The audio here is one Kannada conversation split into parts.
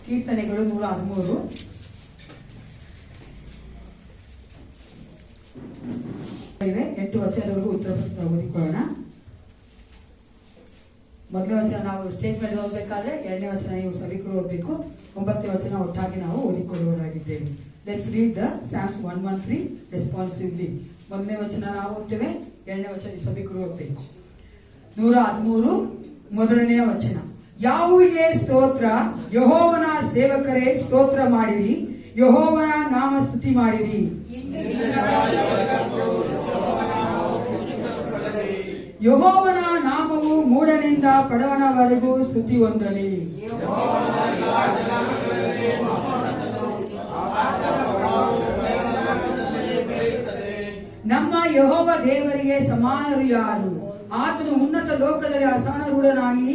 ಕೀರ್ತನೆಗಳು 113 ಇವೆ. 8 ವಚನದವರೆಗೂ ಉತ್ತರ ಓದಿಕೊಳ್ಳೋಣ. ಮೊದಲನೇ ವಚನ ನಾವು ಸ್ಟೇಜ್ ಮೇಲೆ ಓದಬೇಕಾದ್ರೆ, 2ನೇ ವಚನ ನೀವು ಸಭಿಕರು ಓದಬೇಕು, 9ನೇ ವಚನ ಒಟ್ಟಾಗಿ ನಾವು ಓದಿಕೊಳ್ಳುವವರಾಗಿದ್ದೇವೆ. Let's read the Psalms 113 responsively. ಮೊದಲನೇ ವಚನ ನಾವು ಓದ್ತೇವೆ, 2ನೇ ವಚನ ಸಭಿಕರು ಓದಬೇಕು. 113 ಮೊದಲನೆಯ ವಚನ. ಯಾಹುವಿಗೆ ಸ್ತೋತ್ರ, ಯೆಹೋವನ ಸೇವಕರೇ ಸ್ತೋತ್ರ ಮಾಡಿರಿ, ಯೆಹೋವನ ನಾಮ ಸ್ತುತಿ ಮಾಡಿರಿ. ಯೆಹೋವನ ನಾಮವು ಮೂಢನಿಂದ ಬಡವನವರೆಗೂ ಸ್ತುತಿ ಹೊಂದಲಿ. ನಮ್ಮ ಯೆಹೋವ ದೇವರಿಗೆ ಸಮಾನರು ಯಾರು? ಆತನು ಉನ್ನತ ಲೋಕದಲ್ಲಿ ಅಸಾನರೂಢನಾಗಿ,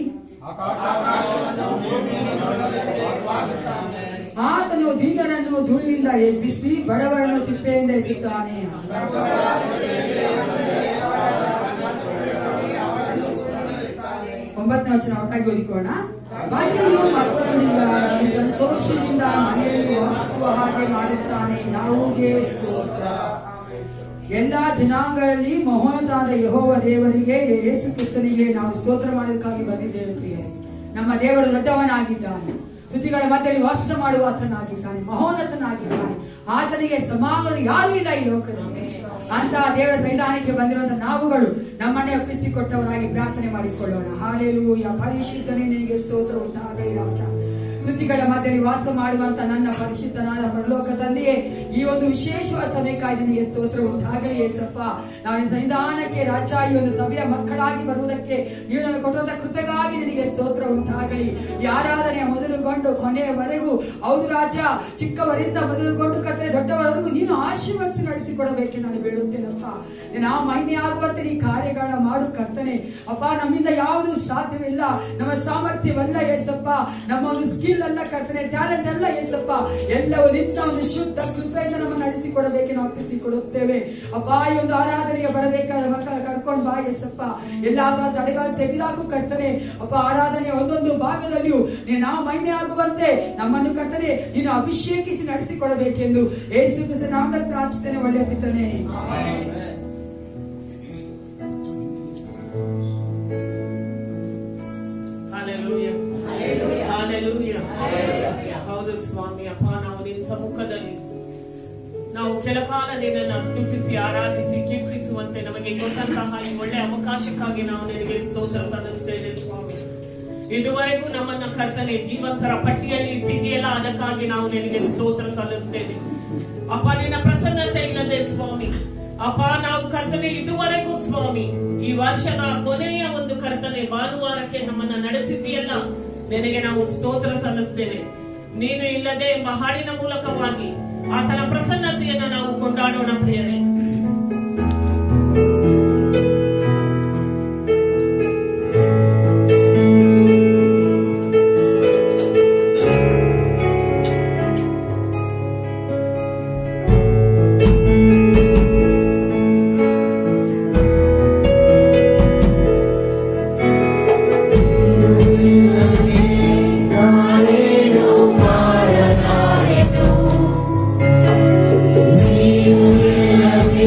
ಆತನು ದೀನರನ್ನು ಧೂಳಿನಿಂದ ಎಬ್ಬಿಸಿ ಬಡವರನ್ನು ತಿಪ್ಪೆಯಿಂದ ಎತ್ತುತ್ತಾನೆ. ಒಂಬತ್ತನೇ ವಚನ ಒಟ್ಟಾಗಿ ಓದಿಕೊಳ್ಳೋಣ. ಬಾಲ್ಯವು ಮಕ್ಕಳನ್ನಿಂದ ಸಂತೋಷದಿಂದ ಮನೆಯಲ್ಲಿ ವಾಸಿಸುವ ಹಾಗೆ ಮಾಡುತ್ತಾನೆ. ಯಾವುದೇ ಸ್ತೋತ್ರ. ಎಲ್ಲಾ ಜನಾಂಗಗಳಲ್ಲಿ ಮಹೋನ್ನತಾದ ಯೆಹೋವ ದೇವರಿಗೆ, ಯೇಸು ಕ್ರಿಸ್ತನಿಗೆ ನಾವು ಸ್ತೋತ್ರ ಮಾಡೋದಕ್ಕಾಗಿ ಬಂದಿದ್ದೇವೆ ಪ್ರಿಯರೇ. ನಮ್ಮ ದೇವರು ದೊಡ್ಡವನಾಗಿದ್ದಾನೆ, ಸ್ತುತಿಗಳ ಮಧ್ಯದಲ್ಲಿ ವಾಸ ಮಾಡುವ ಆತನಾಗಿದ್ದಾನೆ, ಮಹೋನ್ನತನಾಗಿದ್ದಾನೆ. ಆತನಿಗೆ ಸಮಾನರು ಯಾರೂ ಇಲ್ಲ ಈ ಲೋಕದಲ್ಲಿ. ಅಂತಹ ದೇವರ ಸನ್ನಿಧಾನಕ್ಕೆ ಬಂದಿರುವಂತಹ ನಾವುಗಳು ನಮ್ಮನ್ನೇ ಒಪ್ಪಿಸಿಕೊಟ್ಟವರಾಗಿ ಪ್ರಾರ್ಥನೆ ಮಾಡಿಕೊಳ್ಳೋಣ. ಹಾಲೆಲೂಯ. ಪರಿಶುದ್ಧನೇ ನಿನಗೆ ಸ್ತೋತ್ರ ಉಂಟಾಗಲಿ ರಾಜ. ಸ್ತುತಿಗಳ ಮಧ್ಯದಲ್ಲಿ ವಾಸ ಮಾಡುವಂತ ನನ್ನ ಪರಿಶುದ್ಧನಾದ ಪರಲೋಕ ತಂದೆಯೇ, ಈ ಒಂದು ವಿಶೇಷವಾದ ಸಮಯಕ್ಕಾಗಿ ನಿನಗೆ ಸ್ತೋತ್ರ ಉಂಟಾಗಲಿ ಏಸಪ್ಪ. ನಾವು ಈ ಸಂವಿಧಾನಕ್ಕೆ ರಾಜ, ಈ ಒಂದು ಸಭೆಯ ಮಕ್ಕಳಾಗಿ ಬರುವುದಕ್ಕೆ ನೀವು ನಮಗೆ ಕೊಟ್ಟಂತ ಕೃಪೆಗಾಗಿ ನಿನಗೆ ಸ್ತೋತ್ರ ಉಂಟಾಗಲಿ. ಈ ಆರಾಧನೆಯ ಮೊದಲುಗೊಂಡು ಕೊನೆಯವರೆಗೂ, ಹೌದು ರಾಜ, ಚಿಕ್ಕವರಿಂದ ಮೊದಲುಗೊಂಡು ಕತೆ ದೊಡ್ಡವರೆಗೂ ನೀನು ಆಶೀರ್ವದಿಸಿ ನಡೆಸಿಕೊಡಬೇಕೆ ನಾನು ಬೇಡುತ್ತೇನಪ್ಪ. ನಾವು ಮಹಿಮೆ ಆಗುವಂತೆ ನೀ ಕಾರ್ಯಗಳನ್ನ ಮಾಡು ಕರ್ತನೆ. ಅಪ್ಪ, ನಮ್ಮಿಂದ ಯಾವುದು ಸಾಧ್ಯವಿಲ್ಲ, ನಮ್ಮ ಸಾಮರ್ಥ್ಯವಲ್ಲ ಏಸಪ್ಪ, ನಮ್ಮ ಒಂದು ಸ್ಕಿಲ್ ಅಲ್ಲ ಕರ್ತನೆ, ಟ್ಯಾಲೆಂಟ್ ಅಲ್ಲ ಏಸಪ್ಪ, ಎಲ್ಲವೂ ನಿಂತ ಒಂದು ಶುದ್ಧ ಕೃಪೆಯಿಂದ ನಮ್ಮನ್ನು ನಡೆಸಿಕೊಡಬೇಕೆ ನಾವು ಒಪ್ಪಿಸಿಕೊಡುತ್ತೇವೆ. ಅಪ್ಪ, ಈ ಒಂದು ಆರಾಧನೆಗೆ ಬರಬೇಕಾದ ಮಕ್ಕಳ ಕರ್ಕೊಂಡು ಬಾ ಏಸಪ್ಪ. ಎಲ್ಲಾ ತಡೆಗಳು ತೆಗೆದಾಕು ಕರ್ತನೆ. ಅಪ್ಪ, ಆರಾಧನೆಯ ಒಂದೊಂದು ಭಾಗದಲ್ಲಿಯೂ ನಾವು ಮಹಿಮೆ ಆಗುವಂತೆ ನಮ್ಮನ್ನು ಕರ್ತನೆ ನೀನು ಅಭಿಷೇಕಿಸಿ ನಡೆಸಿಕೊಡಬೇಕೆಂದು ಯೇಸು ಕ್ರಿಸ್ತನ ನಾಮದಲ್ಲಿ ಪ್ರಾರ್ಥಿಸುತ್ತೇನೆ, ಒಳ್ಳೆಯ ಪಿತನೇ. ಹೌದು ಸ್ವಾಮಿ. ಅಪ್ಪ, ನಾವು ನಿನ್ನ ಸಮ್ಮುಖದಲ್ಲಿ ನಾವು ಕೆಲ ಕಾಲ ನಿನ್ನನ್ನು ಸ್ತುತಿಸಿ ಆರಾಧಿಸಿ ಕೀರ್ತಿಸುವಂತೆ ನಮಗೆ ಕೊಟ್ಟಂತಹ ಈ ಒಳ್ಳೆ ಅವಕಾಶಕ್ಕಾಗಿ ನಾವು ನಿನಗೆ ಸ್ತೋತ್ರ ಸಲ್ಲಿಸುತ್ತೇವೆ ಸ್ವಾಮಿ. ಇದುವರೆಗೂ ನಮ್ಮನ್ನ ಕರ್ತನೆ ಜೀವಂತರ ಪಟ್ಟಿಯಲ್ಲಿ ಇಟ್ಟಿದೆಯಲ್ಲ, ಅದಕ್ಕಾಗಿ ನಾವು ನಿನಗೆ ಸ್ತೋತ್ರ ಸಲ್ಲಿಸುತ್ತೇವೆ ಅಪ್ಪ. ನಿನ್ನ ಪ್ರಸನ್ನತೆ ಇಲ್ಲದೆ ಸ್ವಾಮಿ ಅಪ್ಪ, ನಾವು ಕರ್ತನೆ ಇದುವರೆಗೂ ಸ್ವಾಮಿ ಈ ವರ್ಷದ ಕೊನೆಯ ಒಂದು ಕರ್ತನೆ ಭಾನುವಾರಕ್ಕೆ ನಮ್ಮನ್ನ ನಡೆಸಿದ್ದೀಯಲ್ಲ, ನಿನಗೆ ನಾವು ಸ್ತೋತ್ರ ಸಲ್ಲಿಸ್ತೇವೆ. ನೀನು ಇಲ್ಲದೆ ಎಂಬ ಹಾಡಿನ ಮೂಲಕವಾಗಿ ಆತನ ಪ್ರಸನ್ನತೆಯನ್ನು ನಾವು ಕೊಂಡಾಡೋಣ ಪ್ರಿಯರೇ. You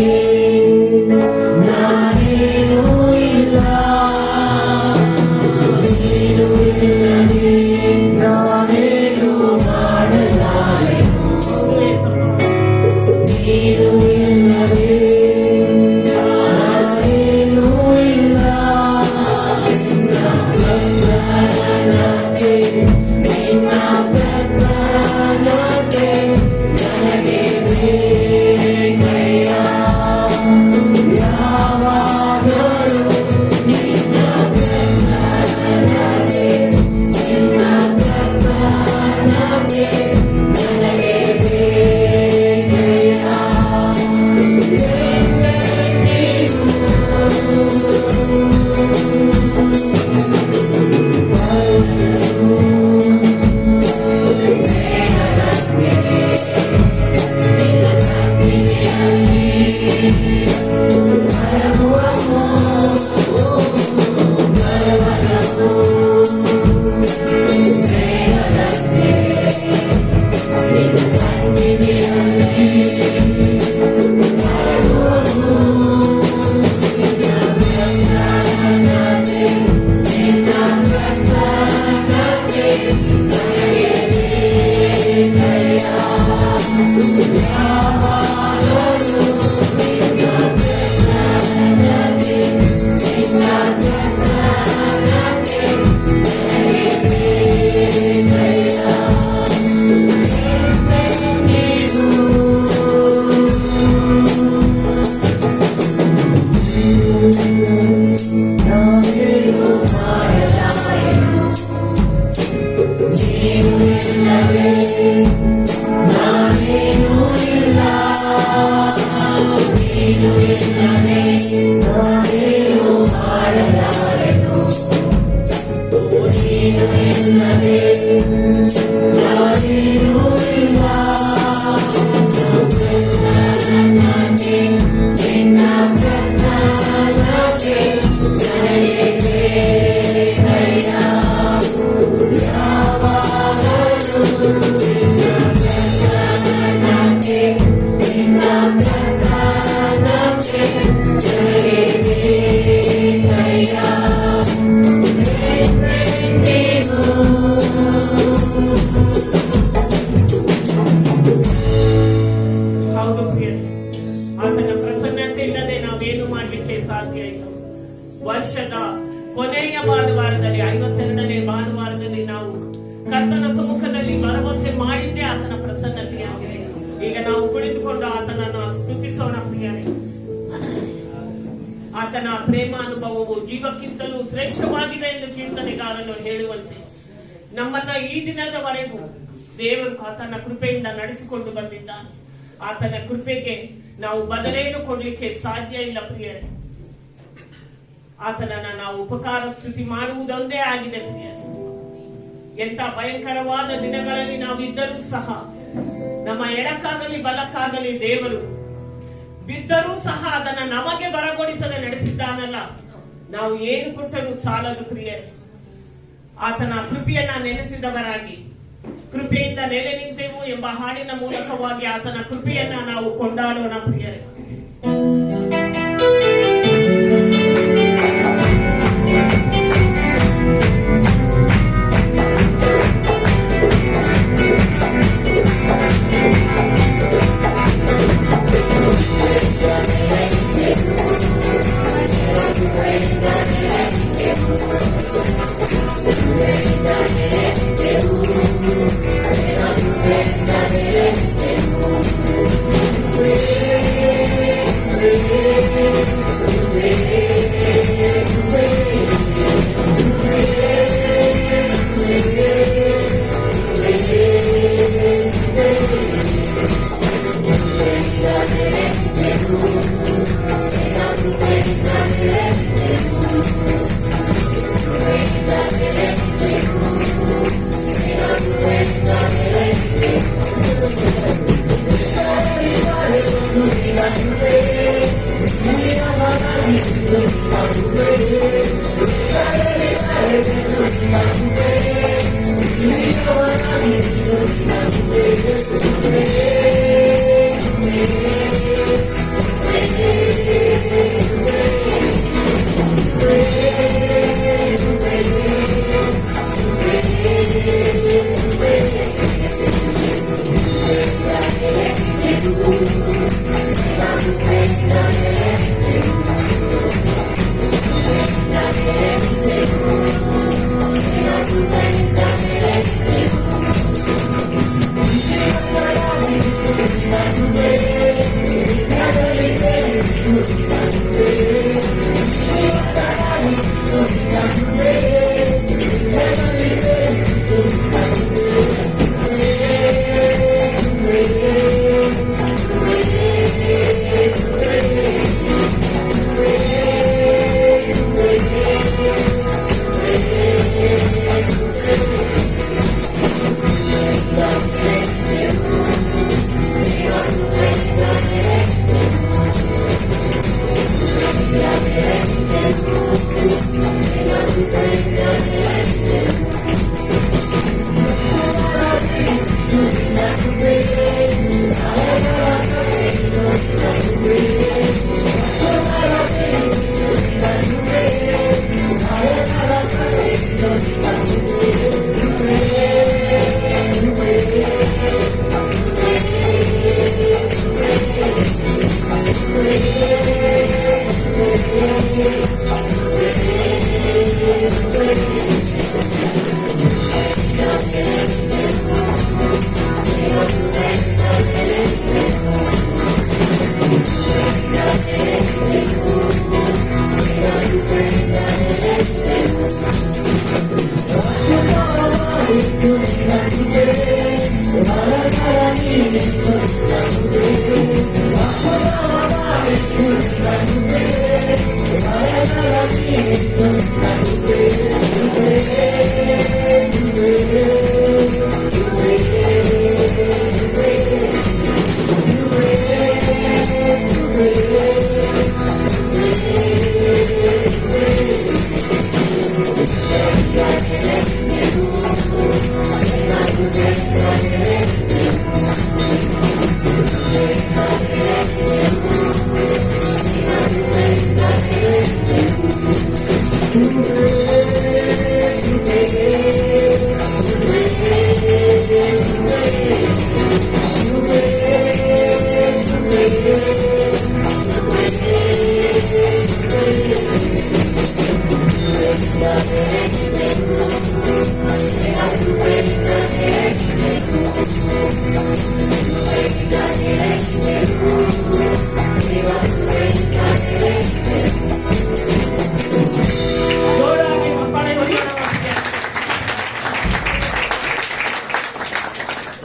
ಹೌದು ಪ್ರಿಯರೇ, ಆತನ ಪ್ರಸನ್ನತೆ ಇಲ್ಲದೆ ನಾವೇನು ಮಾಡ್ಲಿಕ್ಕೆ ಸಾಧ್ಯ ಇಲ್ಲ. ವರ್ಷದ ಕೊನೆಯ ಭಾನುವಾರದಲ್ಲಿ 52ನೇ ಭಾನುವಾರದಲ್ಲಿ ನಾವು ಕರ್ತನ ಸಮ್ಮುಖದಲ್ಲಿ ಭರವಸೆ ಮಾಡಿದ್ದೇ ಆತನ ಪ್ರಸನ್ನತೆಯಾಗಿದೆ. ಈಗ ನಾವು ಕುಳಿತುಕೊಂಡು ಆತನನ್ನು ಸ್ತುತಿಸೋಣ ಪ್ರಿಯರೇ. ಆತನ ಪ್ರೇಮ ಅನುಭವವು ಜೀವಕ್ಕಿಂತಲೂ ಶ್ರೇಷ್ಠವಾಗಿದೆ ಎಂದು ಕೀರ್ತನೆಗಾರನು ಹೇಳುವಂತೆ ನಮ್ಮನ್ನ ಈ ದಿನದವರೆಗೂ ದೇವರು ಆತನ ಕೃಪೆಯಿಂದ ನಡೆಸಿಕೊಂಡು ಬಂದಿದ್ದಾನೆ. ಆತನ ಕೃಪೆಗೆ ನಾವು ಬದಲೇನು ಕೊಡ್ಲಿಕ್ಕೆ ಸಾಧ್ಯ ಇಲ್ಲ ಪ್ರಿಯರೇ. ಆತನನ್ನ ನಾವು ಉಪಕಾರ ಸ್ತುತಿ ಮಾಡುವುದೊಂದೇ ಆಗಿದೆ ಪ್ರಿಯರೇ. ಎಂತ ಭಯಂಕರವಾದ ದಿನಗಳಲ್ಲಿ ನಾವಿದ್ದರೂ ಸಹ ನಮ್ಮ ಎಡಕ್ಕಾಗಲಿ ಬಲಕ್ಕಾಗಲಿ ದೇವರು ಬಿದ್ದರೂ ಸಹ ಅದನ್ನ ನಮಗೆ ಬರಗೊಡಿಸದೆ ನಡೆಸಿದ್ದಾನಲ್ಲ, ನಾವು ಏನು ಕೊಟ್ಟರೂ ಸಾಲದು ಪ್ರಿಯರೇ. ಆತನ ಕೃಪೆಯನ್ನ ನೆನೆಸಿದವರಾಗಿ ಕೃಪೆಯಿಂದ ನೆಲೆ ನಿಂತೆವು ಎಂಬ ಹಾಡಿನ ಮೂಲಕವಾಗಿ ಆತನ ಕೃಪೆಯನ್ನ ನಾವು ಕೊಂಡಾಡೋಣ ಪ್ರಿಯರೇ.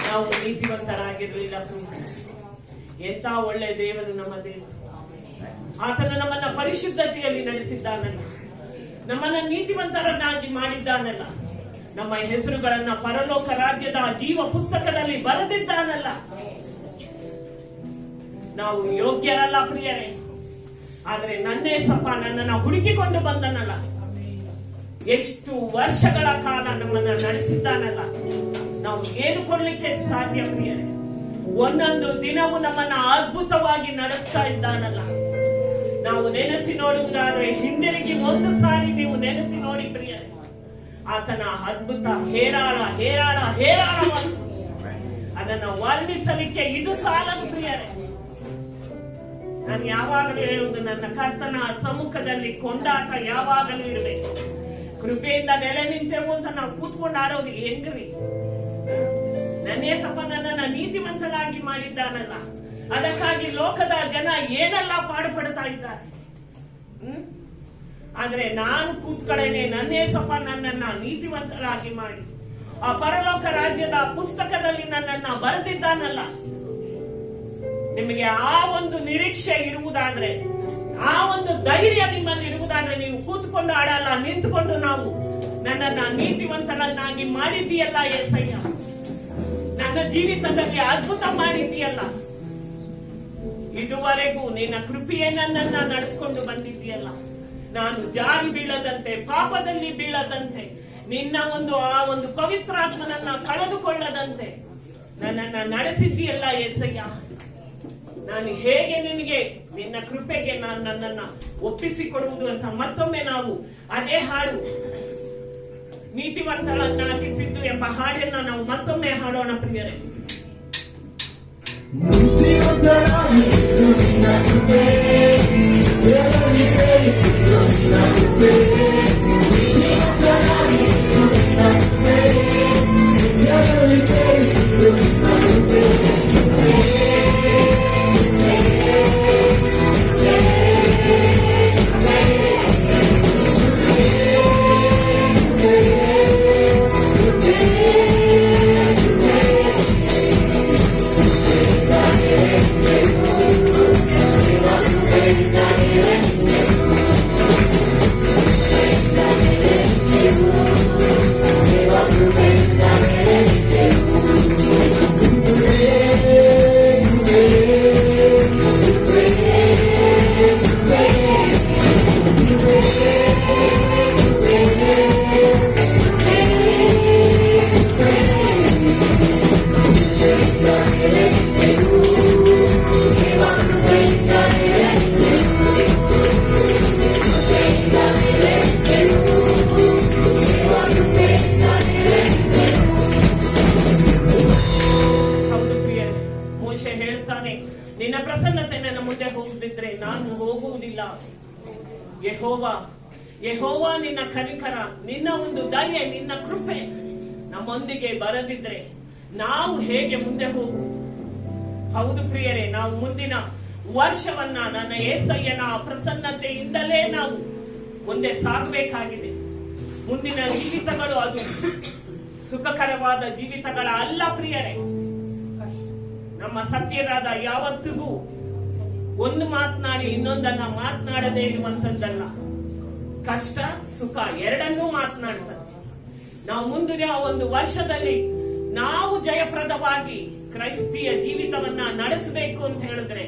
ನಾವು ನೀತಿವಂತರಾಗಿರಲಿಲ್ಲ. ಎಂತ ಒಳ್ಳೆ ದೇವರು ನಮ್ಮ ದೇವರು. ಆತನು ನಮ್ಮನ್ನ ಪರಿಶುದ್ಧತೆಯಲ್ಲಿ ನಡೆಸಿದ್ದಾನಲ್ಲ, ನಮ್ಮನ್ನ ನೀತಿವಂತರನ್ನಾಗಿ ಮಾಡಿದ್ದಾನಲ್ಲ, ನಮ್ಮ ಹೆಸರುಗಳನ್ನ ಪರಲೋಕ ರಾಜ್ಯದ ಜೀವ ಪುಸ್ತಕದಲ್ಲಿ ಬರೆದಿದ್ದಾನಲ್ಲ. ನಾವು ಯೋಗ್ಯರಲ್ಲ ಪ್ರಿಯರೇ, ಆದ್ರೆ ನನ್ನೇ ಸಪ ನನ್ನನ್ನ ಹುಡುಕಿಕೊಂಡು ಬಂದನಲ್ಲ. ಎಷ್ಟು ವರ್ಷಗಳ ಕಾಲ ನಮ್ಮನ್ನ ನಡೆಸಿದ್ದಾನಲ್ಲ. ನಾವು ಏನು ಕೊಡ್ಲಿಕ್ಕೆ ಸಾಧ್ಯ ಪ್ರಿಯರೇ? ಒಂದೊಂದು ದಿನವೂ ನಮ್ಮನ್ನ ಅದ್ಭುತವಾಗಿ ನಡೆಸ್ತಾ ಇದ್ದಾನಲ್ಲ. ನಾವು ನೆನೆಸಿ ನೋಡುವುದಾದ್ರೆ ಹಿಂದಿರುಗಿ ಒಂದು ಸಾರಿ ನೀವು ನೆನೆಸಿ ನೋಡಿ ಪ್ರಿಯರೇ, ಆತನ ಅದ್ಭುತ ಹೇರಾಳ ಹೇರಾಳ ಹೇರಾಳವನ್ನು ಅದನ್ನ ವರ್ಣಿಸಲಿಕ್ಕೆ ಇದು ಸಾಲದು ಪ್ರಿಯರೇ. ನಾನು ಯಾವಾಗಲೂ ಹೇಳುವುದು, ನನ್ನ ಕರ್ತನ ಸಮ್ಮುಖದಲ್ಲಿ ಕೊಂಡಾಟ ಯಾವಾಗಲೂ ಇರಬೇಕು. ಕೃಪೆಯಿಂದ ನೆಲೆ ನಿಂತೆವು ಅಂತ ನಾವು ಕೂತ್ಕೊಂಡು ಆಡೋದು ಹೆಂಗ್ರಿ? ನನ್ನೇ ಸಪ ನನ್ನನ್ನ ನೀತಿವಂತನಾಗಿ ಮಾಡಿದ್ದಾನಲ್ಲ. ಅದಕ್ಕಾಗಿ ಲೋಕದ ಜನ ಏನೆಲ್ಲ ಪಾಡುಪಡ್ತಾ ಇದ್ದಾರೆ. ಆದ್ರೆ ನಾನು ಕೂತ್ಕಡೆನೆ ನನ್ನೇ ಸಪ ನನ್ನನ್ನ ನೀತಿವಂತರಾಗಿ ಮಾಡಿ ಆ ಪರಲೋಕ ರಾಜ್ಯದ ಪುಸ್ತಕದಲ್ಲಿ ನನ್ನನ್ನ ಬರೆದಿದ್ದಾನಲ್ಲ. ನಿಮಗೆ ಆ ಒಂದು ನಿರೀಕ್ಷೆ ಇರುವುದಾದ್ರೆ, ಆ ಒಂದು ಧೈರ್ಯ ನಿಮ್ಮಲ್ಲಿ ಇರುವುದಾದ್ರೆ, ನೀವು ಕೂತ್ಕೊಂಡು ಆಡಲ್ಲ, ನಿಂತುಕೊಂಡು ನಾವು ನನ್ನನ್ನ ನೀತಿವಂತನನ್ನಾಗಿ ಮಾಡಿದ್ದೀಯಲ್ಲ ಏಸಯ್ಯ, ನನ್ನ ಜೀವಿತದಲ್ಲಿ ಅದ್ಭುತ ಮಾಡಿದ್ದೀಯಲ್ಲ, ಇದುವರೆಗೂ ನಿನ್ನ ಕೃಪೆಯೇ ನನ್ನನ್ನ ನಡೆಸ್ಕೊಂಡು ಬಂದಿದ್ದೀಯಲ್ಲ, ನಾನು ಜಾರಿ ಬೀಳದಂತೆ, ಪಾಪದಲ್ಲಿ ಬೀಳದಂತೆ, ನಿನ್ನ ಆ ಒಂದು ಪವಿತ್ರಾತ್ಮನನ್ನ ಕಳೆದುಕೊಳ್ಳದಂತೆ ನನ್ನನ್ನ ನಡೆಸಿದ್ದೀಯಲ್ಲ ಏಸಯ್ಯ. ನಾನು ಹೇಗೆ ನಿನಗೆ ನಿನ್ನ ಕೃಪೆಗೆ ನಾನು ನನ್ನನ್ನ ಒಪ್ಪಿಸಿಕೊಡುವುದು ಅಂತ ಮತ್ತೊಮ್ಮೆ ನಾವು ಅದೇ ಹಾಡು ನೀತಿವಂತಳನ್ನಾಗಿಸಿದ್ದು ಎಂಬ ಹಾಡನ್ನ ನಾವು ಮತ್ತೊಮ್ಮೆ ಹಾಡೋಣ ಪ್ರಿಯರೇ. ನಿನ್ನ ಪ್ರಸನ್ನತೆ ನನ್ನ ಮುಂದೆ ಹೋಗದಿದ್ರೆ ನಾನು ಹೋಗುವುದಿಲ್ಲ. ಯೆಹೋವ ನಿನ್ನ ಕನಿಕರ, ನಿನ್ನ ಒಂದು ದಯೆ, ನಿನ್ನ ಕೃಪೆ ನಮ್ಮೊಂದಿಗೆ ಬರದಿದ್ರೆ ನಾವು ಹೇಗೆ ಮುಂದೆ ಹೋಗು? ಹೌದು ಪ್ರಿಯರೇ, ನಾವು ಮುಂದಿನ ವರ್ಷವನ್ನ ನನ್ನ ಏಸಯ್ಯನ ಪ್ರಸನ್ನತೆಯಿಂದಲೇ ನಾವು ಮುಂದೆ ಸಾಗಬೇಕಾಗಿದೆ. ಮುಂದಿನ ಜೀವಿತಗಳು ಅದು ಸುಖಕರವಾದ ಜೀವಿತಗಳ ಅಲ್ಲ ಪ್ರಿಯರೇ. ನಮ್ಮ ಸತ್ಯರಾದ ಯಾವತ್ತಿಗೂ ಒಂದು ಮಾತನಾಡಿ ಇನ್ನೊಂದನ್ನ ಮಾತನಾಡದೇ ಇರುವಂತದ್ದಲ್ಲ. ಕಷ್ಟ ಸುಖ ಎರಡನ್ನೂ ಮಾತನಾಡ್ತದೆ. ನಾವು ಮುಂದಿನ ಒಂದು ವರ್ಷದಲ್ಲಿ ನಾವು ಜಯಪ್ರದವಾಗಿ ಕ್ರೈಸ್ತಿಯ ಜೀವಿತವನ್ನ ನಡೆಸಬೇಕು ಅಂತ ಹೇಳಿದ್ರೆ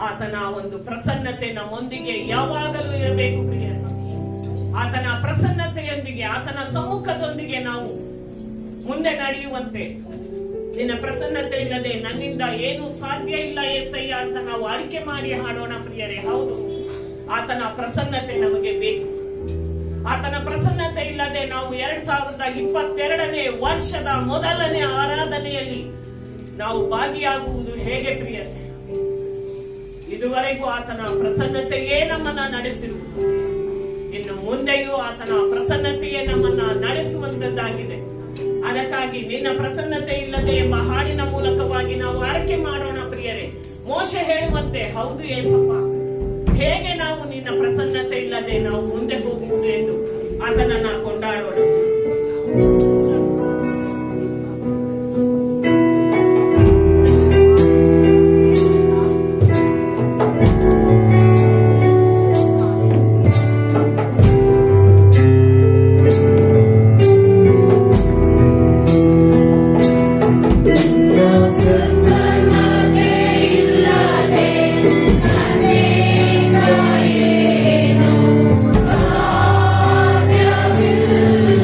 ಆತನ ಒಂದು ಪ್ರಸನ್ನತೆ ನಮ್ಮೊಂದಿಗೆ ಯಾವಾಗಲೂ ಇರಬೇಕು ಪ್ರಿಯರೇ. ಆತನ ಪ್ರಸನ್ನತೆಯೊಂದಿಗೆ, ಆತನ ಸಮ್ಮುಖದೊಂದಿಗೆ ನಾವು ಮುಂದೆ ನಡೆಯುವಂತೆ. ನಿನ್ನ ಪ್ರಸನ್ನತೆ ಇಲ್ಲದೆ ನನ್ನಿಂದ ಏನು ಸಾಧ್ಯ ಇಲ್ಲ ಏಸಯ್ಯ ಅಂತ ನಾವು ಆಯ್ಕೆ ಮಾಡಿ ಹಾಡೋಣ ಪ್ರಿಯರೇ. ಹೌದು, ಆತನ ಪ್ರಸನ್ನತೆ ನಮಗೆ ಬೇಕು. ಆತನ ಪ್ರಸನ್ನತೆ ಇಲ್ಲದೆ ನಾವು 2022ನೇ ವರ್ಷದ ಮೊದಲನೇ ಆರಾಧನೆಯಲ್ಲಿ ನಾವು ಭಾಗಿಯಾಗುವುದು ಹೇಗೆ ಪ್ರಿಯರೇ? ಇದುವರೆಗೂ ಆತನ ಪ್ರಸನ್ನತೆಯೇ ನಮ್ಮನ್ನ ನಡೆಸಿರುವುದು, ಇನ್ನು ಮುಂದೆಯೂ ಆತನ ಪ್ರಸನ್ನತೆಯೇ ನಮ್ಮನ್ನ ನಡೆಸುವಂತದ್ದಾಗಿದೆ. ಅದಕ್ಕಾಗಿ ನಿನ್ನ ಪ್ರಸನ್ನತೆ ಇಲ್ಲದೆ ಎಂಬ ಹಾಡಿನ ಮೂಲಕವಾಗಿ ನಾವು ಆರೈಕೆ ಮಾಡೋಣ ಪ್ರಿಯರೇ. ಮೋಶೆ ಹೇಳುವಂತೆ, ಹೌದು ಏಸಪ್ಪ, ಹೇಗೆ ನಾವು ನಿನ್ನ ಪ್ರಸನ್ನತೆ ಇಲ್ಲದೆ ನಾವು ಮುಂದೆ ಹೋಗುವುದು ಎಂದು ಆತನನ್ನ ಕೊಂಡಾಡೋಣ.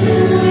ಸಾಧ್ಯವಿಲ್ಲ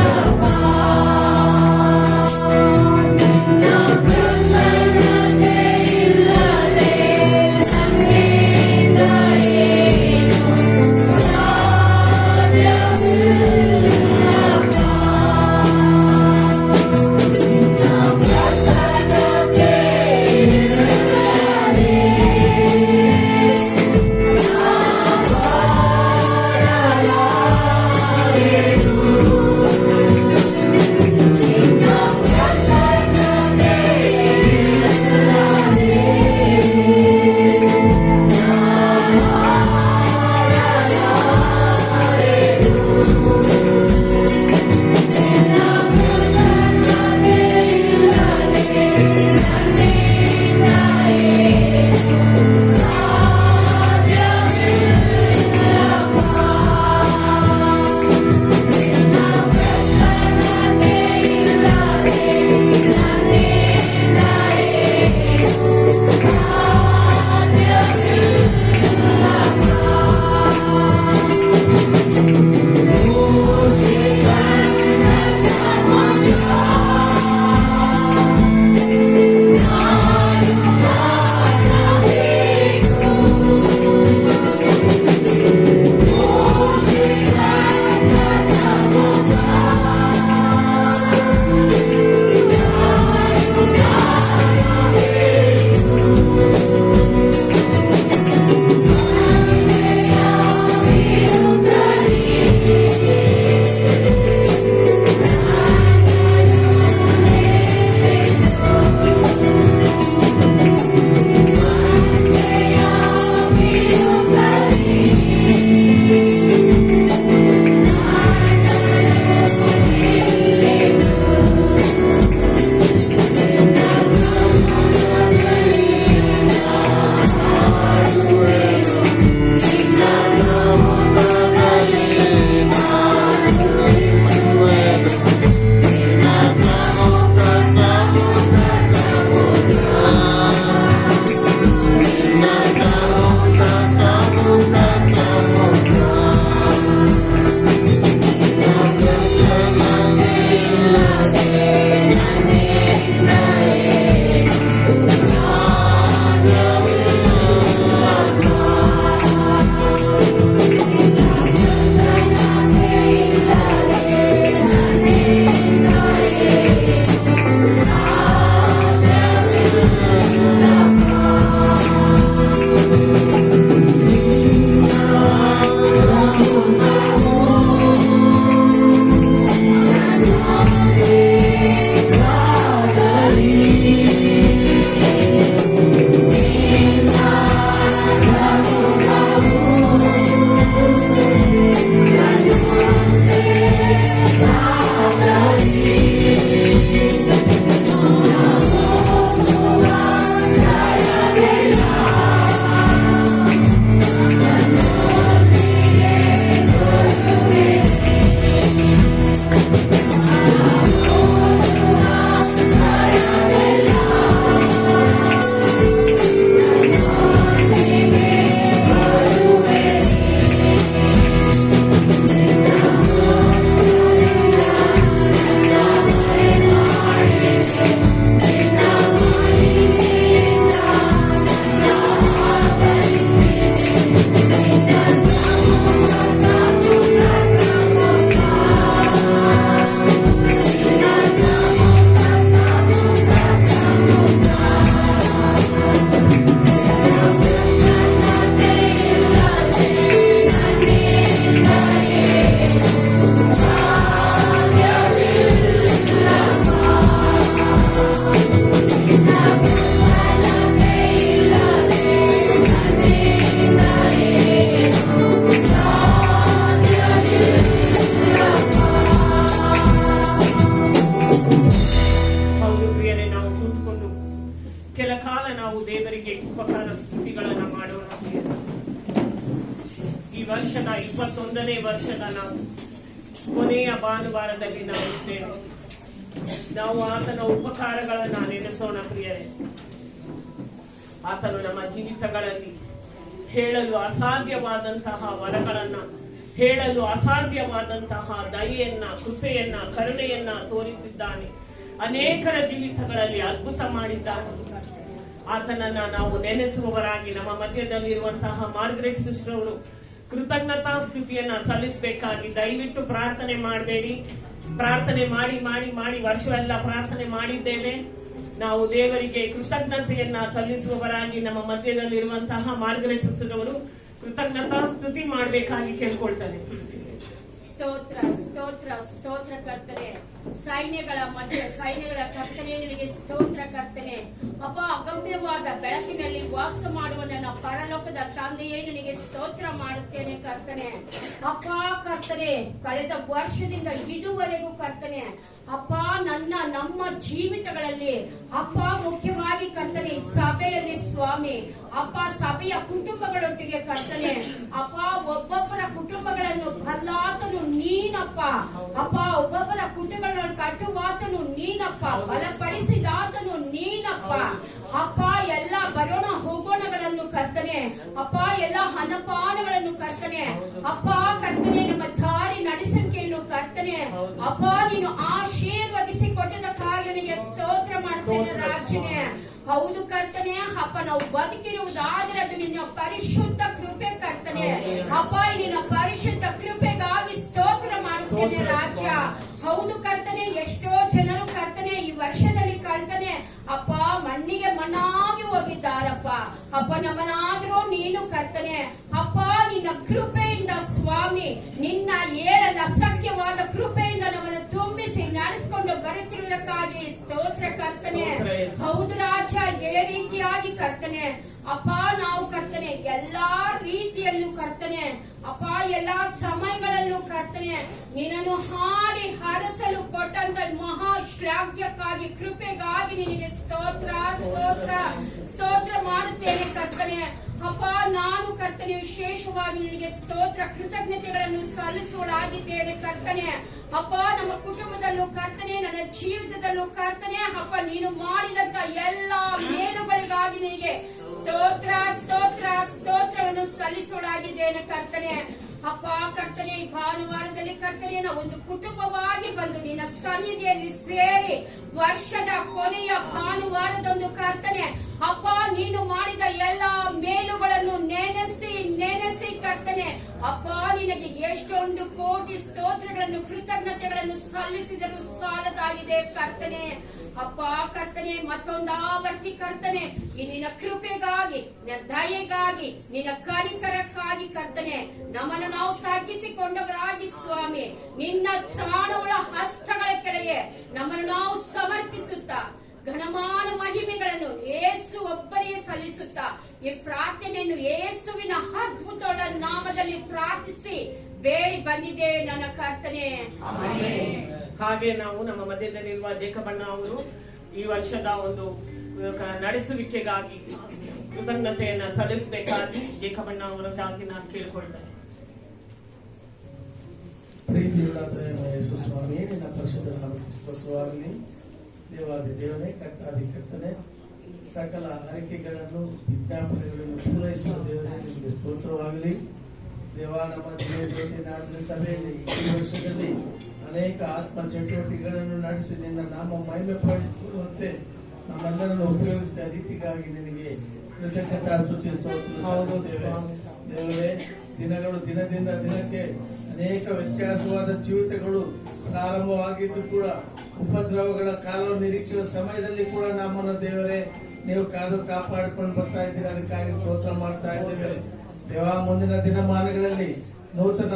ಕೆಲ ಕಾಲ ನಾವು ದೇವರಿಗೆ ಉಪಕಾರ ಸ್ತುತಿಗಳನ್ನ ಮಾಡೋಣ. ಈ ವರ್ಷದ 21ನೇ ವರ್ಷದ ನಾವು ಕೊನೆಯ ಭಾನುವಾರದಲ್ಲಿ ನಾವು ಇದ್ದೇವೆ. ನಾವು ಆತನ ಉಪಕಾರಗಳನ್ನ ನೆನೆಸೋಣ ಪ್ರಿಯರೇ. ಆತನು ನಮ್ಮ ಜೀವಿತಗಳಲ್ಲಿ ಹೇಳಲು ಅಸಾಧ್ಯವಾದಂತಹ ವರಗಳನ್ನ, ಹೇಳಲು ಅಸಾಧ್ಯವಾದಂತಹ ದಯೆಯನ್ನ, ಕೃಪೆಯನ್ನ, ಕರುಣೆಯನ್ನ ತೋರಿಸಿದ್ದಾನೆ. ಅನೇಕರ ಜೀವಿತಗಳಲ್ಲಿ ಅದ್ಭುತ ಮಾಡಿದ್ದಾನೆ. ಆತನನ್ನ ನಾವು ನೆನೆಸುವವರಾಗಿ ನಮ್ಮ ಮಧ್ಯದಲ್ಲಿರುವಂತಹ ಮಾರ್ಗರೆಟ್ ಸಿಸ್ಟರ್ ಅವರು ಕೃತಜ್ಞತಾ ಸ್ತುತಿಯನ್ನ ಸಲ್ಲಿಸಬೇಕಾಗಿ ದಯವಿಟ್ಟು ಪ್ರಾರ್ಥನೆ ಮಾಡಬೇಡಿ. ಪ್ರಾರ್ಥನೆ ಮಾಡಿ ಮಾಡಿ ಮಾಡಿ ವರ್ಷವೆಲ್ಲ ಪ್ರಾರ್ಥನೆ ಮಾಡಿದ್ದೇವೆ. ನಾವು ದೇವರಿಗೆ ಕೃತಜ್ಞತೆಯನ್ನ ಸಲ್ಲಿಸುವವರಾಗಿ ನಮ್ಮ ಮಧ್ಯದಲ್ಲಿರುವಂತಹ ಮಾರ್ಗರೆಟ್ ಸಿಸ್ಟರ್ ಅವರು ಕೃತಜ್ಞತಾ ಸ್ತುತಿ ಮಾಡಬೇಕಾಗಿ ಕೇಳ್ಕೊಳ್ತಾನೆ. ಸ್ತೋತ್ರ ಸ್ತೋತ್ರ ಸ್ತೋತ್ರ ಕರ್ತನೆ, ಸೈನ್ಯಗಳ ಮಧ್ಯೆ ಸೈನ್ಯಗಳ ಕರ್ತನೆ ನಿನಗೆ ಸ್ತೋತ್ರ ಕರ್ತನೆ. ಅಪ್ಪ, ಅಗಮ್ಯವಾದ ಬೆಳಕಿನಲ್ಲಿ ವಾಸ ಮಾಡುವ ನನ್ನ ಪರಲೋಕದ ತಂದೆಯೇ ನಿನಗೆ ಸ್ತೋತ್ರ ಮಾಡುತ್ತೇನೆ ಕರ್ತನೆ. ಅಪ್ಪ ಕರ್ತನೆ, ಕಳೆದ ವರ್ಷದಿಂದ ಇದುವರೆಗೂ ಕರ್ತನೆ ಅಪ್ಪ ನಮ್ಮ ಜೀವಿತಗಳಲ್ಲಿ ಅಪ್ಪ ಮುಖ್ಯವಾಗಿ ಕರ್ತನೆ ಸಭೆಯಲ್ಲಿ ಸ್ವಾಮಿ ಅಪ್ಪ ಸಭೆಯ ಕುಟುಂಬಗಳೊಟ್ಟಿಗೆ ಕರ್ತನೆ ಅಪ್ಪ ಒಬ್ಬೊಬ್ಬರ ಕುಟುಂಬಗಳನ್ನು ಬಲ್ಲಾತನು ನೀನಪ್ಪ. ಅಪ್ಪ ಒಬ್ಬೊಬ್ಬರ ಕುಟುಂಬಗಳನ್ನು ಕಟ್ಟುವಾತನು ನೀನಪ್ಪ, ಬಲಪಡಿಸಿದಾತನು ನೀನಪ್ಪ. ಅಪ್ಪ ಎಲ್ಲ ಬರೋಣ ಹೋಗೋಣಗಳನ್ನು ಕರ್ತನೆ ಅಪ್ಪ, ಎಲ್ಲ ಹಣಪಾನಗಳನ್ನು ಕರ್ತನೆ ಅಪ್ಪ ಕರ್ತನೆ, ನಮ್ಮ ದಾರಿ ನಡೆಸುವಿಕೆಯನ್ನು ಕರ್ತನೆ ಅಪ್ಪ ನೀನು ಆಶೀರ್ವದಿಸಿ ಕೊಟ್ಟದಕ್ಕಾಗಿ ನಿನಗೆ ಸ್ತೋತ್ರ ಮಾಡ್ತೇನೆ ರಾಜನೇ. ಹೌದು ಕರ್ತನೆ ಅಪ್ಪ, ನಾವು ಬದುಕಿರುವುದಾದ್ರೆ ಅದು ನಿನ್ನ ಪರಿಶುದ್ಧ ಕೃಪೆ ಕರ್ತನೆ ಅಪ್ಪ, ನಿನ್ನ ಪರಿಶುದ್ಧ ಕೃಪೆಗಾಗಿ ಸ್ತೋತ್ರ ಮಾಡ್ತೇನೆ ರಾಜ. ಹೌದು ಕರ್ತನೆ, ಎಷ್ಟೋ ಜನರು ಕರ್ತನೆ ಈ ವರ್ಷದಲ್ಲಿ ಕರ್ತನೆ ಅಪ್ಪ ಮಣ್ಣಿಗೆ ಮಣ್ಣಾಗಿ ಹೋಗಿದ್ದಾರಪ್ಪ. ಅಪ್ಪ ನಮ್ಮನಾದ್ರೂ ನೀನು ಕರ್ತನೆ ಅಪ್ಪ ನಿನ್ನ ಕೃಪೆಯಿಂದ ಸ್ವಾಮಿ, ನಿನ್ನ ಏಳಲ್ಲ ಅಸಖ್ಯವಾದ ಕೃಪೆಯಿಂದ ನಮ್ಮನ್ನು ತುಂಬಿಸಿ ನಡೆಸಿಕೊಂಡು ಬರುತ್ತಿರುವುದಕ್ಕಾಗಿ ಸ್ತೋತ್ರ ಕರ್ತನೆ. ಹೌದು ರಾಜ, ಇದೇ ರೀತಿಯಾಗಿ ಕರ್ತನೆ ಅಪ್ಪ ನಾವು ಕರ್ತನೆ ಎಲ್ಲಾ ರೀತಿಯಲ್ಲೂ ಕರ್ತನೆ ಅಪ್ಪ ಎಲ್ಲಾ ಸಮಯಗಳಲ್ಲೂ ಕರ್ತನೆ ನಿನ್ನನ್ನು ಹಾಡಿ ಹರಸಲು ಕೊಟ್ಟಂತ ಮಹಾ ಶ್ಲಾಘ್ಯಕ್ಕಾಗಿ ಕೃಪೆಗಾಗಿ ನಿನಗೆ ಸ್ತೋತ್ರ ಸ್ತೋತ್ರ ಸ್ತೋತ್ರ ಮಾಡುತ್ತೇನೆ ಕರ್ತನೆ ಅಪ್ಪ. ನಾನು ಕರ್ತನೆ ವಿಶೇಷವಾಗಿ ನಿನಗೆ ಸ್ತೋತ್ರ ಕೃತಜ್ಞತೆಗಳನ್ನು ಸಲ್ಲಿಸುವಳಾಗಿದ್ದೇನೆ ಕರ್ತನೆ ಅಪ್ಪ. ನಮ್ಮ ಕುಟುಂಬದಲ್ಲೂ ಕರ್ತನೆ, ನನ್ನ ಜೀವಿತದಲ್ಲೂ ಕರ್ತನೆ ಅಪ್ಪ, ನೀನು ಮಾಡಿದಂತ ಎಲ್ಲಾ ಮೇಲುಗಳಿಗಾಗಿ ನಿನಗೆ ಸ್ತೋತ್ರ ಸ್ತೋತ್ರ ಸ್ತೋತ್ರವನ್ನು ಸಲ್ಲಿಸುವಳಾಗಿದ್ದೇನೆ ಕರ್ತನೆ ಅಪ್ಪ. ಕರ್ತನೆ ಈ ಭಾನುವಾರದಲ್ಲಿ ಕರ್ತನೆ ನಾವು ಒಂದು ಕುಟುಂಬವಾಗಿ ಬಂದು ನಿನ್ನ ಸನ್ನಿಧಿಯಲ್ಲಿ ಸೇರಿ ವರ್ಷದ ಕೊನೆಯ ಭಾನುವಾರದೊಂದು ಕರ್ತನೆ ಅಪ್ಪ ನೀನು ಮಾಡಿದ ಎಲ್ಲಾ ಮೇಲುಗಳನ್ನು ನೆನೆಸಿ ನೆನೆಸಿ ಕರ್ತನೆ ಅಪ್ಪ ನಿನಗೆ ಎಷ್ಟೊಂದು ಕೋಟಿ ಸ್ತೋತ್ರಗಳನ್ನು ಕೃತಜ್ಞತೆಗಳನ್ನು ಸಲ್ಲಿಸಿದರೂ ಸಾಲದಾಗಿದೆ ಕರ್ತನೆ ಅಪ್ಪ. ಕರ್ತನೆ ಮತ್ತೊಂದಾವರ್ತಿ ಕರ್ತನೆ ಈ ನಿನ್ನ ಕೃಪೆಗಾಗಿ, ನಿನ್ನ ದಯೆಗಾಗಿ, ನಿನ್ನ ಕನಿಕರಕ್ಕಾಗಿ ಕರ್ತನೆ ನಮ್ಮನ್ನು ನಾವು ತಗ್ಗಿಸಿಕೊಂಡವರಾಗಿ ಸ್ವಾಮಿ ನಿನ್ನ ತ್ರಾಣವುಳ್ಳ ಹಸ್ತಗಳ ಕೆಳಗೆ ನಮ್ಮನ್ನು ನಾವು ಸಮರ್ಪಿಸುತ್ತಾ ಘನಮಾನ ಮಹಿಮೆಗಳನ್ನು ಯೇಸು ಒಬ್ಬರೇ ಸಲ್ಲಿಸುತ್ತಾ ಈ ಪ್ರಾರ್ಥನೆಯನ್ನು ಯೇಸುವಿನ ಅದ್ಭುತವಾದ ನಾಮದಲ್ಲಿ ಪ್ರಾರ್ಥಿಸಿ ಬೇಡಿ ಬಂದಿದ್ದೇವೆ ನನ್ನ ಕರ್ತನೆ. ಹಾಗೆ ನಾವು ನಮ್ಮ ಮಧ್ಯದಲ್ಲಿರುವ ದೇಕಬಣ್ಣ ಅವರು ಈ ವರ್ಷದ ಒಂದು ನಡೆಸುವಿಕೆಗಾಗಿ ಕೃತಜ್ಞತೆಯನ್ನ ಸಲ್ಲಿಸಬೇಕಾಗಿ ದೇಕಬಣ್ಣ ಅವರಿಗಾಗಿ ನಾನು ಕೇಳಿಕೊಳ್ತೇನೆ. ಪ್ರೀತಿಯುಳ್ಳ ಯೇಸು ಸ್ವಾಮಿ, ನಿನ್ನ ಪರಿಶುದ್ಧ ನಾಮಕ್ಕೆ ಸ್ತೋತ್ರವಾಗಲಿ. ದೇವಾದಿ ದೇವನೇ, ಕರ್ತಾದಿ ಕರ್ತನೆ, ಸಕಲ ಹರಕೆಗಳನ್ನು ವಿಜ್ಞಾಪನೆಗಳನ್ನು ಪೂರೈಸುವ ದೇವರೇ ನಿಮಗೆ ಸ್ತೋತ್ರವಾಗಲಿ. ದೇವ, ನಮ್ಮ ಜೀವನ ಸಭೆಯಲ್ಲಿ ಈ ವರ್ಷದಲ್ಲಿ ಅನೇಕ ಆತ್ಮ ಚಟುವಟಿಕೆಗಳನ್ನು ನಡೆಸಿ ನಿನ್ನ ನಾಮ ಮಹಿಮೆ ಪಡಿಸುವಂತೆ ನಮ್ಮೆಲ್ಲರನ್ನು ಉಪಯೋಗಿಸಿದ ರೀತಿಗಾಗಿ ನಿನಗೆ ಕೃತಜ್ಞತಾ ಸ್ತುತಿ ಸ್ತೋತ್ರ ದೇವರೇ. ದಿನಗಳು ದಿನದಿಂದ ದಿನಕ್ಕೆ ಅನೇಕ ವ್ಯತ್ಯಾಸವಾದ ಜೀವಿತಗಳು ಪ್ರಾರಂಭವಾಗಿದ್ದು ಕೂಡ ಉಪದ್ರವಗಳ ಕಾಲವನ್ನು ನಿರೀಕ್ಷೆಯ ಸಮಯದಲ್ಲಿ ಕೂಡ ನಮ್ಮನ್ನು ದೇವರೇ ನೀವು ಕಾದು ಕಾಪಾಡಿಕೊಂಡು ಬರ್ತಾ ಇದ್ದೀರಿ. ಅದಕ್ಕಾಗಿ ಸ್ತೋತ್ರ ಮಾಡ್ತಾ ಇದ್ದೇವೆ ದೇವ. ಮುಂದಿನ ದಿನಮಾನಗಳಲ್ಲಿ ನೂತನ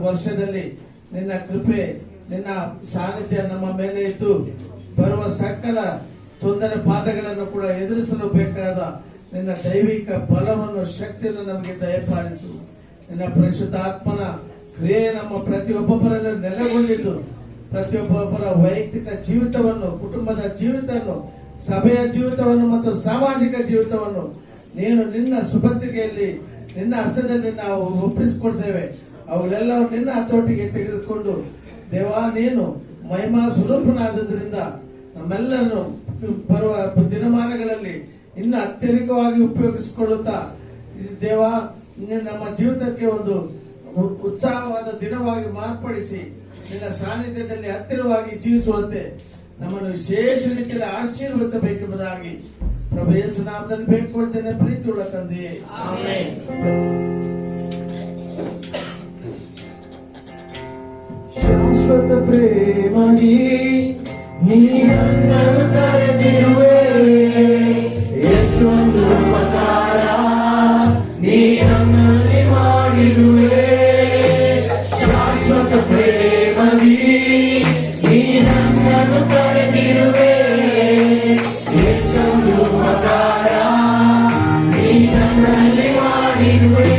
ವರ್ಷದಲ್ಲಿ ನಿನ್ನ ಕೃಪೆ, ನಿನ್ನ ಸಾನ್ನಿಧ್ಯ ನಮ್ಮ ಮೇಲೆ ಇದ್ದು ಬರುವ ಸಕಲ ತೊಂದರೆ ಬಾಧೆಗಳನ್ನು ಕೂಡ ಎದುರಿಸಲು ಬೇಕಾದ ನಿನ್ನ ದೈವಿಕ ಬಲವನ್ನು, ಶಕ್ತಿಯನ್ನು ನಮಗೆ ದಯಪಾಲಿಸು. ನಿನ್ನ ಪರಿಶುದ್ಧ ಆತ್ಮನ ಕ್ರಿಯೆ ನಮ್ಮ ಪ್ರತಿಯೊಬ್ಬೊಬ್ಬರನ್ನು ನೆಲೆಗೊಂಡಿದ್ದು ಪ್ರತಿಯೊಬ್ಬೊಬ್ಬರ ವೈಯಕ್ತಿಕ ಜೀವಿತವನ್ನು, ಕುಟುಂಬದ ಜೀವಿತವನ್ನು ಸಭೆಯ ಜೀವಿತವನ್ನು ಮತ್ತು ಸಾಮಾಜಿಕ ಜೀವಿತವನ್ನು ನೀನು ನಿನ್ನ ಸುಪತ್ರಿಕೆಯಲ್ಲಿ ನಿನ್ನ ಹಸ್ತದಲ್ಲಿ ನಾವು ಒಪ್ಪಿಸಿಕೊಡ್ತೇವೆ. ಅವುಗಳೆಲ್ಲವೂ ನಿನ್ನ ಹತೋಟಿಗೆ ತೆಗೆದುಕೊಂಡು ದೇವಾ ನೀನು ಮಹಿಮಾ ಸ್ವರೂಪನಾದದ್ರಿಂದ ನಮ್ಮೆಲ್ಲರನ್ನು ಬರುವ ದಿನಮಾನಗಳಲ್ಲಿ ಇನ್ನು ಅತ್ಯಧಿಕವಾಗಿ ಉಪಯೋಗಿಸಿಕೊಳ್ಳುತ್ತಾ ದೇವಾ ನಮ್ಮ ಜೀವಿತಕ್ಕೆ ಒಂದು ಉತ್ಸಾಹವಾದ ದಿನವಾಗಿ ಮಾರ್ಪಡಿಸಿ ನಿನ್ನ ಸಾನ್ನಿಧ್ಯದಲ್ಲಿ ಹತ್ತಿರವಾಗಿ ಜೀವಿಸುವಂತೆ ನಮ್ಮನ್ನು ವಿಶೇಷ ರೀತಿಯಲ್ಲಿ ಆಶೀರ್ವದಿಸಬೇಕೆಂಬುದಾಗಿ ಪ್ರಭು ಯೇಸು ನಾಮದಲ್ಲಿ ಬೇಡ್ಕೊಳ್ತೇನೆ ಪ್ರೀತಿಯುಳ್ಳ ತಂದೆಯೇ, ಆಮೆನ್. ಶಾಶ್ವತ ಪ್ರೇಮದಿ ನೀ ನನ್ನನ್ನು ಕರೆದಿರುವೆ, ಎಷ್ಟೊಂದು ಉಪಕಾರ ನೀ ನನ್ನಲ್ಲಿ ಮಾಡಿರುವೆ. ಶಾಶ್ವತ ಪ್ರೇಮದಿ ನೀ ನನ್ನನ್ನು ಕರೆದಿರುವೆ, ಎಷ್ಟೊಂದು ಉಪಕಾರ ನೀ ನನ್ನಲ್ಲಿ ಮಾಡಿರುವೆ.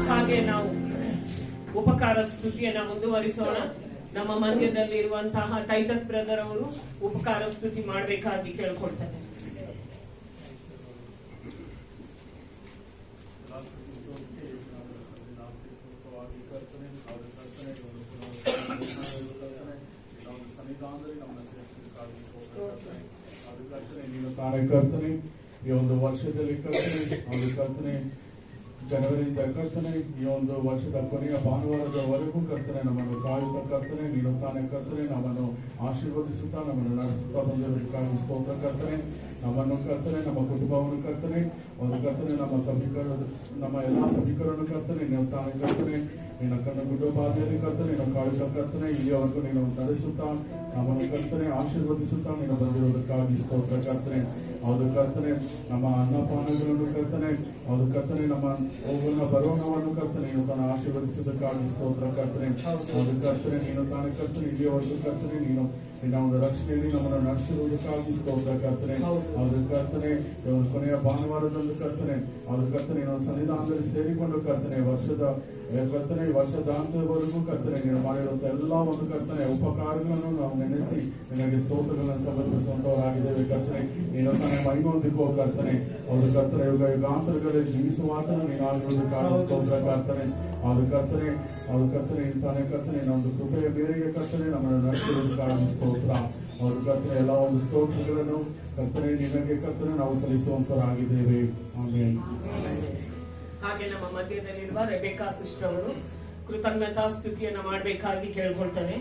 ಹಾಗೆ ನಾವು ಉಪಕಾರ ಸ್ತುತಿಯನ್ನ ಮುಂದುವರಿಸೋಣ. ನಮ್ಮ ಮಧ್ಯದಲ್ಲಿ ಇರುವಂತಹ ಟೈಟಸ್ ಬ್ರದರ್ ಅವರು ಉಪಕಾರ ಸ್ತುತಿ ಮಾಡಬೇಕಾಗಿ ಕೇಳ್ಕೊಳ್ತಾರೆ. ಕರ್ತನೆ ಈ ಒಂದು ವರ್ಷದಲ್ಲಿ ಕರ್ತನೆ ಜನವರಿಯಿಂದ ಕರ್ತನೆ ಈ ಒಂದು ವರ್ಷದ ಕೊನೆಯ ಭಾನುವಾರದವರೆಗೂ ಕರ್ತನೆ ನಮ್ಮನ್ನು ಕಾಯುತ್ತ ಕರ್ತನೆ ನೀಡುತ್ತಾನೆ ಕರ್ತನೆ ನಮ್ಮನ್ನು ಆಶೀರ್ವದಿಸುತ್ತಾ ನಮ್ಮನ್ನು ನಡೆಸುತ್ತಾ ಬಂದಿರುವುದಕ್ಕಾಗಿ ಸ್ತೋತ್ರ ಕರ್ತನೆ. ನಮ್ಮನ್ನು ಕರ್ತನೆ ನಮ್ಮ ಕುಟುಂಬವನ್ನು ಕರ್ತನೆ ಒಂದು ಕರ್ತನೆ ನಮ್ಮ ಎಲ್ಲಾ ಸಭಿಕರನ್ನು ಕರ್ತನೆ ನೀಡುತ್ತಾನೆ ಕರ್ತನೆ. ನಿನ್ನ ಕಣ್ಣು ಗುಡ್ಡ ಬಾಧೆಯಲ್ಲಿ ಕರ್ತನೆ ನೀನು ಕಾಯುತ್ತ ಕರ್ತನೆ ಇಲ್ಲಿಯವರೆಗೂ ನೀನು ನಡೆಸುತ್ತಾ ನಮ್ಮನ್ನು ಕರ್ತನೆ ಆಶೀರ್ವದಿಸುತ್ತಾ ನೀನು ಬಂದಿರುವುದಕ್ಕಾಗಿ ಸ್ತೋತ್ರ ಕರ್ತನೆ. ಹೌದು ಕರ್ತನೆ ನಮ್ಮ ಅನ್ನಪಾನಗಳನ್ನು ಕರ್ತನೆ ಹೌದು ಕರ್ತನೆ ನಮ್ಮ ಹೋಗುವ ಬರೋಣವನ್ನು ಕರ್ತನೆ ನೀನು ತಾನು ಆಶೀರ್ವದಿಸುವುದಕ್ಕಾಗಿ ಸ್ತೋತ್ರ ಕರ್ತನೆ. ಹೌದು ಕರ್ತನೆ ನೀನು ತಾನೇ ಕರ್ತನೆ ಇಲ್ಲಿಯವರೆಗೂ ಕರ್ತನೆ ನೀನು ನಿನ್ನ ಒಂದು ರಕ್ಷಣೆಯಲ್ಲಿ ನಮ್ಮನ್ನು ನಡೆಸಿರುವುದಕ್ಕಾಗಿ ಸ್ತೋತ್ರ ಕರ್ತನೆ. ಹೌದು ಕರ್ತನೆ ಕೊನೆಯ ಭಾನುವಾರದಂದು ಕರ್ತನೆ ಹೌದು ಕರ್ತನೆ ನೀನು ಸನ್ನಿಧಾನದಲ್ಲಿ ಸೇರಿಕೊಂಡು ಕರ್ತನೆ ವರ್ಷದಾಂತವರೆಗೂ ಕರ್ತನೆ ನೀನು ಮಾಡಿರುವಂತ ಎಲ್ಲಾ ಒಂದು ಕರ್ತನೆ ಉಪಕಾರಗಳನ್ನು ನಾವು ನೆನೆಸಿ ನಿನಗೆ ಸ್ತೋತ್ರಗಳನ್ನು ಸಮರ್ಪಿಸುವಂತವರಾಗಿದ್ದೇವೆ ಕರ್ತನೆ. ನೀನು ತಾನೇ ಮಹಿಮೆ ಹೊಂದಿಕೋ ಕರ್ತನೆ. ಹೌದು ಕರ್ತನೆ ಯುಗಾಂತರಗಳಲ್ಲಿ ಜೀವಿಸುವಾತನು ನೀನಾಗಿರುವುದಕ್ಕಾಗಿ ಸ್ತೋತ್ರ ಕರ್ತನೆ. ಹೌದು ಕರ್ತನೆ ತಾನೇ ಕರ್ತನೆ ನಮ್ಮದು ಕೃಪೆಯ ಮೇರೆಗೆ ಕರ್ತನೆ ನಮ್ಮನ್ನು ನಡೆಸಿರುವುದಕ್ಕಾಗಿ ಸ್ತೋತ್ರ. ಹೌದು ಕರ್ತನೆ ಎಲ್ಲ ಒಂದು ಸ್ತೋತ್ರಗಳನ್ನು ಕರ್ತನೆ ನಿನಗೆ ಕರ್ತನೆ ನಾವು ಸಲ್ಲಿಸುವಂತರಾಗಿದ್ದೇವೆ. ಆಮೆನ್. ಹಾಗೆ ನಮ್ಮ ಮಧ್ಯದಲ್ಲಿರುವ ರೆಬೆಕಾ ಸಿಸ್ಟರ್ ಅವರು ಕೃತಜ್ಞತಾ ಸ್ತುತಿಯನ್ನ ಮಾಡಬೇಕಾಗಿ ಕೇಳ್ಕೊಳ್ತಾನೆ.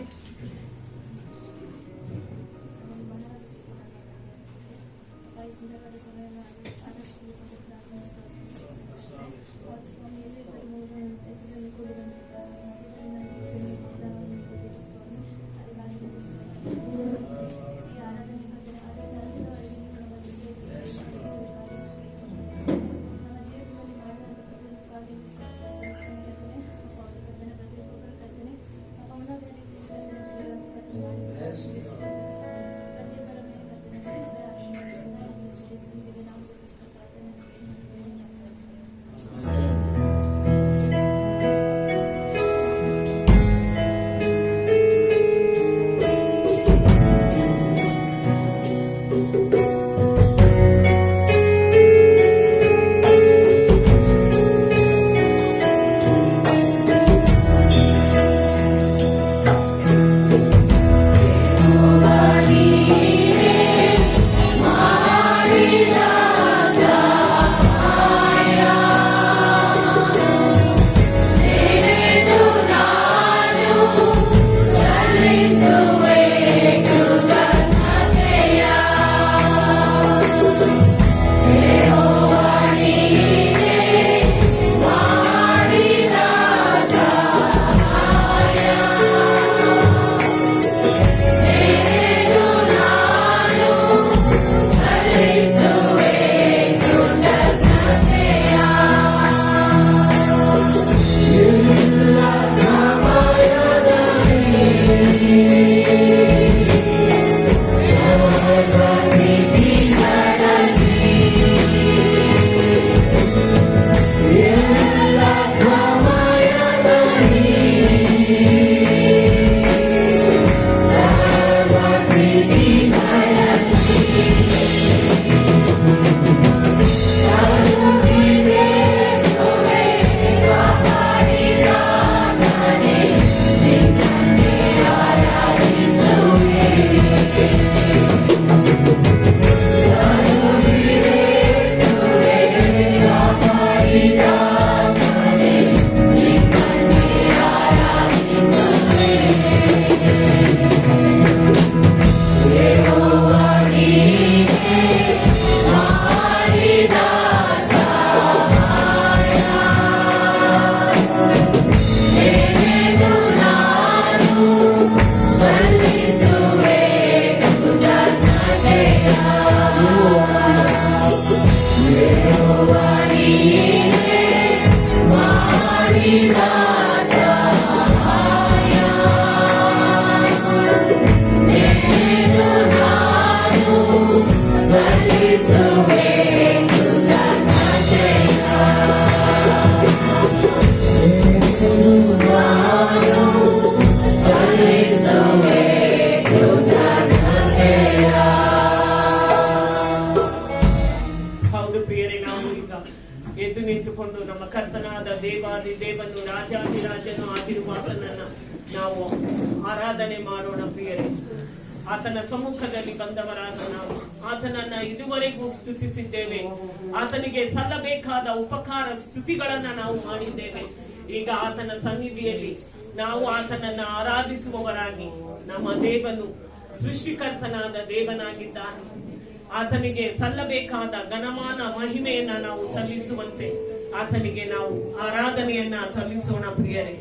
ಪ್ರಿಯರೇ, ನಾವು ಈಗ ಎದ್ದು ನಿಂತುಕೊಂಡು ನಮ್ಮ ಕರ್ತನಾದ ದೇವಾದಿ ದೇವನು ರಾಜಾದಿರಾಜನು ಆಗಿರುವಾತನನ್ನ ನಾವು ಆರಾಧನೆ ಮಾಡೋಣ ಪ್ರಿಯರೇ. ಆತನ ಸಮ್ಮುಖದಲ್ಲಿ ಬಂದವರಾದ ನಾವು ಆತನನ್ನ ಇದುವರೆಗೂ ಸ್ತುತಿಸಿದ್ದೇವೆ. ಆತನಿಗೆ ಸಲ್ಲಬೇಕಾದ ಉಪಕಾರ ಸ್ತುತಿಗಳನ್ನ ನಾವು ಮಾಡಿದ್ದೇವೆ. ಈಗ ಆತನ ಸನ್ನಿಧಿಯಲ್ಲಿ ನಾವು ಆತನನ್ನ ಆರಾಧಿಸುವವರಾಗಿ, ನಮ್ಮ ದೇವನು ಸೃಷ್ಟಿಕರ್ತನಾದ ದೇವನಾಗಿದ್ದಾನೆ, ಆತನಿಗೆ ಸಲ್ಲಬೇಕಾದ ಘನಮಾನ ಮಹಿಮೆಯನ್ನ ನಾವು ಸಲ್ಲಿಸುವಂತೆ ಆತನಿಗೆ ನಾವು ಆರಾಧನೆಯನ್ನ ಸಲ್ಲಿಸೋಣ ಪ್ರಿಯರೇ.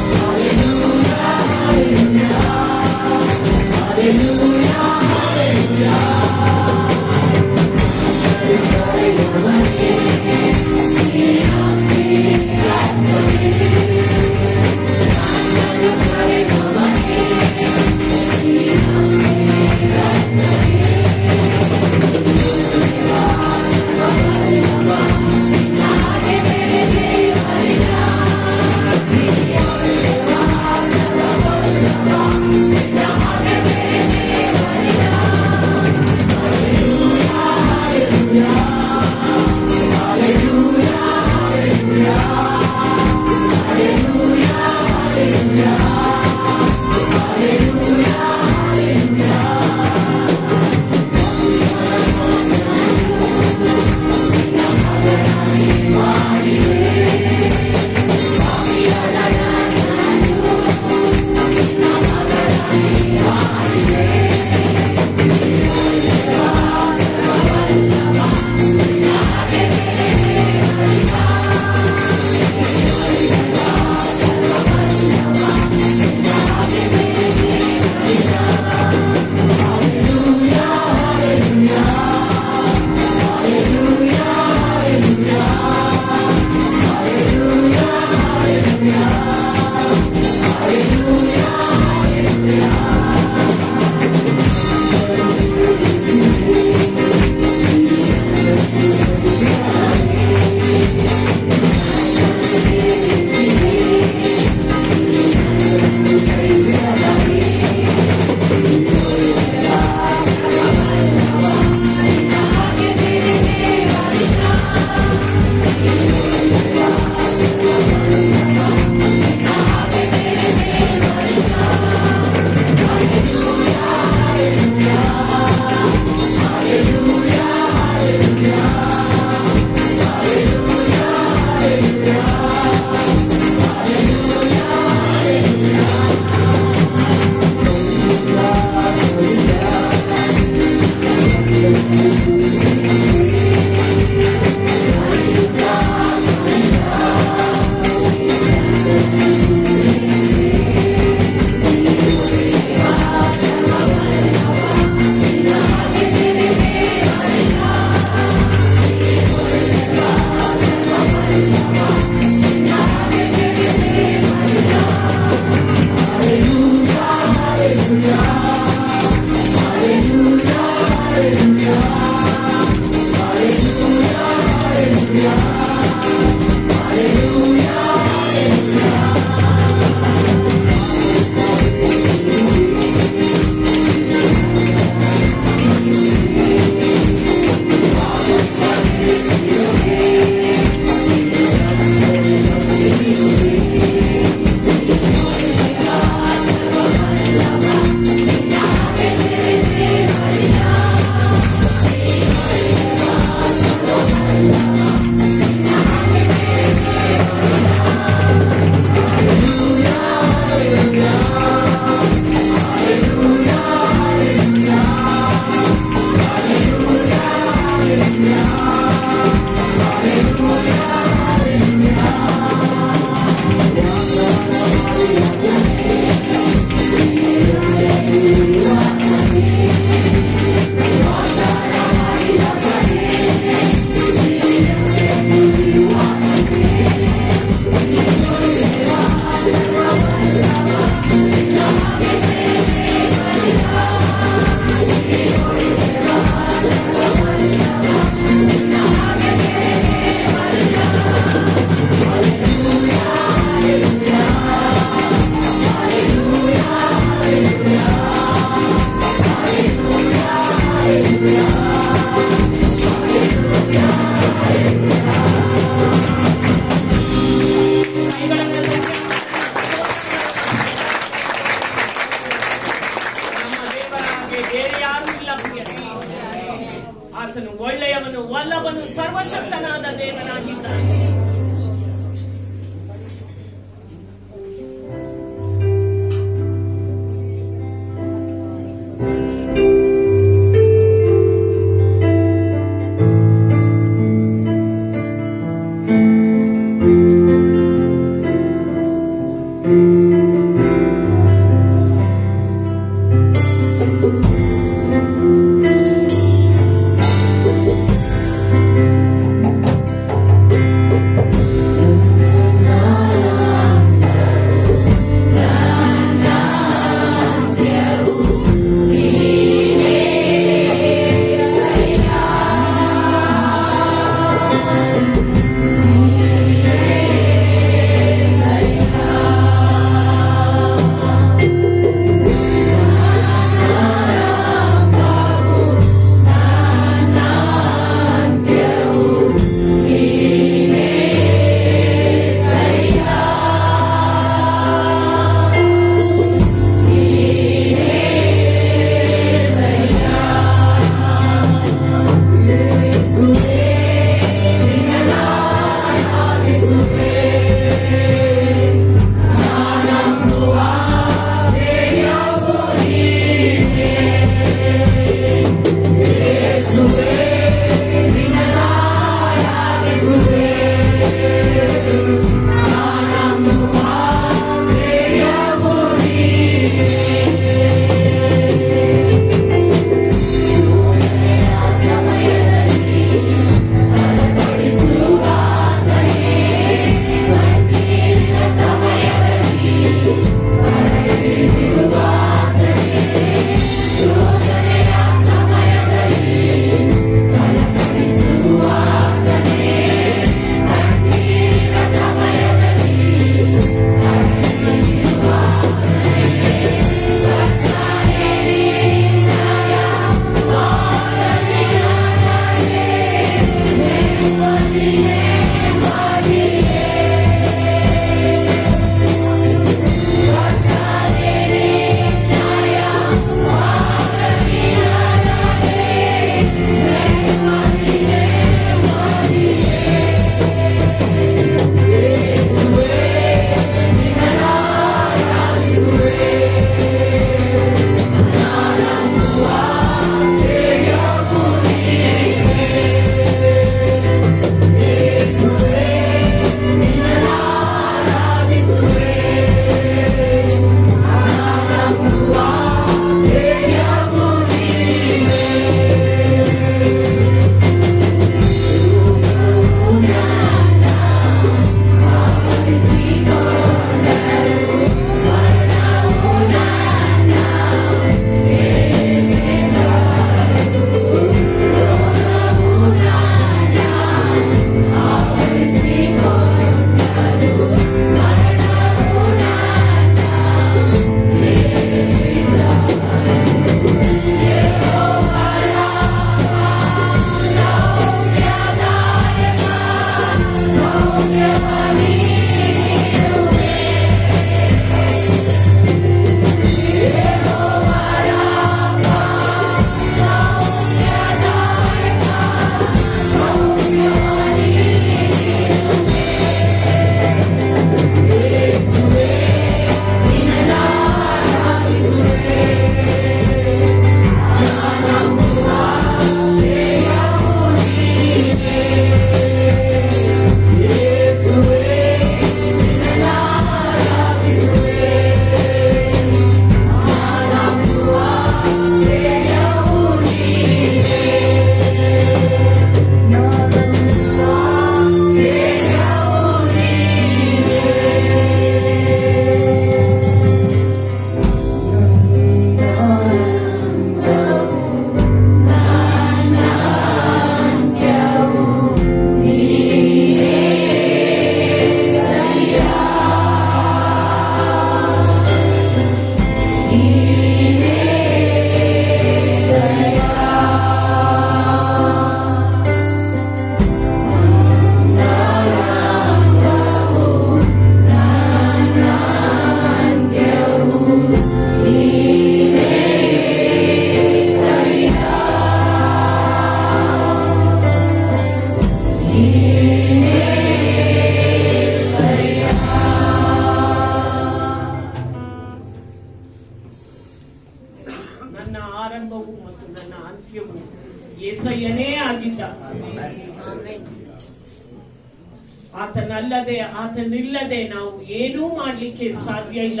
ಆತನಲ್ಲದೆ ಆತನಿಲ್ಲದೆ ನಾವು ಏನೂ ಮಾಡ್ಲಿಕ್ಕೆ ಸಾಧ್ಯ ಇಲ್ಲ.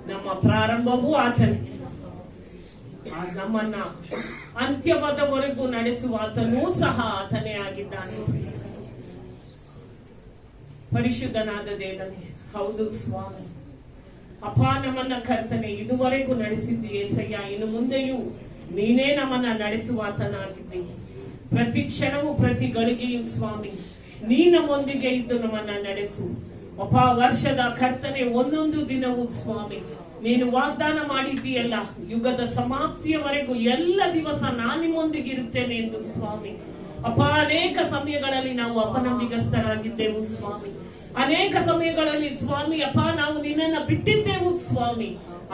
ನಮ್ಮ ಪ್ರಾರಂಭವೂ ಆತನೇ, ನಮ್ಮನ್ನ ಅಂತ್ಯವಾದವರೆಗೂ ನಡೆಸುವ ಆತನೂ ಸಹ ಆತನೇ ಆಗಿದ್ದಾನೆ. ಪರಿಶುದ್ಧನಾದ ದೇವನೇ, ಹೌದು ಸ್ವಾಮಿ, ಅಪ್ಪ ನಮ್ಮನ್ನ ಕರ್ತನೆ ಇದುವರೆಗೂ ನಡೆಸಿದ್ದೀಯೇ ಸಯ್ಯ, ಇನ್ನು ಮುಂದೆಯೂ ನೀನೇ ನಮ್ಮನ್ನ ನಡೆಸುವ ಆತನಾಗಿದ್ದೀ. ಪ್ರತಿ ಕ್ಷಣವೂ ಪ್ರತಿ ಗಳಿಗೆಯೂ ಸ್ವಾಮಿ ನೀ ನಮ್ಮೊಂದಿಗೆ ಇದ್ದು ನಮ್ಮನ್ನ ನಡೆಸು ಅಪ್ಪ. ವರ್ಷದ ಕರ್ತನೆ ಒಂದೊಂದು ದಿನವೂ ಸ್ವಾಮಿ ನೀನು ವಾಗ್ದಾನ ಮಾಡಿದ್ದೀಯಲ್ಲ, ಯುಗದ ಸಮಾಪ್ತಿಯವರೆಗೂ ಎಲ್ಲ ದಿವಸ ನಾನು ನಿಮ್ಮೊಂದಿಗೆ ಇರುತ್ತೇನೆ ಎಂದು ಸ್ವಾಮಿ. ಅಪ್ಪ, ಅನೇಕ ಸಮಯಗಳಲ್ಲಿ ನಾವು ಅಪನಂಬಿಗಸ್ತರಾಗಿದ್ದೆವು ಸ್ವಾಮಿ. ಅನೇಕ ಸಮಯಗಳಲ್ಲಿ ಸ್ವಾಮಿ ಅಪ್ಪ ನಾವು ನಿನ್ನನ್ನ ಬಿಟ್ಟಿದ್ದೆವು ಸ್ವಾಮಿ.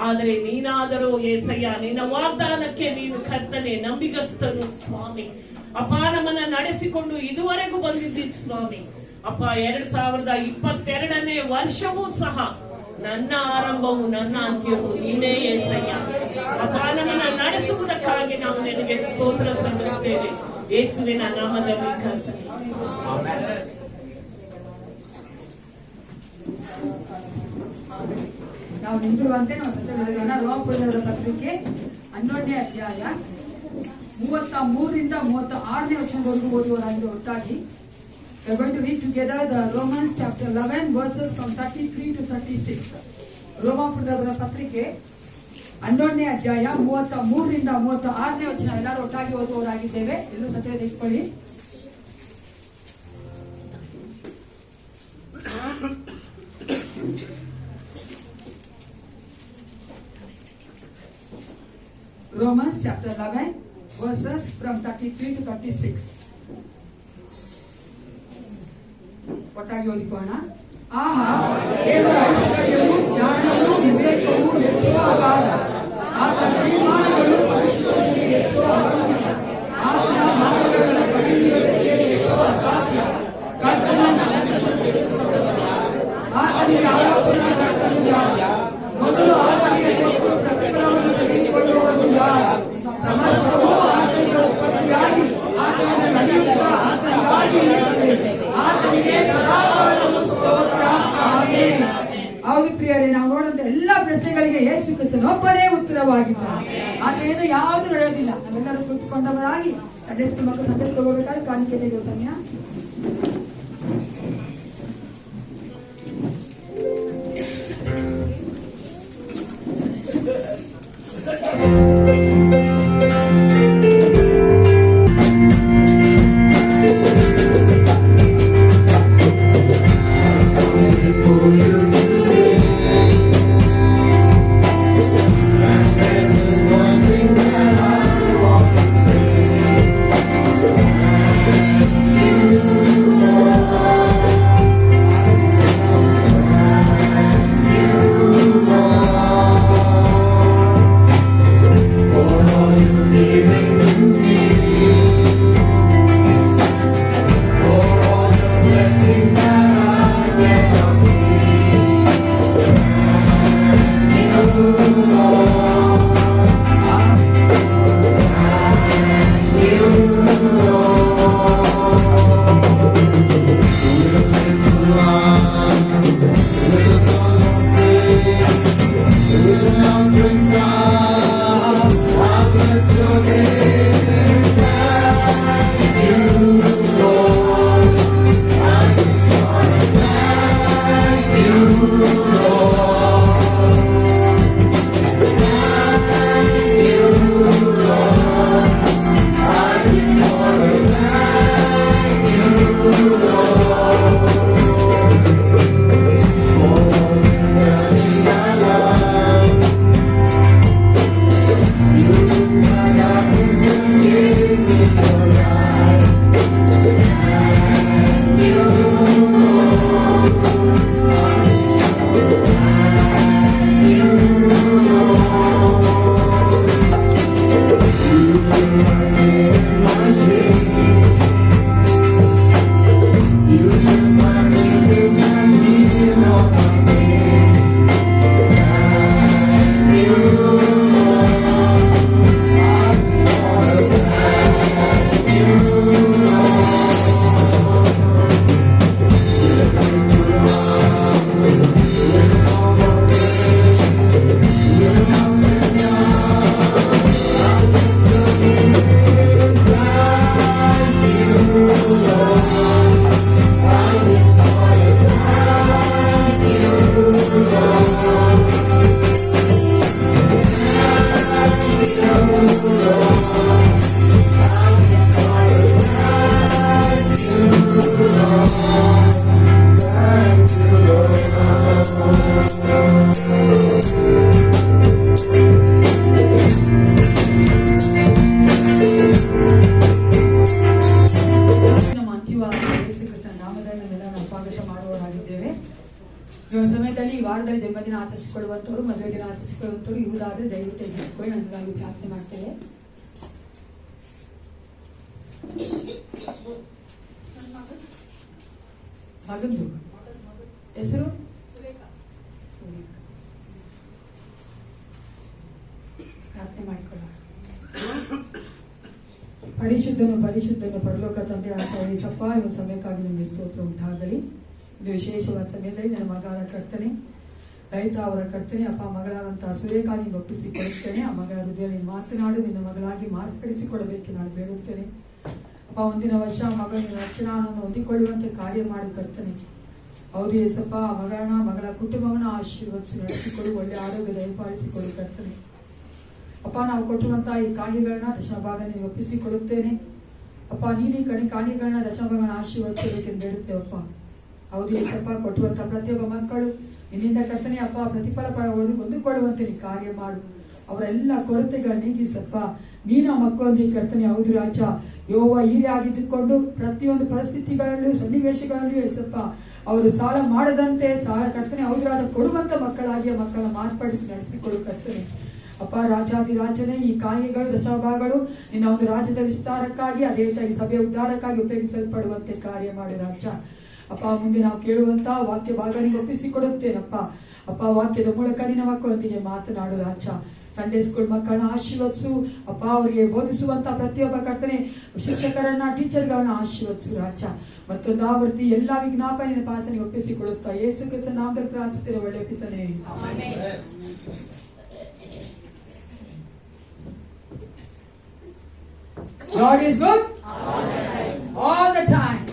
ಆದರೆ ನೀನಾದರೂ ಏಸಯ್ಯ ನಿನ್ನ ವಾಗ್ದಾನಕ್ಕೆ ನೀನು ಕರ್ತನೆ ನಂಬಿಗಸ್ತನು ಸ್ವಾಮಿ. ಅಪ್ಪ, ನಮ್ಮನ್ನ ನಡೆಸಿಕೊಂಡು ಇದುವರೆಗೂ ಬಂದಿದ್ದಿ ಸ್ವಾಮಿ. ಅಪ್ಪ, 2022ನೇ ವರ್ಷವೂ ಸಹ ನನ್ನ ಆರಂಭವು ನನ್ನ ಅಂತ್ಯವು ನೀನೇ ಏಸಯ್ಯ. ಅಪ್ಪ, ನಮ್ಮನ್ನ ನಡೆಸುವುದಕ್ಕಾಗಿ ನಾವು ನಿನಗೆ ಸ್ತೋತ್ರ ಸಲ್ಲಿಸುತ್ತೇವೆ ಯೇಸುವಿನ ನಾಮದಲ್ಲಿ ಕರ್ತನೆ. ನಾವು ನಿಂತಿರುವಂತೆ ನಾವು ಸತ್ಯವೇದಗಳನ್ನ ರೋಮಪುರದವರ ಪತ್ರಿಕೆ 11ನೇ ಅಧ್ಯಾಯ 33ರಿಂದ 36ನೇ ವಚನದವರೆಗೂ ಓದುವರಾಗಿದೆ. ಒಟ್ಟಾಗಿ we are going to read together the Romans chapter 11 verses from 33 to 36. ರೋಮಪುರದವರ ಪತ್ರಿಕೆ 11ನೇ ಅಧ್ಯಾಯ 33ರಿಂದ 36ನೇ ವಚನ ಎಲ್ಲರೂ ಒಟ್ಟಾಗಿ ಓದುವವರಾಗಿದ್ದೇವೆ. ಎಲ್ಲರೂ ಸತ್ಯವೇದ ಇಟ್ಕೊಳ್ಳಿ. Romans chapter 11 verses from 33 to 36. ಒಟ್ಟಾಗಿ ಓದಿಕೋಣ. ಆಹಾ, ದೇವರ ಐಶ್ವರ್ಯವು ಜ್ಞಾನವೂ ವಿವೇಕವೂ ಎಷ್ಟೋ ಅಗಾಧ, ಆತನ ನಿರ್ಮಾಣಗಳು ಪರಿಶುದ್ಧತೆಗೆ ಎಷ್ಟೋ ಅಗಮ್ಯ, ಆತನ ಮಾರ್ಗಗಳ ಕಂಡುಹಿಡಿಯುವುದಕ್ಕೆ ಎಷ್ಟೋ ಅಸಾಧ್ಯ. ಕರ್ತನನ್ನು ಆತನಿಗೆ ಆಲೋಚನೆಗಳನ್ನು ಯಾರು? ಮೊದಲು ಆತನಿಗೆ ಕೊಟ್ಟು ಪ್ರತಿಫಲವನ್ನು ತೆಗೆದುಕೊಳ್ಳುವವನು ಯಾರು? ಸಮಸ್ತವೂ ಆತನಿಗೆ ಉತ್ಪತ್ತಿಯಾಗಿ ಆತನಿಂದ ನಡೆಯುತ್ತಾ ಆತನಿಗಾಗಿ ಇರುತ್ತದೆ. ಆತನಿಗೆ ಸದಾಕಾಲವೂ ಸ್ತೋತ್ರ. ಆಮೆನ್. ಹೌದು ಪ್ರಿಯರೇ, ನಾವು ನೋಡುವಂತ ಎಲ್ಲಾ ಪ್ರಶ್ನೆಗಳಿಗೆ ಯೇಸು ಕ್ರಿಸ್ತನೊಬ್ಬನೇ ಉತ್ತರವಾಗಿದ್ದಾನೆ. ಆತನಿಂದ ಯಾವುದು ನಡೆಯೋದಿಲ್ಲ. ನಾವೆಲ್ಲರೂ ಕುಳಿತುಕೊಂಡವರಾಗಿ ಅದೆಷ್ಟು ಮಕ್ಕಳು ಸಂದೇಶ ತಗೋಬೇಕಾದ್ರೆ ಕಾಣಿಕೆ ತೆಗೆಯುವ ಸಮಯ. ಈ ಒಂದು ಸಮಯದಲ್ಲಿ ಈ ವಾರದಲ್ಲಿ ಜನ್ಮದಿನ ಆಚರಿಸಿಕೊಳ್ಳುವಂಥವ್ರು, ಮದುವೆ ದಿನ ಆಚರಿಸಿಕೊಳ್ಳುವಂಥವ್ರು ಇವುದಾದ್ರೆ ದಯವಿಟ್ಟು ಎದುರಿಸ್ಕೊಂಡು ನನಗಾಗಿ ಪ್ರಾರ್ಥನೆ ಮಾಡ್ತೇವೆ. ಮಗಂದು ಹೆಸರು ಪ್ರಾರ್ಥನೆ ಮಾಡಿಕೊಳ್ಳೋಣ. ಪರಿಶುದ್ಧನು ಪರಿಶುದ್ಧನು ಪರಲೋಕ ತಂದೆ ಸಪ್ಪ ಈ ಒಂದು ಸಮಯಕ್ಕಾಗಿ ನಿಮಗೆ ಸ್ತೋತ್ರ ಉಂಟಾಗಲಿ. ಇದು ವಿಶೇಷವಾದ ಸಮಯದಲ್ಲಿ ನನ್ನ ಮಗಳ ಕರ್ತನೆ, ರೈತ ಅವರ ಕರ್ತನೆ, ಅಪ್ಪ ಮಗಳಾದಂತಹ ಸುರೇಖಾಗಿ ಒಪ್ಪಿಸಿಕೊಳ್ಳುತ್ತೇನೆ. ಆ ಮಗಳ ಹೃದಯದಲ್ಲಿ ಮಾತನಾಡು, ನಿನ್ನ ಮಗಳಾಗಿ ಮಾರ್ಪಡಿಸಿಕೊಡಬೇಕು ನಾನು ಬೇಡುತ್ತೇನೆ. ಅಪ್ಪ ಮುಂದಿನ ವರ್ಷ ಮಗಳ ರಕ್ಷಣಾವನ್ನು ಹೊಂದಿಕೊಳ್ಳುವಂತೆ ಕಾರ್ಯ ಮಾಡಿ ಕರ್ತನೆ. ಹೌದು ಏಸಪ್ಪ, ಮಗಳ ಕುಟುಂಬವನ್ನು ಆಶೀರ್ವದಿಸಿ ನಡೆಸಿಕೊಡು, ಒಳ್ಳೆ ಆರೋಗ್ಯ ದಯಪಾಲಿಸಿಕೊಡು ಕರ್ತನೆ. ಅಪ್ಪ ನಾವು ಕೊಟ್ಟಿರುವಂತಹ ಈ ಕಾಣಿಗಳನ್ನ ದಶಮಭಾಗ ನೀವು ಒಪ್ಪಿಸಿಕೊಳ್ಳುತ್ತೇನೆ. ಅಪ್ಪ ನೀನು ಈ ಕಾಣಿಗಳನ್ನ ದಶಮಭಾಗನ ಆಶೀರ್ವದಿಸಬೇಕೆಂದು ಬೇಡುತ್ತೇವಪ್ಪ. ಹೌದು ಏಸಪ್ಪ, ಕೊಟ್ಟಿರುವಂತಹ ಪ್ರತಿಯೊಬ್ಬ ಮಕ್ಕಳು ನಿನ್ನಿಂದ ಕರ್ತನೆ ಅಪ್ಪ ಪ್ರತಿಫಲ ಹೊಂದಿಕೊಳ್ಳುವಂತೆ ನೀ ಕಾರ್ಯ ಮಾಡು. ಅವರೆಲ್ಲ ಕೊರತೆಗಳು ನೀಗಿಸಪ್ಪ. ನೀನು ಆ ಮಕ್ಕಳೊಂದಿಗೆ ಕರ್ತನೆ. ಹೌದು ರಾಜ, ಯೋವ ಹೀರೆ ಆಗಿದ್ದುಕೊಂಡು ಪ್ರತಿಯೊಂದು ಪರಿಸ್ಥಿತಿಗಳಲ್ಲೂ ಸನ್ನಿವೇಶಗಳಲ್ಲೂ ಏಸಪ್ಪ ಅವರು ಸಾಲ ಮಾಡದಂತೆ ಸಾಲ ಕರ್ತನೆ ಹೌದು ರಾಜ ಕೊಡುವಂತ ಮಕ್ಕಳಾಗಿ ಆ ಮಕ್ಕಳನ್ನ ಮಾರ್ಪಡಿಸಿ ನಡೆಸಿಕೊಡು ಕರ್ತನೆ. ಅಪ್ಪ ರಾಜಾದಿರಾಜನೇ, ಈ ಕಾಯಿಗಳು ದಶಭಾಗಗಳು ನಿನ್ನ ಒಂದು ರಾಜ್ಯದ ವಿಸ್ತಾರಕ್ಕಾಗಿ, ಅದೇ ರೀತಿಯಾಗಿ ಸಭೆಯ ಉದ್ಧಾರಕ್ಕಾಗಿ ಉಪಯೋಗಿಸಲ್ಪಡುವಂತೆ ಕಾರ್ಯ ಮಾಡಿ ರಾಜ. ಅಪ್ಪ ಮುಂದೆ ನಾವು ಕೇಳುವಂತ ವಾಕ್ಯ ಭಾಗ ನೀವು ಒಪ್ಪಿಸಿಕೊಡುತ್ತೇನಪ್ಪ. ಅಪ್ಪ ವಾಕ್ಯದ ಮೂಲಕ ನಿನ್ನ ಮಕ್ಕಳೊಂದಿಗೆ ಮಾತನಾಡು ರಾಜ. ಸಂಡೇ ಸ್ಕೂಲ್ ಮಕ್ಕಳನ್ನ ಆಶೀರ್ವದಿಸು ಅಪ್ಪ. ಅವರಿಗೆ ಬೋಧಿಸುವಂತ ಪ್ರತಿಯೊಬ್ಬ ಕರ್ತನೆ ಶಿಕ್ಷಕರನ್ನ ಟೀಚರ್ಗಳನ್ನ ಆಶೀರ್ವದಿಸು ರಾಜ. ಮತ್ತೊಂದು ಆವೃತ್ತಿ ಎಲ್ಲಾ ವಿಜ್ಞಾಪನೆ ಪಾಸನೆ ಒಪ್ಪಿಸಿಕೊಡುತ್ತಾ ಯೇಸು ಕ್ರಿಸ್ತನ ನಾಮದಲ್ಲಿ ಪ್ರಾರ್ಥಿಸುತ್ತೇವೆ ಒಳ್ಳೆಯ ಪಿತನೇ. God is good all the time.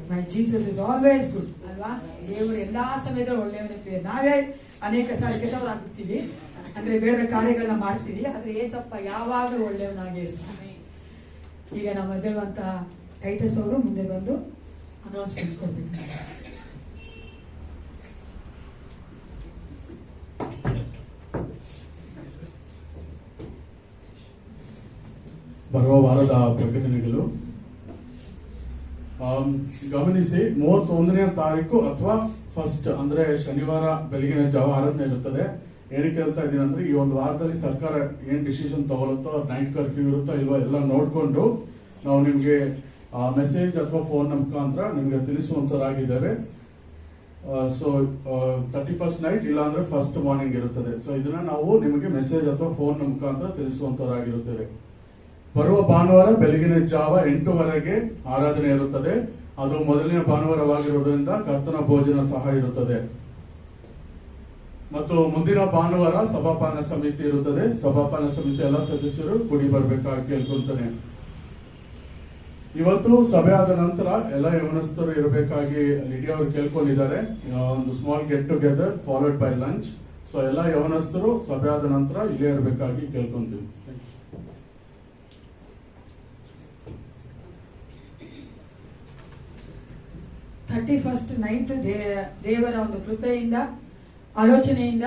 My Jesus is always good. ಅಲ್ವಾ? ದೇವರು ಎಲ್ಲಾ ಸಮಯದಲ್ಲೂ ಒಳ್ಳೆಯವನೇ ಪ್ರಿಯ. ನಾವೇ ಅನೇಕ ಸಾರಿ ಕೆಟ್ಟವರಾಗ್ತೀವಿ, ಅಂದ್ರೆ ಬೇರೆ ಕಾರ್ಯಗಳನ್ನ ಮಾಡ್ತೀವಿ, ಆದ್ರೆ ಏಸಪ್ಪ ಯಾವಾಗಲೂ ಒಳ್ಳೆಯವನಾಗಿ ಇರ್ತಾನೆ. ಈಗ ನಮ್ಮ ಮಧ್ಯವಂತ ಟೈಟಸ್ ಅವರು ಮುಂದೆ ಬಂದು ಅನೌನ್ಸ್ಮೆಂಟ್ ಕೊಡ್ಬೇಕು. ಬರುವ ವಾರದ ಪ್ರಕಟಣೆಗಳು ಗಮನಿಸಿ. 31ನೇ ತಾರೀಕು ಅಥವಾ ಫಸ್ಟ್ ಅಂದ್ರೆ ಶನಿವಾರ ಬೆಳಗಿನ ಜಾವ ಆರಾಧನೆ ಇರುತ್ತದೆ. ಏನಕ್ಕೆ ಹೇಳ್ತಾ ಇದ್ದೀನಿ ಅಂದ್ರೆ, ಈ ಒಂದು ವಾರದಲ್ಲಿ ಸರ್ಕಾರ ಏನ್ ಡಿಸಿಷನ್ ತಗೊಳುತ್ತೋ, ನೈಟ್ ಕರ್ಫ್ಯೂ ಇರುತ್ತೋ ಇಲ್ವೋ ಎಲ್ಲ ನೋಡ್ಕೊಂಡು ನಾವು ನಿಮ್ಗೆ ಮೆಸೇಜ್ ಅಥವಾ ಫೋನ್ ಮುಖಾಂತರ ನಿಮ್ಗೆ ತಿಳಿಸುವಂತರಾಗಿದ್ದೇವೆ. ಸೊ 31st ನೈಟ್ ಇಲ್ಲ ಅಂದ್ರೆ ಫಸ್ಟ್ ಮಾರ್ನಿಂಗ್ ಇರುತ್ತದೆ. ಸೊ ಇದನ್ನ ನಾವು ನಿಮಗೆ ಮೆಸೇಜ್ ಅಥವಾ ಫೋನ್ ಮುಖಾಂತರ ತಿಳಿಸುವಂತರಾಗಿರುತ್ತೇವೆ. ಬರುವ ಭಾನುವಾರ ಬೆಳಗಿನ ಜಾವ 8 ಆರಾಧನೆ ಇರುತ್ತದೆ. ಅದು ಮೊದಲನೇ ಭಾನುವಾರವಾಗಿರುವುದರಿಂದ ಕರ್ತನ ಭೋಜನ ಸಹ ಇರುತ್ತದೆ. ಮತ್ತು ಮುಂದಿನ ಭಾನುವಾರ ಸಭಾಪಾನ ಸಮಿತಿ ಇರುತ್ತದೆ. ಸಭಾಪಾನ ಸಮಿತಿ ಎಲ್ಲ ಸದಸ್ಯರು ಕೂಡಿ ಬರ್ಬೇಕಾಗಿ ಕೇಳ್ಕೊಂತಾನೆ. ಇವತ್ತು ಸಭೆ ಆದ ನಂತರ ಎಲ್ಲ ಯವನಸ್ಥರು ಇರಬೇಕಾಗಿ ಲಿಡಿಯಾ ಅವರು ಕೇಳ್ಕೊಂಡಿದ್ದಾರೆ. ಒಂದು small get together followed by lunch. So ಎಲ್ಲ ಯವನಸ್ಥರು ಸಭೆ ಆದ ನಂತರ ಇಲ್ಲೇ ಇರಬೇಕಾಗಿ ಕೇಳ್ಕೊಂತೀವಿ. 31st ನೈಟ್ ದೇವರ ಒಂದು ಕೃಪೆಯಿಂದ ಆಲೋಚನೆಯಿಂದ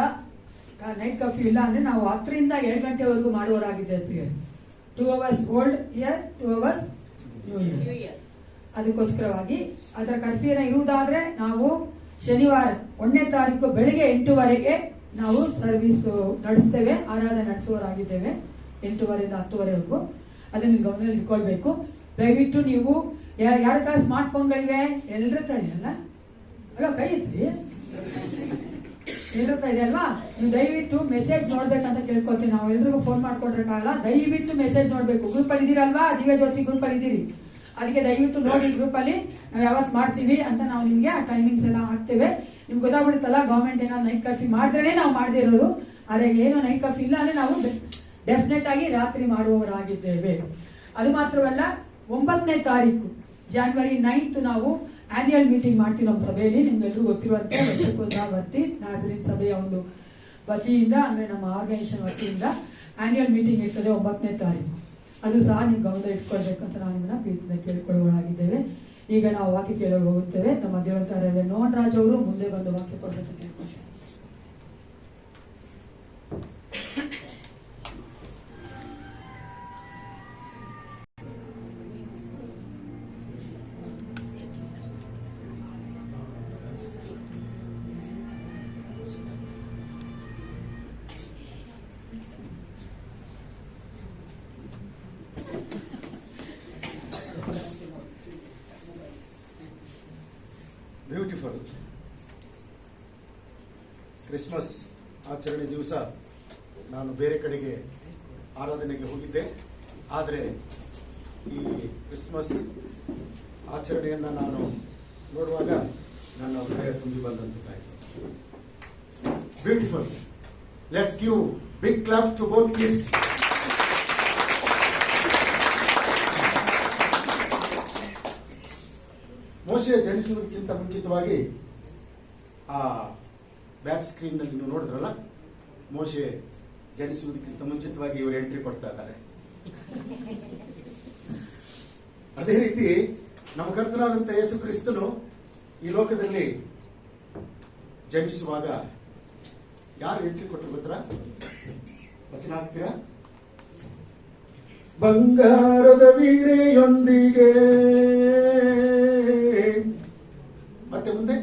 ನೈಟ್ ಕರ್ಫ್ಯೂ ಇಲ್ಲ ಅಂದ್ರೆ ನಾವು 10 ರಿಂದ 7 ಗಂಟೆವರೆಗೂ ಮಾಡುವವರಾಗಿದ್ದೇವೆ ಪ್ರಿಯರ್. 2 hours old year, 2 hours new year. ಅದಕ್ಕೋಸ್ಕರವಾಗಿ ಅದರ ಕರ್ಫ್ಯೂನ ಇರುವುದಾದ್ರೆ ನಾವು ಶನಿವಾರ 1ನೇ ತಾರೀಕು ಬೆಳಿಗ್ಗೆ 8 ನಾವು ಸರ್ವಿಸ್ ನಡೆಸ್ತೇವೆ, ಆರಾಧನೆ ನಡೆಸುವವರಾಗಿದ್ದೇವೆ. 8 ರಿಂದ 10 ಅದನ್ನು ಗಮನದಲ್ಲಿ ಇಟ್ಕೊಳ್ಬೇಕು. ದಯವಿಟ್ಟು ನೀವು ಯಾರ ತರ ಸ್ಮಾರ್ಟ್ ಫೋನ್ಗಳಿವೆ? ಎಲ್ಲರ ತರ ಇದೆಯಲ್ಲ, ಅಲ್ಲ ಕೈ ಇತ್ರಿ ಎಲ್ಲರ ತರ ಇದೆ ಅಲ್ವಾ? ನೀವು ದಯವಿಟ್ಟು ಮೆಸೇಜ್ ನೋಡ್ಬೇಕಂತ ಕೇಳ್ಕೊತೀನಿ. ನಾವು ಎಲ್ರಿಗೂ ಫೋನ್ ಮಾಡ್ಕೊಡ್ರಕ್ಕಾಗಲ್ಲ. ದಯವಿಟ್ಟು ಮೆಸೇಜ್ ನೋಡ್ಬೇಕು. ಗ್ರೂಪ್ ಅಲ್ಲಿ ಇದೀರಲ್ವಾ, ದಿವ್ಯ ಜ್ಯೋತಿ ಗ್ರೂಪ್ ಅಲ್ಲಿ ಇದೀರಿ, ಅದಕ್ಕೆ ದಯವಿಟ್ಟು ನೋಡಿ. ಗ್ರೂಪ್ ಅಲ್ಲಿ ನಾವು ಯಾವತ್ತು ಮಾಡ್ತೀವಿ ಅಂತ ನಾವು ನಿಮ್ಗೆ ಆ ಟೈಮಿಂಗ್ಸ್ ಎಲ್ಲ ಹಾಕ್ತೇವೆ. ನಿಮ್ಗೆ ಗೊತ್ತಾಗ್ಬಿಡುತ್ತಲ್ಲ, ಗವರ್ಮೆಂಟ್ ಏನೋ ನೈಟ್ ಕರ್ಫ್ಯೂ ಮಾಡಿದ್ರೆ ನಾವು ಮಾಡದೇ ಇರೋರು, ಆದ್ರೆ ಏನೋ ನೈಟ್ ಕರ್ಫ್ಯೂ ಇಲ್ಲ ಅಂದ್ರೆ ನಾವು ಡೆಫಿನೆಟ್ ಆಗಿ ರಾತ್ರಿ ಮಾಡುವವರಾಗಿದ್ದೇವೆ. ಅದು ಮಾತ್ರವಲ್ಲ, 9ನೇ ತಾರೀಕು January 9th ನಾವು ಆನ್ಯುವಲ್ ಮೀಟಿಂಗ್ ಮಾಡ್ತೀವಿ ನಮ್ಮ ಸಭೆಯಲ್ಲಿ. ನಿಮ್ಗೆಲ್ಲರೂ ಗೊತ್ತಿರುವಂತೆ ವರ್ಷಕ್ಕೊಂದಾವರ್ತಿ ನಾಜರಿನ್ ಸಭೆಯ ಒಂದು ವತಿಯಿಂದ ಅಂದ್ರೆ ನಮ್ಮ ಆರ್ಗನೈಸೇಷನ್ ವತಿಯಿಂದ ಆನ್ಯುವಲ್ ಮೀಟಿಂಗ್ ಇರ್ತದೆ 9ನೇ ತಾರೀಕು. ಅದು ಸಹ ನೀವು ಗಮನ ಇಟ್ಕೊಳ್ಬೇಕಂತ ನಾವು ನಿಮ್ಮನ್ನ ಪ್ರೀತಿಯಿಂದ ಕೇಳ್ಕೊಳ್ಳುವರಾಗಿದ್ದೇವೆ. ಈಗ ನಾವು ವಾಕ್ಯ ಕೇಳಲು ಹೋಗುತ್ತೇವೆ. ನಮ್ಮ ದೇವರ ನೋನ್ ರಾಜ್ ಅವರು ಮುಂದೆ ಬಂದು ವಾಕ್ಯ ಕೊಡಬೇಕು ಕೇಳ್ಕೊಳ್ತೇವೆ. ಬ್ಯೂಟಿಫುಲ್. ಕ್ರಿಸ್ಮಸ್ ಆಚರಣೆ ದಿವಸ ನಾನು ಬೇರೆ ಕಡೆಗೆ ಆರಾಧನೆಗೆ ಹೋಗಿದ್ದೆ. ಆದರೆ ಈ ಕ್ರಿಸ್ಮಸ್ ಆಚರಣೆಯನ್ನು ನಾನು ನೋಡುವಾಗ ನನ್ನ ಹೃದಯ ತುಂಬಿ ಬಂದಂತಾಯಿತು. Beautiful. Let's give big clap to both kids. ಮೋಶೆ ಜನಿಸುವುದಕ್ಕಿಂತ ಮುಂಚಿತವಾಗಿ ಆ ಬ್ಯಾಕ್ ಸ್ಕ್ರೀನ್ ನಲ್ಲಿ ನೀವು ನೋಡಿದ್ರಲ್ಲ, ಮೋಶೆ ಜನಿಸುವುದಕ್ಕಿಂತ ಮುಂಚಿತವಾಗಿ ಇವರು ಎಂಟ್ರಿ ಕೊಡ್ತಾ ಇದ್ದಾರೆ. ಅದೇ ರೀತಿ ನಮ್ಮ ಕರ್ತನಾದಂಥ ಯೇಸು ಕ್ರಿಸ್ತನು ಈ ಲೋಕದಲ್ಲಿ ಜನಿಸುವಾಗ ಯಾರು ಎಂಟ್ರಿ ಕೊಟ್ಟರು ಗೊತ್ತಾ? ವಚನ ಹಾಕ್ತೀರಾ? ಬಂಗಾರದ ವೀಣೆಯೊಂದಿಗೆ, ಮತ್ತೆ ಮುಂದೆ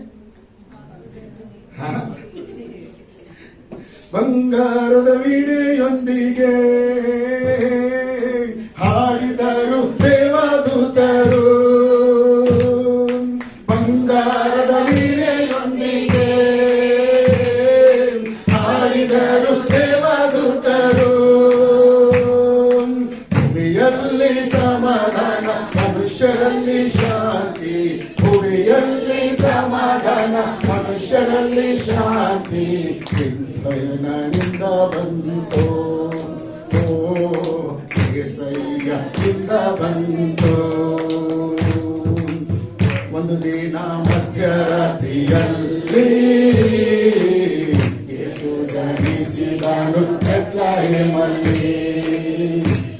ಬಂಗಾರದ ವೀಣೆಯೊಂದಿಗೆ ಹಾಡಿದರು ದೇವದೂತರು. ಬಂಗಾರದ ವೀಣೆಯೊಂದಿಗೆ ಹಾಡಿದರು ದೇವದೂತರು. ಭೂಮಿಯಲ್ಲಿ ಸಮಾಧಾನ, ಮನುಷ್ಯರಲ್ಲಿ ಶಾಂತಿ. ಭೂಮಿಯಲ್ಲಿ ಸಮಾಧಾನ, ಮನುಷ್ಯರಲ್ಲಿ ಶಾಂತಿ. ನಿಂದ ಬಂತು, ಓ ಏಸಯ್ಯನಿಂದ ಬಂತು. ಒಂದು ದಿನ ಮಧ್ಯರಾತ್ರಿಯಲ್ಲಿ ಯೇಸು ಜನಿಸಿದನು ಬೆತ್ಲೆಹೇಮಲ್ಲಿ.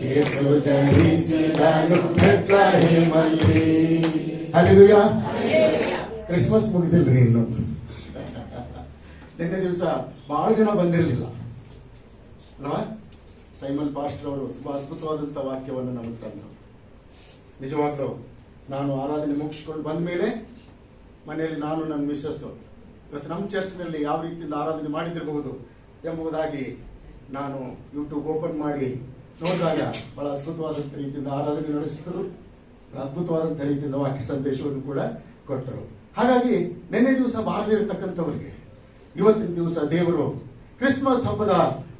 ಯೇಸು ಜನಿಸಿದನು ಬೆತ್ಲೆಹೇಮಲ್ಲಿ. ಹಲ್ಲೆಲೂಯಾ. ಕ್ರಿಸ್ಮಸ್ ಮುಗಿದಿಲ್ರಿ ಇನ್ನು. ನಿನ್ನೆ ದಿವಸ ಬಹಳ ಜನ ಬಂದಿರಲಿಲ್ಲ ಅಲ್ವಾ? ಸೈಮನ್ ಪಾಸ್ಟರ್ ಅವರು ತುಂಬಾ ಅದ್ಭುತವಾದಂಥ ವಾಕ್ಯವನ್ನು ನಮಗೆ ತಂದರು. ನಿಜವಾಗ್ಲೂ ನಾನು ಆರಾಧನೆ ಮುಗಿಸ್ಕೊಂಡು ಬಂದ ಮೇಲೆ ಮನೆಯಲ್ಲಿ ನಾನು ನನ್ನ ಮಿಸ್ಸಸ್ ಇವತ್ತು ನಮ್ಮ ಚರ್ಚ್ನಲ್ಲಿ ಯಾವ ರೀತಿಯಿಂದ ಆರಾಧನೆ ಮಾಡಿದಿರಬಹುದು ಎಂಬುದಾಗಿ ನಾನು ಯೂಟ್ಯೂಬ್ ಓಪನ್ ಮಾಡಿ ನೋಡಿದಾಗ ಬಹಳ ಅದ್ಭುತವಾದಂಥ ರೀತಿಯಿಂದ ಆರಾಧನೆ ನಡೆಸಿದರು. ಅದ್ಭುತವಾದಂಥ ರೀತಿಯಿಂದ ವಾಕ್ಯ ಸಂದೇಶವನ್ನು ಕೂಡ ಕೊಟ್ಟರು. ಹಾಗಾಗಿ ನಿನ್ನೆ ದಿವಸ ಬಾರದೇ ಇರತಕ್ಕಂಥವರಿಗೆ ಇವತ್ತಿನ ದಿವಸ ದೇವರು ಕ್ರಿಸ್ಮಸ್ ಹಬ್ಬದ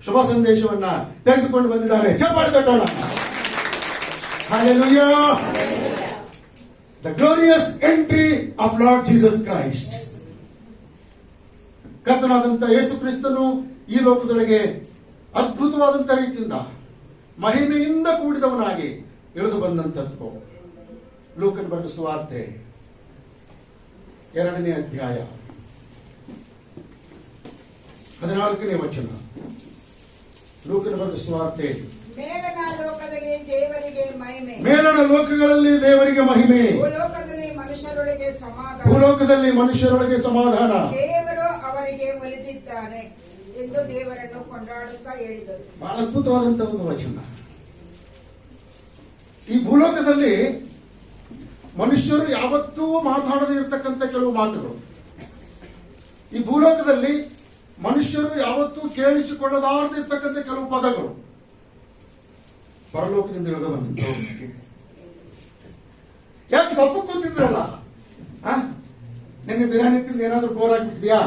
ಶುಭ ಸಂದೇಶವನ್ನ ತೆಗೆದುಕೊಂಡು ಬಂದಿದ್ದಾರೆ. ಚಪ್ಪಾಳೆ ತಟ್ಟೋಣ. Hallelujah. The glorious entry of Lord Jesus Christ. ಕರ್ತನಾದಂಥ ಯೇಸು ಕ್ರಿಸ್ತನು ಈ ಲೋಕದೊಳಗೆ ಅದ್ಭುತವಾದಂಥ ರೀತಿಯಿಂದ ಮಹಿಮೆಯಿಂದ ಕೂಡಿದವನಾಗಿ ಇಳಿದು ಬಂದಂಥದ್ದು. ಲೂಕನ ಬರೆದ ಸುವಾರ್ತೆ 2ನೇ ಅಧ್ಯಾಯ 14ನೇ ವಚನ. ಲೂಕನ ಬರೆದ ಸುವಾರ್ತೆ. ಮೇಲನ ಲೋಕದಲ್ಲಿ ದೇವರಿಗೆ ಮಹಿಮೆ, ಮೇಲನ ಲೋಕಗಳಲ್ಲಿ ದೇವರಿಗೆ ಮಹಿಮೆ, ಭೂಲೋಕದಲ್ಲಿ ಮನುಷ್ಯರೊಳಗೆ ಸಮಾಧಾನ, ಭೂಲೋಕದಲ್ಲಿ ಮನುಷ್ಯರೊಳಗೆ ಸಮಾಧಾನ. ದೇವರು ಅವರಿಗೆ ಒಲಿದಿದ್ದಾನೆ ಎಂದು ದೇವರನ್ನು ಕೊಂಡಾಡುತ್ತಾ ಹೇಳಿದರು. ಬಹಳ ಅದ್ಭುತವಾದಂತಹ ಒಂದು ವಚನ. ಈ ಭೂಲೋಕದಲ್ಲಿ ಮನುಷ್ಯರು ಯಾವತ್ತೂ ಮಾತಾಡದೇ ಇರತಕ್ಕಂಥ ಕೆಲವು ಮಾತುಗಳು, ಈ ಭೂಲೋಕದಲ್ಲಿ ಮನುಷ್ಯರು ಯಾವತ್ತೂ ಕೇಳಿಸಿಕೊಳ್ಳದಾರದೇ ಇರ್ತಕ್ಕಂಥ ಕೆಲವು ಪದಗಳು ಪರಲೋಕದಿಂದ ಇಳಿದು ಬಂದ. ಯಾಕೆ ಸ್ವಲ್ಪ ಕೂತಿದ್ರಲ್ಲ, ನಿನ್ನೆ ಬಿರಿಯಾನಿ ತಿಂದು ಏನಾದ್ರೂ ಬೋರ್ ಆಗ್ಬಿಟ್ಟಿದ್ಯಾ?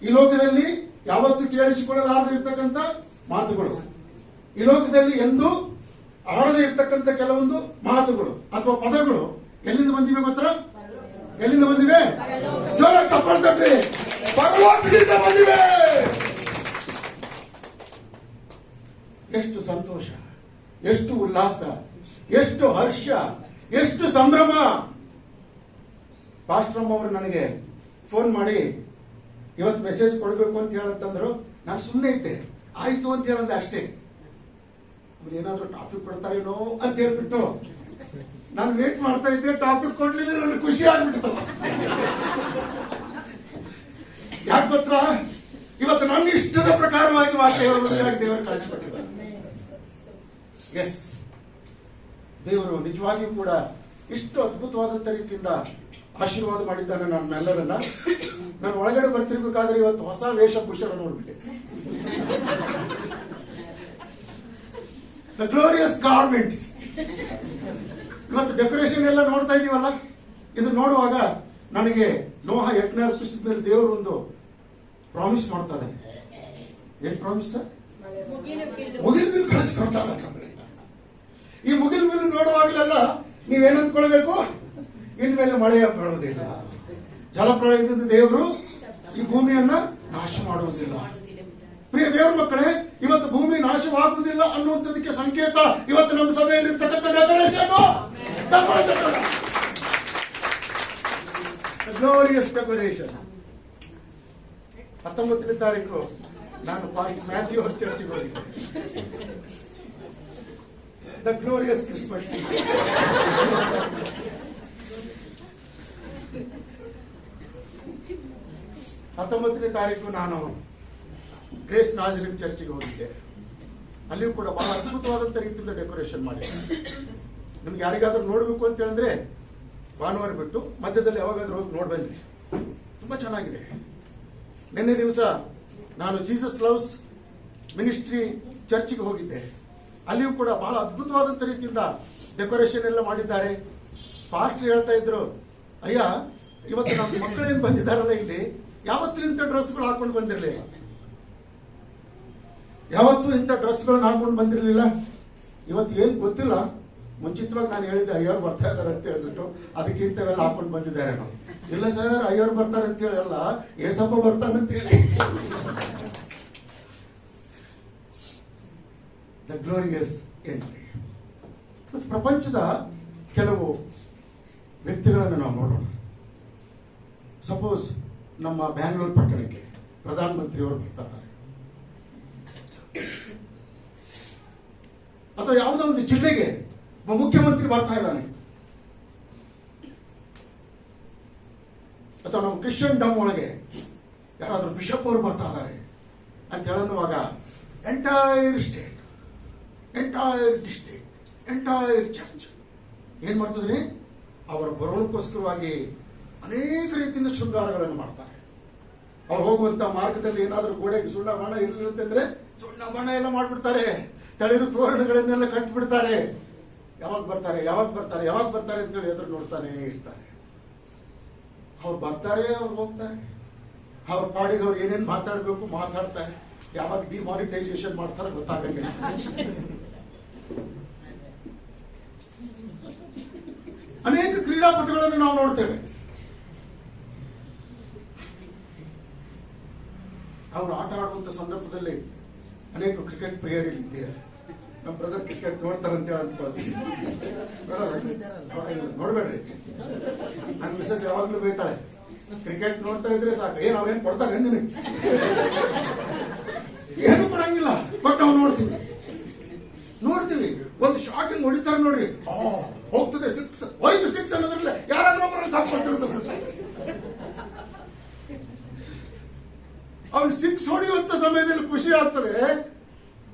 ಈ ಲೋಕದಲ್ಲಿ ಯಾವತ್ತು ಕೇಳಿಸಿಕೊಳ್ಳಲಾರದೆ ಇರ್ತಕ್ಕಂಥ ಮಾತುಗಳು, ಈ ಲೋಕದಲ್ಲಿ ಎಂದು ಆಡದೇ ಇರ್ತಕ್ಕಂಥ ಕೆಲವೊಂದು ಮಾತುಗಳು ಅಥವಾ ಪದಗಳು ಎಲ್ಲಿಂದ ಬಂದಿವೆ ಮಾತ್ರ? ಎಲ್ಲಿಂದ ಬಂದಿವೆ? ಜೋರ ಚಪ್ಪಾಳೆ ತಟ್ಟಿ. ಪರಲೋಕದಿಂದ ಬಂದಿವೆ. ಎಷ್ಟು ಸಂತೋಷ, ಎಷ್ಟು ಉಲ್ಲಾಸ, ಎಷ್ಟು ಹರ್ಷ, ಎಷ್ಟು ಸಂಭ್ರಮ. ಪಾಸ್ಟ್ರಮ್ಮ ಅವರು ನನಗೆ ಫೋನ್ ಮಾಡಿ ಇವತ್ತು ಮೆಸೇಜ್ ಕೊಡಬೇಕು ಅಂತ ಹೇಳಂತಂದ್ರು. ನಾನು ಸುಮ್ಮನೆ ಇದ್ದೆ, ಆಯ್ತು ಅಂತ ಹೇಳಂದೆ ಅಷ್ಟೇ. ಏನಾದ್ರೂ ಟಾಪಿಕ್ ಕೊಡ್ತಾರೇನೋ ಅಂತ ಹೇಳ್ಬಿಟ್ಟು ನಾನು ವೇಟ್ ಮಾಡ್ತಾ ಇದ್ದೆ. ಟಾಪಿಕ್ ಕೊಡ್ಲಿಲ್ಲ, ನನಗೆ ಖುಷಿ ಆಗ್ಬಿಡ್ತು. ಯಾಕೆ ಗೊತ್ತಾ? ಇವತ್ತು ನನ್ನ ಇಷ್ಟದ ಪ್ರಕಾರವಾಗಿ ವಾಕ್ಯ ಹೇಳುವುದಾಗಿ ದೇವರು ಕಳಿಸಿಕೊಟ್ಟಿದ್ದಾರೆ. ಎಸ್, ದೇವರು ನಿಜವಾಗಿಯೂ ಕೂಡ ಇಷ್ಟು ಅದ್ಭುತವಾದಂತ ರೀತಿಯಿಂದ ಆಶೀರ್ವಾದ ಮಾಡಿದ್ದಾನೆ ನಮ್ಮೆಲ್ಲರನ್ನ. ನಾನು ಒಳಗಡೆ ಬರ್ತಿರ್ಬೇಕಾದ್ರೆ ಇವತ್ತು ಹೊಸ ವೇಷಭೂಷಣ ನೋಡ್ಬಿಟ್ಟೆ. The glorious garments. ಇವತ್ತು ಡೆಕೋರೇಷನ್ ಎಲ್ಲ ನೋಡ್ತಾ ಇದೀವಲ್ಲ, ಇದು ನೋಡುವಾಗ ನನಗೆ ನೋಹ ಯಜ್ಞ ಅರ್ಪಿಸಿದ ಮೇಲೆ ದೇವರು ಒಂದು ಪ್ರಾಮಿಸ್ ಮಾಡ್ತಾ ಇದ್ದಾನೆ. ಏನ್ ಪ್ರಾಮಿಸ್ ಸರ್? ಮುಗಿಲ್ ಬಿಲ್ ಕಳಿಸ್ಕೊಡ್ತಾ ಇದ್ದಾರೆ. ಈ ಮುಗಿಲ್ ಬಿಲ್ ನೋಡುವಾಗಲೆಲ್ಲ ನೀವೇನ್ ಅಂದ್ಕೊಳ್ಬೇಕು? ಇನ್ಮೇಲೆ ಮಳೆಯ ಬರೋದಿಲ್ಲ, ಜಲಪ್ರಳಯದಿಂದ ದೇವರು ಈ ಭೂಮಿಯನ್ನ ನಾಶ ಮಾಡುವುದಿಲ್ಲ. ಪ್ರಿಯ ದೇವರ ಮಕ್ಕಳೇ, ಇವತ್ತು ಭೂಮಿ ನಾಶವಾಗುವುದಿಲ್ಲ ಅನ್ನುವಂಥದಕ್ಕೆ ಸಂಕೇತ ಇವತ್ತು ನಮ್ಮ ಸಭೆಯಲ್ಲಿ ಇರ್ತಕ್ಕಂಥ ಡೆಕೋರೇಷನ್, ಗ್ಲೋರಿಯಸ್ ಡೆಕೋರೇಷನ್. 19ನೇ ತಾರೀಕು ನಾನು ಮ್ಯಾಥ್ಯೂ ಅವ್ರ ಚರ್ಚಿಗೆ ಹೋಗಿದ್ದೆ. The glorious Christmas. 19ನೇ ತಾರೀಕು ನಾನು ಗ್ರೇಸ್ ನಾಜರಿನ್ ಚರ್ಚಿಗೆ ಹೋಗಿದ್ದೆ. ಅಲ್ಲಿಯೂ ಕೂಡ ಬಹಳ ಅದ್ಭುತವಾದಂಥ ರೀತಿಯಿಂದ ಡೆಕೋರೇಷನ್ ಮಾಡಿದ್ದಾರೆ. ನಿಮ್ಗೆ ಯಾರಿಗಾದ್ರೂ ನೋಡ್ಬೇಕು ಅಂತ ಹೇಳಿದ್ರೆ ಭಾನುವಾರ ಬಿಟ್ಟು ಮಧ್ಯದಲ್ಲಿ ಯಾವಾಗಾದ್ರೂ ಹೋಗಿ ನೋಡ್ಬನ್ನಿ, ತುಂಬಾ ಚೆನ್ನಾಗಿದೆ. ನಿನ್ನೆ ದಿವಸ ನಾನು ಜೀಸಸ್ ಲವ್ಸ್ ಮಿನಿಸ್ಟ್ರಿ ಚರ್ಚಿಗೆ ಹೋಗಿದ್ದೆ. ಅಲ್ಲಿಯೂ ಕೂಡ ಬಹಳ ಅದ್ಭುತವಾದಂಥ ರೀತಿಯಿಂದ ಡೆಕೋರೇಷನ್ ಎಲ್ಲ ಮಾಡಿದ್ದಾರೆ. ಪಾಸ್ಟರ್ ಹೇಳ್ತಾ ಇದ್ರು, ಅಯ್ಯ ಇವತ್ತು ನಮ್ಮ ಮಕ್ಕಳೇನು ಬಂದಿದ್ದಾರಲ್ಲ ಇಲ್ಲಿ, ಯಾವತ್ತೂ ಇಂಥ ಡ್ರೆಸ್ಗಳು ಹಾಕೊಂಡು ಬಂದಿರಲಿಲ್ಲ, ಯಾವತ್ತೂ ಇಂಥ ಡ್ರೆಸ್ಗಳನ್ನ ಹಾಕೊಂಡು ಬಂದಿರಲಿಲ್ಲ. ಇವತ್ತು ಏನ್ ಗೊತ್ತಿಲ್ಲ, ಮುಂಚಿತವಾಗಿ ನಾನು ಹೇಳಿದ್ದೆ ಅಯ್ಯೋರು ಬರ್ತಾ ಇದಾರೆ ಅಂತ ಹೇಳ್ಬಿಟ್ಟು ಅದಕ್ಕೆ ಇಂಥವೆಲ್ಲ ಹಾಕೊಂಡು ಬಂದಿದ್ದಾರೆ. ನಾವು ಇಲ್ಲ ಸರ್, ಅಯ್ಯೋರು ಬರ್ತಾರೆ ಅಂತ ಹೇಳಿ ಅಲ್ಲ, ಏಸಪ್ಪ ಬರ್ತಾನಂತ ಹೇಳಿ. The glorious entry. ಪ್ರಪಂಚದ ಕೆಲವು ವ್ಯಕ್ತಿಗಳನ್ನು ನಾವು ನೋಡೋಣ. ಸಪೋಸ್ ನಮ್ಮ ಬ್ಯಾಂಗ್ಳೂರು ಪಟ್ಟಣಕ್ಕೆ ಪ್ರಧಾನಮಂತ್ರಿಯವರು ಬರ್ತಾ ಇದ್ದಾರೆ, ಅಥವಾ ಯಾವುದೋ ಒಂದು ಜಿಲ್ಲೆಗೆ ಮುಖ್ಯಮಂತ್ರಿ ಬರ್ತಾ ಇದ್ದಾನೆ, ಅಥವಾ ನಮ್ಮ ಕ್ರಿಶ್ಚಿಯನ್ ಡಮ್ ಒಳಗೆ ಯಾರಾದ್ರೂ ಬಿಷಪ್ ಅವರು ಬರ್ತಾ ಇದ್ದಾರೆ ಅಂತ ಹೇಳುವಾಗ entire state, entire district, entire church ಏನ್ ಮಾಡ್ತದ್ರಿ? ಅವರ ಬರೋಣಕ್ಕೋಸ್ಕರವಾಗಿ ಅನೇಕ ರೀತಿಯಿಂದ ಶೃಂಗಾರಗಳನ್ನು ಮಾಡ್ತಾರೆ. ಅವ್ರು ಹೋಗುವಂತ ಮಾರ್ಗದಲ್ಲಿ ಏನಾದ್ರೂ ಗೋಡೆಗೆ ಸುಣ್ಣ ಬಣ್ಣ ಇರಲಿಲ್ಲ ಅಂತಂದ್ರೆ ಸುಣ್ಣ ಬಣ್ಣ ಎಲ್ಲ ಮಾಡ್ಬಿಡ್ತಾರೆ, ತಳಿರು ತೋರಣಗಳನ್ನೆಲ್ಲ ಕಟ್ಬಿಡ್ತಾರೆ. ಯಾವಾಗ ಬರ್ತಾರೆ ಯಾವಾಗ ಬರ್ತಾರೆ ಯಾವಾಗ ಬರ್ತಾರೆ ಅಂತೇಳಿ ಎದುರು ನೋಡ್ತಾನೆ ಇರ್ತಾರೆ. ಅವ್ರು ಬರ್ತಾರೆ, ಅವ್ರು ಹೋಗ್ತಾರೆ, ಅವ್ರ ಪಾಡಿಗೆ ಅವ್ರು ಏನೇನು ಮಾತಾಡ್ಬೇಕು ಮಾತಾಡ್ತಾರೆ. ಯಾವಾಗ ಡಿಮಾನಿಟೈಸೇಷನ್ ಮಾಡ್ತಾರೆ ಗೊತ್ತಾಗಂಗಿಲ್ಲ. ಅನೇಕ ಕ್ರೀಡಾಪಟುಗಳನ್ನು ನಾವು ನೋಡ್ತೇವೆ. ಅವರು ಆಟ ಆಡುವಂತ ಸಂದರ್ಭದಲ್ಲಿ ಅನೇಕ ಕ್ರಿಕೆಟ್ ಪ್ರಿಯರಲ್ಲಿ ಇದ್ದೀರಾ. ನಮ್ಮ ಬ್ರದರ್ ಕ್ರಿಕೆಟ್ ನೋಡ್ತಾರೆ ಅಂತ ಹೇಳಿ ನೋಡ್ಬೇಡ್ರಿ. ನನ್ನ ಮಿಸಸ್ ಯಾವಾಗ್ಲೂ ಬೈತಾಳೆ, ಕ್ರಿಕೆಟ್ ನೋಡ್ತಾ ಇದ್ರೆ ಸಾಕು, ಏನ್ ಅವ್ರೇನ್ ಕೊಡ್ತಾರೆ ನಿನಗೆ? ಏನು ಕೊಡಂಗಿಲ್ಲ, ಬಟ್ ನಾವು ನೋಡ್ತೀವಿ. ಒಂದು ಶಾಟಿಂಗ್ ಹೊಡಿತಾರೆ ನೋಡ್ರಿ, ಹೋಗ್ತದೆ ಸಿಕ್ಸ್, ಹೋಯ್ತು ಸಿಕ್ಸ್ ಅನ್ನೋದ್ರಲ್ಲ ಯಾರಾದ್ರೂ ಅವ್ನು ಸಿಕ್ಸ್ ಹೊಡೆಯುವಂತ ಸಮಯದಲ್ಲಿ ಖುಷಿ ಆಗ್ತದೆ.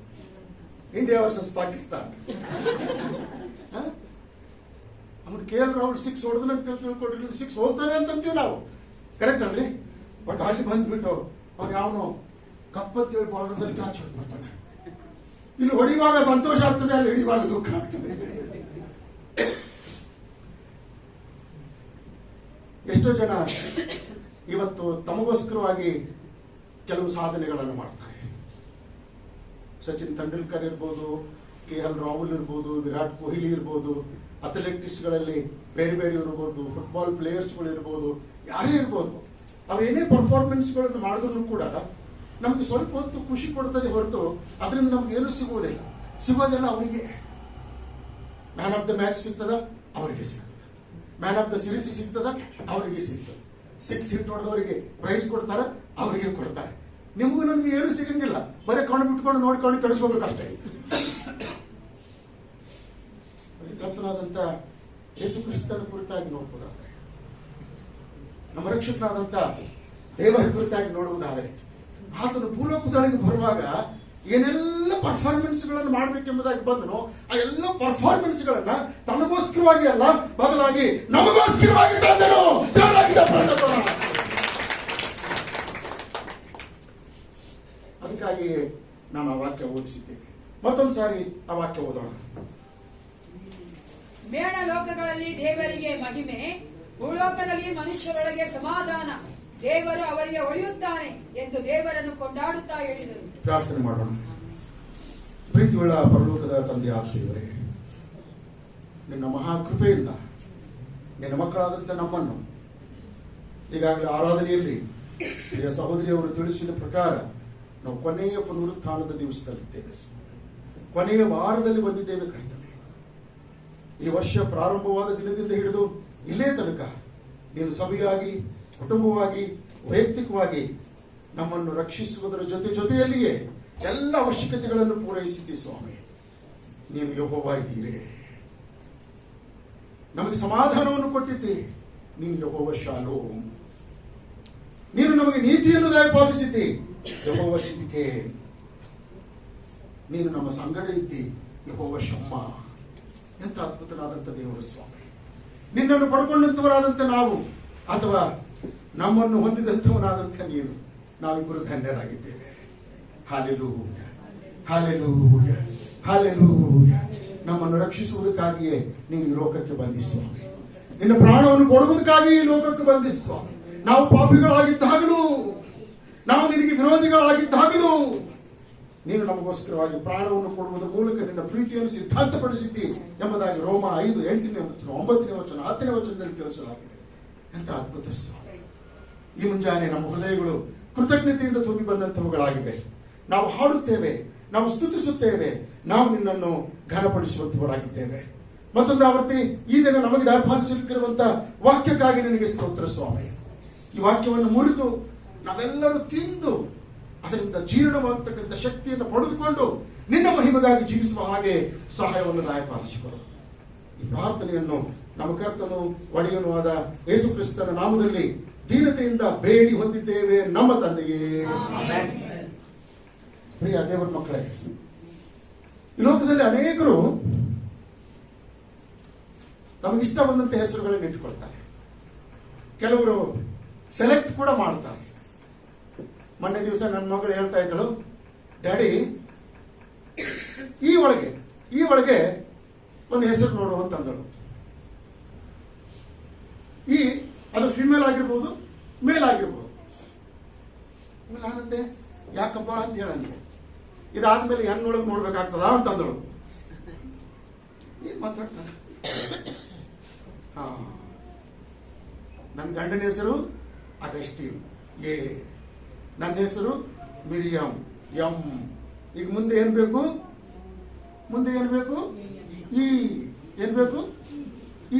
ಇಂಡಿಯಾ ವರ್ಸಸ್ ಪಾಕಿಸ್ತಾನ್, ಅವನು KL ರಾಹುಲ್ ಸಿಕ್ಸ್ ಹೊಡೆದ್ರೆ ಅಂತ ತಿಳ್ಕೊಡ್ರಿ, ಸಿಕ್ಸ್ ಹೋಗ್ತದೆ ಅಂತೀವಿ ನಾವು, ಕರೆಕ್ಟ್ ಅಲ್ರಿ? ಬಟ್ ಅಲ್ಲಿ ಬಂದ್ಬಿಟ್ಟು ಅವ್ನು ಯಾವನು ಕಪ್ ಅಂತೇಳಿ ಬಾರ್ಡರ್ದಲ್ಲಿ ಕ್ಯಾಚ್ ಹೊಡ್ಬಿಡ್ತಾನೆ. ಇಲ್ಲಿ ಹೊಡಿವಾಗ ಸಂತೋಷ ಆಗ್ತದೆ, ಅಲ್ಲಿ ಹಿಡಿಯುವಾಗ ದುಃಖ ಆಗ್ತದೆ. ಎಷ್ಟೋ ಜನ ಇವತ್ತು ತಮಗೋಸ್ಕರವಾಗಿ ಕೆಲವು ಸಾಧನೆಗಳನ್ನು ಮಾಡ್ತಾರೆ. ಸಚಿನ್ ತೆಂಡೂಲ್ಕರ್ ಇರ್ಬೋದು, KL ರಾಹುಲ್ ಇರ್ಬೋದು, ವಿರಾಟ್ ಕೊಹ್ಲಿ ಇರ್ಬೋದು, ಅಥ್ಲೆಟಿಕ್ಸ್ಗಳಲ್ಲಿ ಬೇರೆ ಬೇರೆ ಇರ್ಬೋದು, ಫುಟ್ಬಾಲ್ ಪ್ಲೇಯರ್ಸ್ಗಳು ಇರ್ಬೋದು, ಯಾರೇ ಇರ್ಬೋದು, ಅವ್ರು ಏನೇ ಪರ್ಫಾರ್ಮೆನ್ಸ್ಗಳನ್ನು ಮಾಡಿದ್ರು ಕೂಡ ನಮ್ಗೆ ಸ್ವಲ್ಪ ಹೊತ್ತು ಖುಷಿ ಕೊಡ್ತದೆ ಹೊರತು ಅದರಿಂದ ನಮ್ಗೆ ಏನೂ ಸಿಗೋದಿಲ್ಲ. ಅವರಿಗೆ ಮ್ಯಾನ್ ಆಫ್ ದ ಮ್ಯಾಚ್ ಸಿಗ್ತದ, ಅವರಿಗೆ ಸಿಗ್ತದೆ. ಮ್ಯಾನ್ ಆಫ್ ದ ಸೀರೀಸ್ ಸಿಗ್ತದ, ಅವರಿಗೆ ಸಿಗ್ತದೆ. ಸಿಕ್ಸ್ ಹಿಟ್ ಹೊಡೆದವರಿಗೆ ಪ್ರೈಸ್ ಕೊಡ್ತಾರೆ, ಅವರಿಗೆ ಕೊಡ್ತಾರೆ. ನಿಮಗೂ ನಮ್ಗೆ ಏನು ಸಿಗಂಗಿಲ್ಲ, ಬರೀ ಕಣ್ಣು ಬಿಟ್ಕೊಂಡು ನೋಡ್ಕೊಂಡು ಕಳಿಸ್ಕೋಬೇಕಷ್ಟೇ. ಕರ್ತನಾದಂತ ಯೇಸು ಕ್ರಿಸ್ತನ ಕುರಿತಾಗಿ ನೋಡ್ಬೋದಾದ್ರೆ, ನಮ್ಮ ರಕ್ಷಕನಾದಂತ ದೇವರ ಕುರಿತಾಗಿ ನೋಡುವುದಾದರೆ, ಆತನು ಭೂಲೋಕದೊಳಗೆ ಬರುವಾಗ ಏನೆಲ್ಲ ಪರ್ಫಾರ್ಮೆನ್ಸ್ ಗಳನ್ನು ಮಾಡಬೇಕೆಂಬುದಾಗಿ ಬಂದನು, ಆ ಎಲ್ಲ ಪರ್ಫಾರ್ಮೆನ್ಸ್ ಗಳನ್ನ ತನಗೋಸ್ಕರವಾಗಿ ಅಲ್ಲ, ಬದಲಾಗಿ ನಮಗೋಸ್ಕರವಾಗಿ ತಂದನು. ಅದಕ್ಕಾಗಿ ನಾನು ಆ ವಾಕ್ಯ ಓದಿಸಿದ್ದೇನೆ. ಮತ್ತೊಂದು ಸಾರಿ ಆ ವಾಕ್ಯ ಓದೋಣ. ಮೇಣ ಲೋಕಗಳಲ್ಲಿ ದೇವರಿಗೆ ಮಹಿಮೆ, ಭೂಲೋಕದಲ್ಲಿ ಮನುಷ್ಯರೊಳಗೆ ಸಮಾಧಾನ. ದೇವರು ಅವರಿಗೆ ಒಲಿಯುತ್ತಾನೆ ಎಂದು ದೇವರನ್ನು ಕೊಂಡಾಡುತ್ತಾ ಹೇಳಿದರು. ಪ್ರಾರ್ಥನೆ ಮಾಡೋಣ. ಪ್ರೀತಿಯುಳ್ಳ ಪರಲೋಕದ ತಂದೆ ಆಶ್ರಯವರೇ, ನಿನ್ನ ಮಹಾಕೃಪೆಯಿಂದ ನಿನ್ನ ಮಕ್ಕಳಾದಂಥ ನಮ್ಮನ್ನು ಈಗಾಗಲೇ ಆರಾಧನೆಯಲ್ಲಿ ಪ್ರಿಯ ಸಹೋದರಿಯವರು ತಿಳಿಸಿದ ಪ್ರಕಾರ ನಾವು ಕೊನೆಯ ಪುನರುತ್ಥಾನದ ದಿವಸದಲ್ಲಿದ್ದೇವೆ, ಕೊನೆಯ ವಾರದಲ್ಲಿ ಬಂದಿದ್ದೇವೆ ಕರ್ತನೆ. ಈ ವರ್ಷ ಪ್ರಾರಂಭವಾದ ದಿನದಿಂದ ಹಿಡಿದು ಇಲ್ಲೇ ತನಕ ನೀನು ಸಭೆಯಾಗಿ, ಕುಟುಂಬವಾಗಿ, ವೈಯಕ್ತಿಕವಾಗಿ ನಮ್ಮನ್ನು ರಕ್ಷಿಸುವುದರ ಜೊತೆಯಲ್ಲಿಯೇ ಎಲ್ಲ ಅವಶ್ಯಕತೆಗಳನ್ನು ಪೂರೈಸಿದ್ದಿ ಸ್ವಾಮಿ. ನೀನು ಯೆಹೋವ ಇದ್ದೀರೇ, ನಮಗೆ ಸಮಾಧಾನವನ್ನು ಕೊಟ್ಟಿದ್ದಿ. ನೀನು ಯೆಹೋವ ಶಾಲೋಮ್, ನೀನು ನಮಗೆ ನೀತಿಯನ್ನು ದಯಪಾಲಿಸಿದ್ದಿ. ಯೆಹೋವ ಚಿದ್ಕೆ, ನೀನು ನಮ್ಮ ಸಂಗಡ ಇದ್ದಿ. ಯೆಹೋವ ಶಮ್ಮ. ಎಂಥ ಅದ್ಭುತನಾದಂಥ ದೇವರು ಸ್ವಾಮಿ. ನಿನ್ನನ್ನು ಪಡ್ಕೊಂಡಂತವರಾದಂಥ ನಾವು ಅಥವಾ ನಮ್ಮನ್ನು ಹೊಂದಿದಂಥವನಾದಂಥ ನೀನು, ನಾವಿಬ್ಬರು ಧನ್ಯರಾಗಿದ್ದೇವೆ. Hallelujah, hallelujah, hallelujah. ನಮ್ಮನ್ನು ರಕ್ಷಿಸುವುದಕ್ಕಾಗಿಯೇ ನೀನು ಈ ಲೋಕಕ್ಕೆ ಬಂದಿ ಸ್ವಾಮಿ. ನಿನ್ನ ಪ್ರಾಣವನ್ನು ಕೊಡುವುದಕ್ಕಾಗಿ ಈ ಲೋಕಕ್ಕೆ ಬಂದಿ ಸ್ವಾಮಿ. ನಾವು ಪಾಪಿಗಳಾಗಿದ್ದಾಗಲೂ, ನಾವು ನಿನಗೆ ವಿರೋಧಿಗಳಾಗಿದ್ದಾಗಲೂ ನೀನು ನಮಗೋಸ್ಕರವಾಗಿ ಪ್ರಾಣವನ್ನು ಕೊಡುವುದರ ಮೂಲಕ ನಿನ್ನ ಪ್ರೀತಿಯನ್ನು ಸಿದ್ಧಾಂತಪಡಿಸಿದ್ದಿ ಎಂಬುದಾಗಿ ರೋಮ 5, 8ನೇ ವಚನ, 9ನೇ ವಚನ, 10ನೇ ವಚನದಲ್ಲಿ ತಿಳಿಸಲಾಗಿದೆ. ಎಂತ ಅದ್ಭುತ ಸ್ವಾಮಿ. ಈ ಮುಂಜಾನೆ ನಮ್ಮ ಹೃದಯಗಳು ಕೃತಜ್ಞತೆಯಿಂದ ತುಂಬಿ ಬಂದಂಥವುಗಳಾಗಿವೆ. ನಾವು ಹಾಡುತ್ತೇವೆ, ನಾವು ಸ್ತುತಿಸುತ್ತೇವೆ, ನಾವು ನಿನ್ನನ್ನು ಘನಪಡಿಸುವಂತವರಾಗಿದ್ದೇವೆ. ಮತ್ತೊಂದು ಆವೃತ್ತಿ ಈ ದಿನ ನಮಗೆ ದಯಪಾಲಿಸಲಿಕ್ಕಿರುವಂತ ವಾಕ್ಯಕ್ಕಾಗಿ ನಿನಗೆ ಸ್ತೋತ್ರ ಸ್ವಾಮಿ. ಈ ವಾಕ್ಯವನ್ನು ಮುರಿದು ನಾವೆಲ್ಲರೂ ತಿಂದು ಅದರಿಂದ ಜೀರ್ಣವಾಗತಕ್ಕಂಥ ಶಕ್ತಿಯನ್ನು ಪಡೆದುಕೊಂಡು ನಿನ್ನ ಮಹಿಮೆಗಾಗಿ ಜೀವಿಸುವ ಹಾಗೆ ಸಹಾಯವನ್ನು ದಯಪಾಲಿಸಿಕೊಡು. ಈ ಪ್ರಾರ್ಥನೆಯನ್ನು ನಮ್ಮ ಕರ್ತನು ಒಡೆಯನೂ ಆದ ಯೇಸು ಕ್ರಿಸ್ತನ ನಾಮದಲ್ಲಿ ದೀನತೆಯಿಂದ ಬೇಡಿ ಹೊಂದಿದ್ದೇವೆ ನಮ್ಮ ತಂದೆಯೇ. ಪ್ರಿಯ ದೇವರ ಮಕ್ಕಳೇ, ಈ ಲೋಕದಲ್ಲಿ ಅನೇಕರು ನಮಗಿಷ್ಟ ಬಂದಂತ ಹೆಸರುಗಳನ್ನು ಇಟ್ಟುಕೊಳ್ತಾರೆ. ಕೆಲವರು ಸೆಲೆಕ್ಟ್ ಕೂಡ ಮಾಡ್ತಾರೆ. ಮೊನ್ನೆ ದಿವಸ ನನ್ನ ಮಗಳು ಹೇಳ್ತಾ ಇದ್ದಳು, ಡ್ಯಾಡಿ ಈ ಒಳಗೆ ಒಂದು ಹೆಸರು ನೋಡು ಅಂತಂದಳು. ಅದು ಫಿಮೇಲ್ ಆಗಿರ್ಬೋದು, ಮೇಲ್ ಆಗಿರ್ಬೋದು. ನಾನಂದೆ ಯಾಕಪ್ಪ ಅಂತ ಹೇಳಂದೆ. ಇದಾದ್ಮೇಲೆ ಹೆಣ್ಣೊಳಗೆ ನೋಡ್ಬೇಕಾಗ್ತದ ಅಂತಂದಳು. ಏನ್ ಮಾತಾಡ್ತಾನೆ. ನನ್ನ ಗಂಡನ ಹೆಸರು ಅಗಸ್ಟಿನ್, ನನ್ನ ಹೆಸರು ಮಿರಿಯಂ, ಎಂ. ಈಗ ಮುಂದೆ ಏನ್ ಬೇಕು? ಏನ್ ಬೇಕು?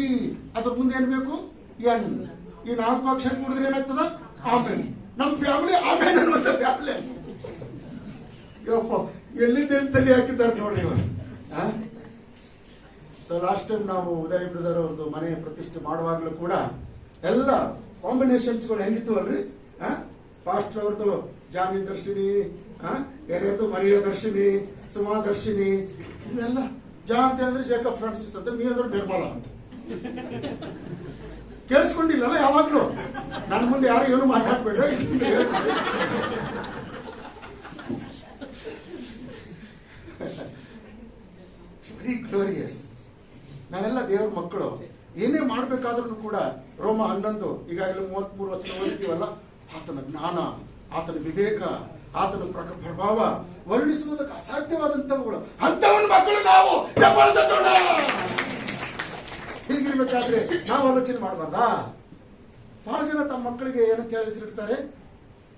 ಈ ಅದ್ರ ಮುಂದೆ ಏನ್ ಬೇಕು? ಎನ್. ಈ 4 ಅಕ್ಷರ ಕೂಡಿದ್ರೆ ಏನಾಗ್ತದ? ಆಮೇನ್. ನಮ್ಮ ಫ್ಯಾಮಿಲಿ ಆಮೇನ್ ಅನ್ನುವಂತ ಫ್ಯಾಮಿಲಿ. ಎಲ್ಲಿಂದ ತಲೆ ಹಾಕಿದ್ದಾರೆ ನೋಡ್ರಿ ಇವರು. ಸೊ ಲಾಸ್ಟ್ ಟೈಮ್ ನಾವು ಉದಯ್ ಬ್ರದರ್ ಅವ್ರದ್ದು ಮನೆ ಪ್ರತಿಷ್ಠೆ ಮಾಡುವಾಗಲೂ ಕೂಡ ಎಲ್ಲ ಕಾಂಬಿನೇಷನ್ಸ್ಗಳು ಹೆಂಗಿತ್ತು ಅಲ್ರಿ. ಫಾಸ್ಟ್ ಅವ್ರದ್ದು ಜಾನಿ ದರ್ಶಿನಿ, ಯಾರ್ಯಾರ್ದು ಮರಿಯಾ ದರ್ಶಿನಿ, ಸುಮಾ ದರ್ಶಿನಿ, ಇವೆಲ್ಲ. ಜಾ ಅಂತ ಹೇಳಿದ್ರೆ ಜೇಕಬ್ ಫ್ರಾನ್ಸಿಸ್ ಅಂತ, ಮೀ ಅಂದ್ರೆ ನಿರ್ಮಲಾ ಅಂತ. ಕೇಳಿಸ್ಕೊಂಡಿಲ್ಲಲ್ಲ ಯಾವಾಗ್ಲೂ. ನನ್ನ ಮುಂದೆ ಯಾರು ಏನು ಮಾತಾಡ್ಬೇಡ್ರಿ. Very glorious. ನಾವೆಲ್ಲ ದೇವ್ರ ಮಕ್ಕಳು. ಏನೇ ಮಾಡ್ಬೇಕಾದ್ರೂ ಕೂಡ ರೋಮ 11 ಈಗಾಗಲೇ 33 ವಚನ ಓದಿದ್ದೀವಲ್ಲ, ಆತನ ಜ್ಞಾನ, ಆತನ ವಿವೇಕ, ಆತನ ಪ್ರಭಾವ ವರ್ಣಿಸುವುದಕ್ಕೆ ಅಸಾಧ್ಯವಾದಂತವುಗಳು. ಅಂತವನ್ನ ಮಕ್ಕಳು ನಾವು. ಹೀಗಿರ್ಬೇಕಾದ್ರೆ ನಾವು ಆಲೋಚನೆ ಮಾಡಬಾರ್ದಾ? ಬಹಳ ಜನ ತಮ್ಮ ಮಕ್ಕಳಿಗೆ ಏನಂತ ಹೇಳಿಸಿರ್ತಾರೆ.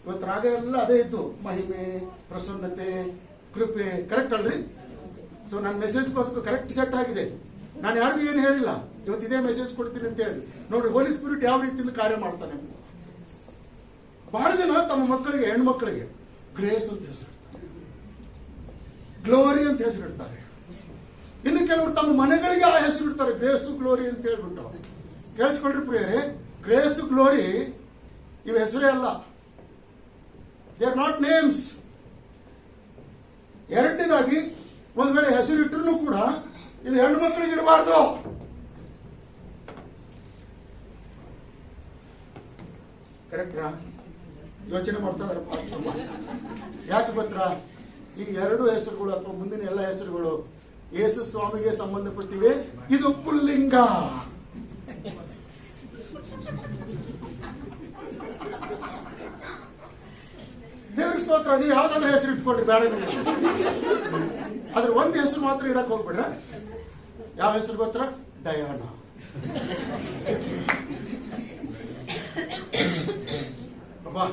ಇವತ್ತು ರಾಗ ಎಲ್ಲ ಅದೇ ಇದ್ದು, ಮಹಿಮೆ, ಪ್ರಸನ್ನತೆ, ಕೃಪೆ. ಕರೆಕ್ಟ್ ಅಲ್ರಿ? ಸೊ ನನ್ನ ಮೆಸೇಜ್ ಅದಕ್ಕೂ ಕರೆಕ್ಟ್ ಸೆಟ್ ಆಗಿದೆ. ನಾನು ಯಾರಿಗೂ ಏನು ಹೇಳಿಲ್ಲ, ಇವತ್ತು ಇದೇ ಮೆಸೇಜ್ ಕೊಡ್ತೀನಿ ಅಂತ ಹೇಳಿ. ನೋಡ್ರಿ, ಹೋಲಿ ಸ್ಪಿರಿಟ್ ಯಾವ ರೀತಿಯಿಂದ ಕಾರ್ಯ ಮಾಡ್ತಾನೆ. ಬಹಳ ಜನ ತಮ್ಮ ಮಕ್ಕಳಿಗೆ, ಹೆಣ್ಮಕ್ಳಿಗೆ ಗ್ರೇಸ್ ಅಂತ ಹೆಸರಿಡ್ತಾರೆ, ಗ್ಲೋರಿ ಅಂತ ಹೆಸರಿಡ್ತಾರೆ. ಇನ್ನು ಕೆಲವರು ತಮ್ಮ ಮನೆಗಳಿಗೆ ಆ ಹೆಸರಿಡ್ತಾರೆ, ಗ್ರೇಸು ಗ್ಲೋರಿ ಅಂತ ಹೇಳ್ಬಿಟ್ಟು. ಕೇಳಿಸ್ಕೊಳ್ರಿ ಪ್ರಿಯರೇ, ಗ್ರೇಸು ಗ್ಲೋರಿ ಇವ ಹೆಸರೇ ಅಲ್ಲ. They are not names. ಎರಡನೇದಾಗಿ, ಒಂದ್ ವೇಳೆ ಹೆಸರಿಟ್ಟರು ಕೂಡ ಇವು ಹೆಣ್ಣು ಮಕ್ಕಳಿಗೆ ಇಡಬಾರ್ದು. ಕರೆಕ್ಟ್ರಾ? ಯೋಚನೆ ಮಾಡ್ತಾ ಇದಾರೆ. ಯಾಕೆ ಗೊತ್ತಾ? ಈ 2 ಹೆಸರುಗಳು ಅಥವಾ ಮುಂದಿನ ಎಲ್ಲ ಹೆಸರುಗಳು ಯೇಸು ಸ್ವಾಮಿಗೆ ಸಂಬಂಧಪಟ್ಟಿವೆ. ಇದು ಪುಲ್ಲಿಂಗ. ದೇವ್ರಿಗೆ ಸ್ತೋತ್ರ. ನೀವು ಯಾವ್ದಾದ್ರು ಹೆಸರು ಇಟ್ಕೊಳ್ರಿ, ಬೇಡ ನಿಮಗೆ. ಆದ್ರೆ ಒಂದು ಹೆಸರು ಮಾತ್ರ ಇಡಕ್ ಹೋಗ್ಬಿಡ್ರ. ಯಾವ ಹೆಸರು ಗೊತ್ತರ? ಡಯಾನ. ಅಬ್ಬಾ,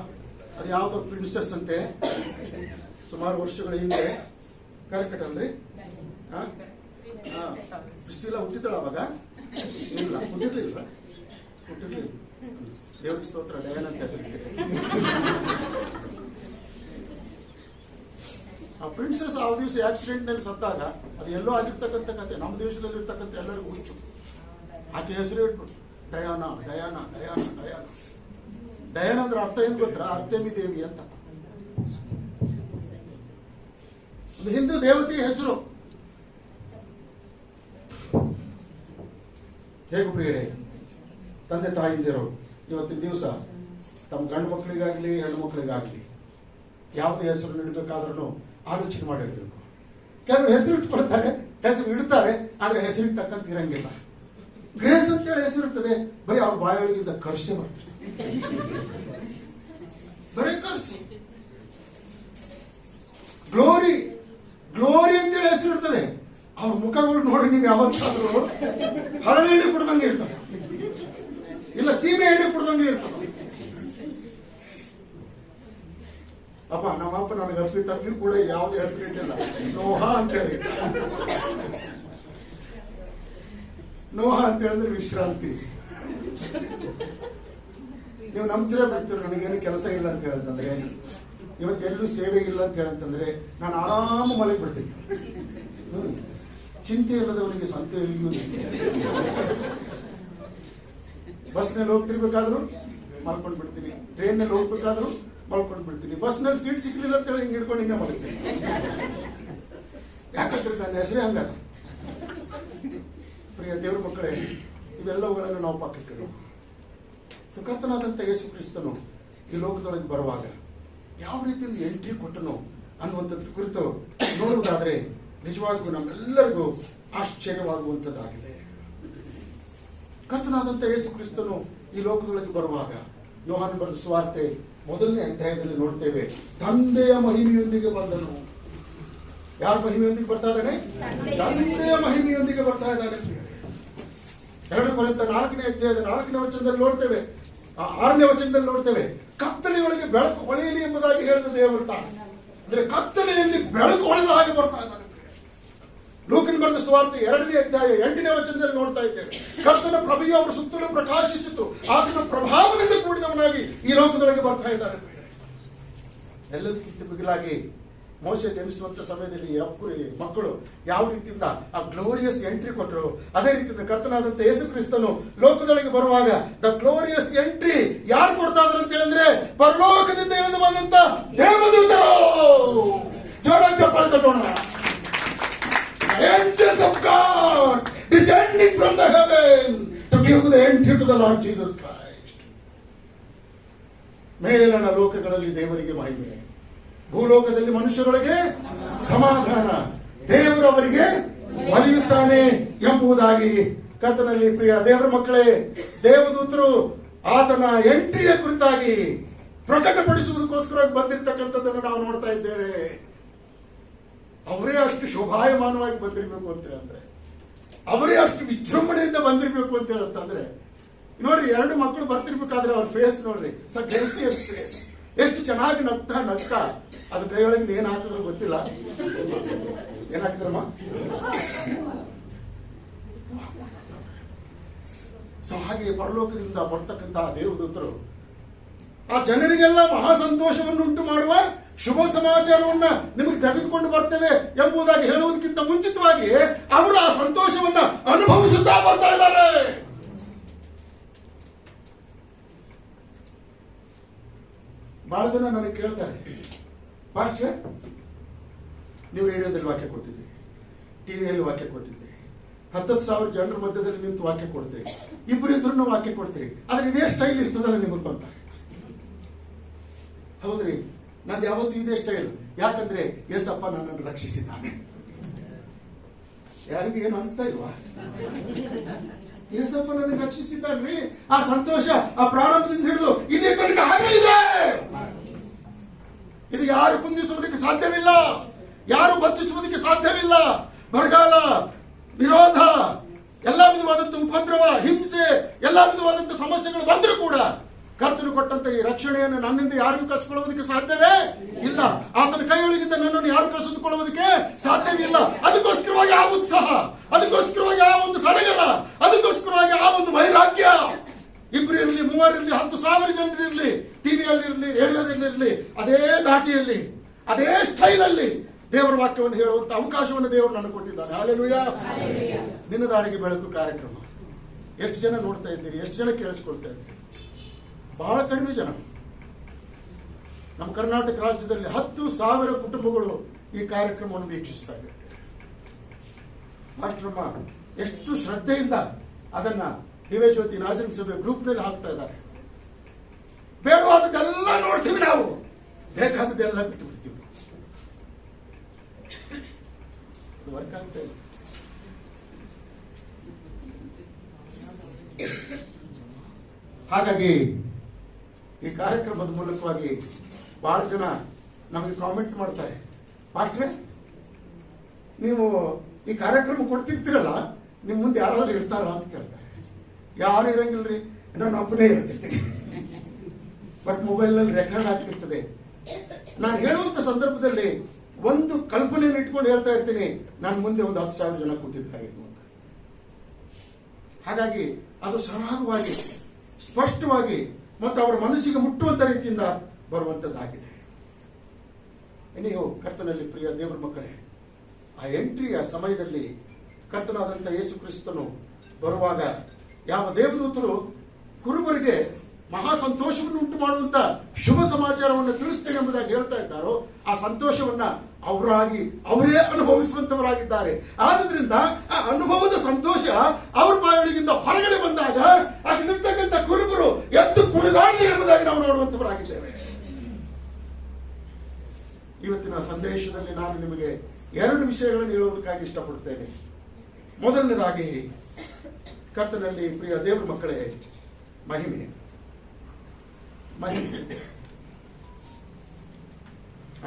ಅದು ಯಾವ್ದೋ ಪ್ರಿನ್ಸೆಸ್ ಅಂತೆ. ಸುಮಾರು ವರ್ಷಗಳ ಹಿಂದೆ ಕರೆಕ್ಟ್ ಅಲ್ರಿ? ಪ್ರಿಸ್ಸಿಲ್ಲ ಹುಟ್ಟಿದಳ ಅವಾಗ? ಇಲ್ಲ, ಹುಟ್ಟಿರ್ಲಿಲ್ಲ. ದೇವ್ರಿಗೆ ಸ್ತೋತ್ರ. ಡಯಾನ ಅಂತ ಹೆಸರು. ಆ ಪ್ರಿನ್ಸೆಸ್ ಆ ದಿವಸ ಆಕ್ಸಿಡೆಂಟ್ ನಲ್ಲಿ ಸತ್ತಾಗ ಅದು ಎಲ್ಲೋ ಆಗಿರ್ತಕ್ಕಂಥ ಕತೆ. ನಮ್ಮ ದೇಶದಲ್ಲಿ ಇರ್ತಕ್ಕಂಥ ಎಲ್ಲರಿಗೂ ಹುಚ್ಚು. ಆಕೆ ಹೆಸರು ಇಟ್ಬಿಟ್ಟು Diana Diana Diana Diana. Diana ಅಂದ್ರೆ ಅರ್ಥ ಏನ್ ಗೊತ್ತರ? ಅರ್ತೆಮಿ ದೇವಿ ಅಂತ. ಒಂದು ಹಿಂದೂ ದೇವತೆಯ ಹೆಸರು. ಹೇಗೂ ಪ್ರಿಯರೇ, ತಂದೆ ತಾಯಿಂದಿರು ಇವತ್ತಿನ ದಿವಸ ತಮ್ಮ ಗಂಡು ಮಕ್ಕಳಿಗಾಗ್ಲಿ ಹೆಣ್ಣು ಮಕ್ಕಳಿಗಾಗ್ಲಿ ಯಾವುದೇ ಹೆಸರು ಇಡಬೇಕಾದ್ರೂ ಆಲೋಚನೆ ಮಾಡಿರ್ಬೇಕು. ಕೆಲವರು ಹೆಸರು ಇಟ್ಕೊಳ್ತಾರೆ, ಹೆಸರು ಇಡ್ತಾರೆ, ಆದ್ರೆ ಹೆಸರಿಗೆ ತಕ್ಕಂತ ಇರಂಗಿಲ್ಲ. ಗ್ರೇಸ್ ಅಂತೇಳಿ ಹೆಸರು ಇರ್ತದೆ, ಬರೀ ಅವ್ರ ಬಾಯೊಳಗಿಂದ ಕರ್ಸೆ ಬರ್ತದೆ. ಬರೀ ಕರ್ಸೆ. ಗ್ಲೋರಿ ಗ್ಲೋರಿ ಅಂತೇಳಿ ಹೆಸರು ಇರ್ತದೆ, ಅವ್ರ ಮುಖಗಳು ನೋಡ್ರಿ ನೀವು ಯಾವತ್ತಾದ್ರೂ ಹರಳೆ ಎಣ್ಣೆ ಕುಡ್ದಂಗೆ ಇರ್ತದೆ, ಇಲ್ಲ ಸೀಮೆ ಎಣ್ಣೆ ಕುಡ್ದಂಗೆ ಇರ್ತದೆ. ಅಪ್ಪ ನಮ್ಮಪ್ಪ ನನಗೆ ಅಪ್ಪಿ ತಪ್ಪಿ ಕೂಡ ಯಾವುದೇ ಹೆಸರು ಇಟ್ಟಿಲ್ಲ. ನೋಹ ಅಂತೇಳಿ. ನೋಹ ಅಂತ ಹೇಳಿದ್ರೆ ವಿಶ್ರಾಂತಿ. ನೀವು ನಂಬ್ತೀರ ಬಿಡ್ತೀರ, ನನಗೇನು ಕೆಲಸ ಇಲ್ಲ ಅಂತ ಹೇಳ್ತಂದ್ರೆ, ಇವತ್ತೆಲ್ಲೂ ಸೇವೆ ಇಲ್ಲ ಅಂತ ಹೇಳಂತಂದ್ರೆ ನಾನು ಆರಾಮ ಮಲಗಿ ಬಿಡ್ತೀನಿ. ಚಿಂತೆ ಇಲ್ಲದವರಿಗೆ ಸಂತೆ ಎಲ್ಲಿಯೂ. ಬಸ್ನಲ್ಲಿ ಹೋಗ್ತಿರ್ಬೇಕಾದ್ರು ಮಲ್ಕೊಂಡ್ ಬಿಡ್ತೀನಿ, ಟ್ರೈನ್ನಲ್ಲಿ ಹೋಗ್ಬೇಕಾದ್ರು ಮಲ್ಕೊಂಡ್ ಬಿಡ್ತೀನಿ. ಬಸ್ನಲ್ಲಿ ಸೀಟ್ ಸಿಗ್ಲಿಲ್ಲ ಅಂತ ಹೇಳಿ ಹಿಂಗೆ ಹಿಡ್ಕೊಂಡು ಹಿಂಗೆ ಮಲಗ್ತೀನಿ. ಯಾಕಂದ್ರೆ ನನ್ನ ಹೆಸರೇ ಹಂಗದ. ಪ್ರಿಯ ದೇವ್ರ ಮಕ್ಕಳೇ, ಇವೆಲ್ಲವುಗಳನ್ನು ನಾವು ಪಕ್ಕಕ್ಕಿಡೋಣ. ಕರ್ತನಾದಂಥ ಯೇಸು ಕ್ರಿಸ್ತನು ಈ ಲೋಕದೊಳಗೆ ಬರುವಾಗ ಯಾವ ರೀತಿಯಲ್ಲಿ ಎಂಟ್ರಿ ಕೊಟ್ಟನು ಅನ್ನುವಂಥದ್ರ ಕುರಿತು ನೋಡುವುದಾದ್ರೆ ನಿಜವಾಗಿಯೂ ನಮ್ಮೆಲ್ಲರಿಗೂ ಆಶ್ಚರ್ಯವಾಗುವಂಥದ್ದಾಗಿದೆ. ಕರ್ತನಾದಂಥ ಯೇಸು ಕ್ರಿಸ್ತನು ಈ ಲೋಕದೊಳಗೆ ಬರುವಾಗ ಯೋಹಾನ ಬರೆದ ಸುವಾರ್ತೆ 1ನೇ ಅಧ್ಯಾಯದಲ್ಲಿ ನೋಡ್ತೇವೆ, ತಂದೆಯ ಮಹಿಮೆಯೊಂದಿಗೆ ಬಂದನು. ಯಾರ ಮಹಿಮೆಯೊಂದಿಗೆ ಬರ್ತಾ ಇದ್ದಾನೆ? ತಂದೆಯ ಮಹಿಮೆಯೊಂದಿಗೆ ಬರ್ತಾ ಇದ್ದಾನೆ. 2 ಕೊರಿಂಥ 4ನೇ ಅಧ್ಯಾಯದ 4ನೇ ವಚನದಲ್ಲಿ ನೋಡ್ತೇವೆ, 6ನೇ ವಚನದಲ್ಲಿ ನೋಡ್ತೇವೆ, ಕತ್ತಲೆಯೊಳಗೆ ಬೆಳಕು ಹೊಳೆಯಲಿ ಎಂಬುದಾಗಿ ಹೇಳಿದ ದೇವರು ತಾನು. ಅಂದ್ರೆ ಕತ್ತಲೆಯಲ್ಲಿ ಬೆಳಕು ಹೊಳೆದ ಹಾಗೆ ಬರ್ತಾ ಇದ್ದಾನೆ. ಲೂಕನ ಬರೆದ ಸುವಾರ್ತೆ 2ನೇ ಅಧ್ಯಾಯ 8ನೇ ವಚನದಲ್ಲಿ ನೋಡ್ತಾ ಇದ್ದೇವೆ, ಕರ್ತನ ಪ್ರಭೆಯು ಅವರ ಸುತ್ತಲೂ ಪ್ರಕಾಶಿಸಿತು, ಆತನ ಪ್ರಭಾವದಿಂದ ಕೂಡಿದವನಾಗಿ ಈ ಲೋಕದೊಳಗೆ ಬರ್ತಾ ಇದ್ದಾರೆ. ಎಲ್ಲದಕ್ಕಿಂತ ಮಿಗಿಲಾಗಿ ಮೋಶೆ ಜನಿಸುವಂತ ಸಮಯದಲ್ಲಿ ಮಕ್ಕಳು ಯಾವ ರೀತಿಯಿಂದ ಆ ಗ್ಲೋರಿಯಸ್ ಎಂಟ್ರಿ ಕೊಟ್ಟರು, ಅದೇ ರೀತಿಯಿಂದ ಕರ್ತನಾದಂತ ಯೇಸು ಕ್ರಿಸ್ತನು ಲೋಕದೊಳಗೆ ಬರುವಾಗ ದ ಗ್ಲೋರಿಯಸ್ ಎಂಟ್ರಿ ಯಾರು ಕೊಡ್ತಾ ಇದ್ರು ಅಂತ ಹೇಳಿದ್ರೆ ಪರಲೋಕದಿಂದ ಇಳಿದು ಬಂದಂತ ದೇವದೂತರು. ಜೋರಾಗಿ ಚಪ್ಪಾಳೆ ತಟ್ಟೋಣ. Angels of God descending from the heaven to give the entry to the Lord Jesus Christ. ಮೇಲಣ ಲೋಕಗಳಲ್ಲಿ ದೇವರಿಗೆ ಮಹಿಮೆ, ಭೂಲೋಕದಲ್ಲಿ ಮನುಷ್ಯರೊಳಗೆ ಸಮಾಧಾನ, ದೇವರು ಅವರಿಗೆ ಒಲಿಯುತ್ತಾನೆ ಎಂಬುದಾಗಿ ಕರ್ತನಲ್ಲಿ ಪ್ರಿಯ ದೇವರ ಮಕ್ಕಳೇ, ದೇವದೂತರು ಆತನ ಎಂಟ್ರಿಯ ಕುರಿತಾಗಿ ಪ್ರಕಟಪಡಿಸುವುದಕ್ಕೋಸ್ಕರ ಬಂದಿರತಕ್ಕಂಥದ್ದನ್ನು ನಾವು ನೋಡ್ತಾ ಇದ್ದೇವೆ. ಅವರೇ ಅಷ್ಟು ಶೋಭಾಯಮಾನವಾಗಿ ಬಂದಿರಬೇಕು ಅಂತ ಹೇಳಿದ್ರೆ, ಅವರೇ ಅಷ್ಟು ವಿಜೃಂಭಣೆಯಿಂದ ಬಂದಿರಬೇಕು ಅಂತ ಹೇಳುತ್ತಂದ್ರೆ, ನೋಡ್ರಿ 2 ಮಕ್ಕಳು ಬರ್ತಿರ್ಬೇಕಾದ್ರೆ ಅವ್ರ ಫೇಸ್ ನೋಡ್ರಿ, ಗ್ರೇಸಿಯಸ್ ಫೇಸ್, ಎಷ್ಟು ಚೆನ್ನಾಗಿ ನಗ್ತಾ ನಗ್ತಾ. ಅದು ಕೈಯೊಳಗಿಂದ ಏನ್ ಹಾಕಿದ್ರು ಗೊತ್ತಿಲ್ಲ, ಏನ್ ಹಾಕಿದ್ರಮ್ಮ. ಸೊ ಹಾಗೆ ಪರಲೋಕದಿಂದ ಬರ್ತಕ್ಕಂತಹ ದೇವದೂತರು ಆ ಜನರಿಗೆಲ್ಲ ಮಹಾ ಸಂತೋಷವನ್ನು ಉಂಟು ಮಾಡುವ ಶುಭ ಸಮಾಚಾರವನ್ನ ನಿಮಗೆ ತೆಗೆದುಕೊಂಡು ಬರ್ತೇವೆ ಎಂಬುದಾಗಿ ಹೇಳುವುದಕ್ಕಿಂತ ಮುಂಚಿತವಾಗಿ ಅವರು ಆ ಸಂತೋಷವನ್ನ ಅನುಭವಿಸುತ್ತಾ ಬರ್ತಾ ಇದ್ದಾರೆ. ಬಹಳ ಜನ ನನಗೆ ಕೇಳ್ತಾರೆ, ಪಾಸ್ಟ್ರೆ ನೀವು ರೇಡಿಯೋದಲ್ಲಿ ವಾಕ್ಯ ಕೊಟ್ಟಿದ್ದೀರಿ, ಟಿವಿಯಲ್ಲಿ ವಾಕ್ಯ ಕೊಟ್ಟಿದ್ದೀರಿ, 10,000 ಜನರ ಮಧ್ಯದಲ್ಲಿ ನಿಂತು ವಾಕ್ಯ ಕೊಡ್ತೀರಿ, ಇಬ್ಬರಿದ್ರೂ ವಾಕ್ಯ ಕೊಡ್ತೀರಿ, ಆದ್ರೆ ಇದೇ ಸ್ಟೈಲ್ ಇರ್ತದಲ್ಲ ನಿಮಗೆ ಅಂತಾರೆ. ಹೌದ್ರಿ, ನಂದು ಯಾವತ್ತೂ ಇದೇ ಸ್ಟೈಲ್. ಯಾಕಂದ್ರೆ ಏಸಪ್ಪ ನನ್ನನ್ನು ರಕ್ಷಿಸಿದ್ದಾನೆ. ಯಾರಿಗೂ ಏನು ಅನಿಸ್ತಾ ಇಲ್ವಾ? ಯೇಸಪ್ಪ ನನಗೆ ರಕ್ಷಿಸಿದ್ದಾನ್ರಿ, ಆ ಸಂತೋಷ ಆ ಪ್ರಾರಂಭದಿಂದ ಹಿಡಿದು ಇಲ್ಲಿ ತನಕ ಹಾಗೆ ಇದೆ. ಇದು ಯಾರು ಕುಂದಿಸುವುದಕ್ಕೆ ಸಾಧ್ಯವಿಲ್ಲ, ಯಾರು ಬತ್ತಿಸುವುದಕ್ಕೆ ಸಾಧ್ಯವಿಲ್ಲ. ಬರಗಾಲ, ವಿರೋಧ, ಎಲ್ಲಾ ವಿಧವಾದಂತಹ ಉಪದ್ರವ, ಹಿಂಸೆ, ಎಲ್ಲಾ ವಿಧವಾದಂತಹ ಸಮಸ್ಯೆಗಳು ಬಂದರೂ ಕೂಡ ಕರ್ತನು ಕೊಟ್ಟಂತ ಈ ರಕ್ಷಣೆಯನ್ನು ನನ್ನಿಂದ ಯಾರಿಗೂ ಕಸಿಕೊಳ್ಳುವುದಕ್ಕೆ ಸಾಧ್ಯವೇ ಇಲ್ಲ. ಆತನ ಕೈಯೊಳಗಿಂದ ನನ್ನನ್ನು ಯಾರು ಕಸಿದುಕೊಳ್ಳುವುದಕ್ಕೆ ಸಾಧ್ಯವಿಲ್ಲ. ಅದಕ್ಕೋಸ್ಕರವಾಗಿ ಆ ಉತ್ಸಾಹ, ಅದಕ್ಕೋಸ್ಕರವಾಗಿ ಆ ಒಂದು ಸಡಗರ, ಅದಕ್ಕೋಸ್ಕರವಾಗಿ ಆ ಒಂದು ವೈರಾಗ್ಯ. 2 ಇರಲಿ, 3 ಇರಲಿ, 10,000 ಜನರಿರಲಿ, ಟಿವಿಯಲ್ಲಿರಲಿ, ರೇಡಿಯೋದಲ್ಲಿರಲಿ, ಅದೇ ದಾಟಿಯಲ್ಲಿ, ಅದೇ ಸ್ಟೈಲಲ್ಲಿ ದೇವರ ವಾಕ್ಯವನ್ನು ಹೇಳುವಂತ ಅವಕಾಶವನ್ನು ದೇವರು ನನಗೆ ಕೊಟ್ಟಿದ್ದಾನೆ. ಹಲ್ಲೆಲೂಯಾ. ನಿನ್ನ ದಾರಿಗೆ ಬೆಳಕು ಕಾರ್ಯಕ್ರಮ ಎಷ್ಟು ಜನ ನೋಡ್ತಾ ಇದ್ದೀರಿ? ಎಷ್ಟು ಜನ ಕೇಳಿಸ್ಕೊಳ್ತಾ ಇದ್ದೀರಿ? ಬಹಳ ಕಡಿಮೆ ಜನ. ನಮ್ಮ ಕರ್ನಾಟಕ ರಾಜ್ಯದಲ್ಲಿ 10,000 ಕುಟುಂಬಗಳು ಈ ಕಾರ್ಯಕ್ರಮವನ್ನು ವೀಕ್ಷಿಸ್ತಾ ಇವೆ. ಮಾಸ್ಟರಮ್ಮ ಎಷ್ಟು ಶ್ರದ್ಧೆಯಿಂದ ಅದನ್ನ ದಿವ್ಯಜ್ಯೋತಿ ನಾಜರಿನ್ ಸಭೆ ಗ್ರೂಪ್ನಲ್ಲಿ ಹಾಕ್ತಾ ಇದ್ದಾರೆ. ಬೇಡವಾದದ್ದೆಲ್ಲ ನೋಡ್ತೀವಿ ನಾವು, ಬೇಕಾದದ್ದೆಲ್ಲ ಬಿಟ್ಟು ಬಿಡ್ತೀವಿ. ವರ್ಕ್ ಆಗ್ತಾ ಇಲ್ಲ. ಹಾಗಾಗಿ ಈ ಕಾರ್ಯಕ್ರಮದ ಮೂಲಕವಾಗಿ ಬಹಳ ಜನ ನಮಗೆ ಕಾಮೆಂಟ್ ಮಾಡ್ತಾರೆ, ಪಾಸ್ಟ್ರೆ ನೀವು ಈ ಕಾರ್ಯಕ್ರಮ ಕೊಡ್ತಿರ್ತೀರಲ್ಲ, ನಿಮ್ ಮುಂದೆ ಯಾರಾದ್ರೂ ಇರ್ತಾರ ಅಂತ ಕೇಳ್ತಾರೆ. ಯಾರು ಇರಂಗಿಲ್ರಿ, ನಾನು ಒಬ್ಬನೇ ಹೇಳ್ತಿರ್ತೀನಿ. ಬಟ್ ಮೊಬೈಲ್ನಲ್ಲಿ ರೆಕಾರ್ಡ್ ಆಗ್ತಿರ್ತದೆ. ನಾನು ಹೇಳುವಂತ ಸಂದರ್ಭದಲ್ಲಿ ಒಂದು ಕಲ್ಪನೆಯನ್ನು ಇಟ್ಕೊಂಡು ಹೇಳ್ತಾ ಇರ್ತೀನಿ, ನನ್ನ ಮುಂದೆ ಒಂದು 10,000 ಜನ ಕೂತಿದ್ದಾರೆ ಅಂತ. ಹಾಗಾಗಿ ಅದು ಸರಾಗವಾಗಿ, ಸ್ಪಷ್ಟವಾಗಿ ಮತ್ತು ಅವರ ಮನಸ್ಸಿಗೆ ಮುಟ್ಟುವಂತ ರೀತಿಯಿಂದ ಬರುವಂತದ್ದಾಗಿದೆ. ನೀವು ಕರ್ತನಲ್ಲಿ ಪ್ರಿಯ ದೇವರ ಮಕ್ಕಳೇ, ಆ ಎಂಟ್ರಿಯ ಸಮಯದಲ್ಲಿ ಕರ್ತನಾದಂಥ ಯೇಸು ಕ್ರಿಸ್ತನು ಬರುವಾಗ ಯಾವ ದೇವದೂತರು ಕುರುಬರಿಗೆ ಮಹಾ ಸಂತೋಷವನ್ನು ಉಂಟು ಮಾಡುವಂತ ಶುಭ ಸಮಾಚಾರವನ್ನು ತಿಳಿಸ್ತೇನೆ ಎಂಬುದಾಗಿ ಹೇಳ್ತಾ ಇದ್ದಾರೋ, ಆ ಸಂತೋಷವನ್ನ ಅವರೇ ಅನುಭವಿಸುವಂತವರಾಗಿದ್ದಾರೆ. ಆದ್ರಿಂದ ಆ ಅನುಭವದ ಸಂತೋಷ ಅವ್ರ ಬಾಯೊಳಗಿಂದ ಹೊರಗಡೆ ಬಂದಾಗ ಅಲ್ಲಿರ್ತಕ್ಕಂಥ ಕುರುಬರು ಎದ್ದು ಕುಣಿದಾಡಲಿ ಎಂಬುದಾಗಿ ನಾವು ನೋಡುವಂತವರಾಗಿದ್ದೇವೆ. ಇವತ್ತಿನ ಸಂದೇಶದಲ್ಲಿ ನಾನು ನಿಮಗೆ 2 ವಿಷಯಗಳನ್ನು ಹೇಳುವುದಕ್ಕಾಗಿ ಇಷ್ಟಪಡುತ್ತೇನೆ. ಮೊದಲನೇದಾಗಿ, ಕರ್ತನಲ್ಲಿ ಪ್ರಿಯ ದೇವರ ಮಕ್ಕಳೇ, ಮಹಿಮೆ.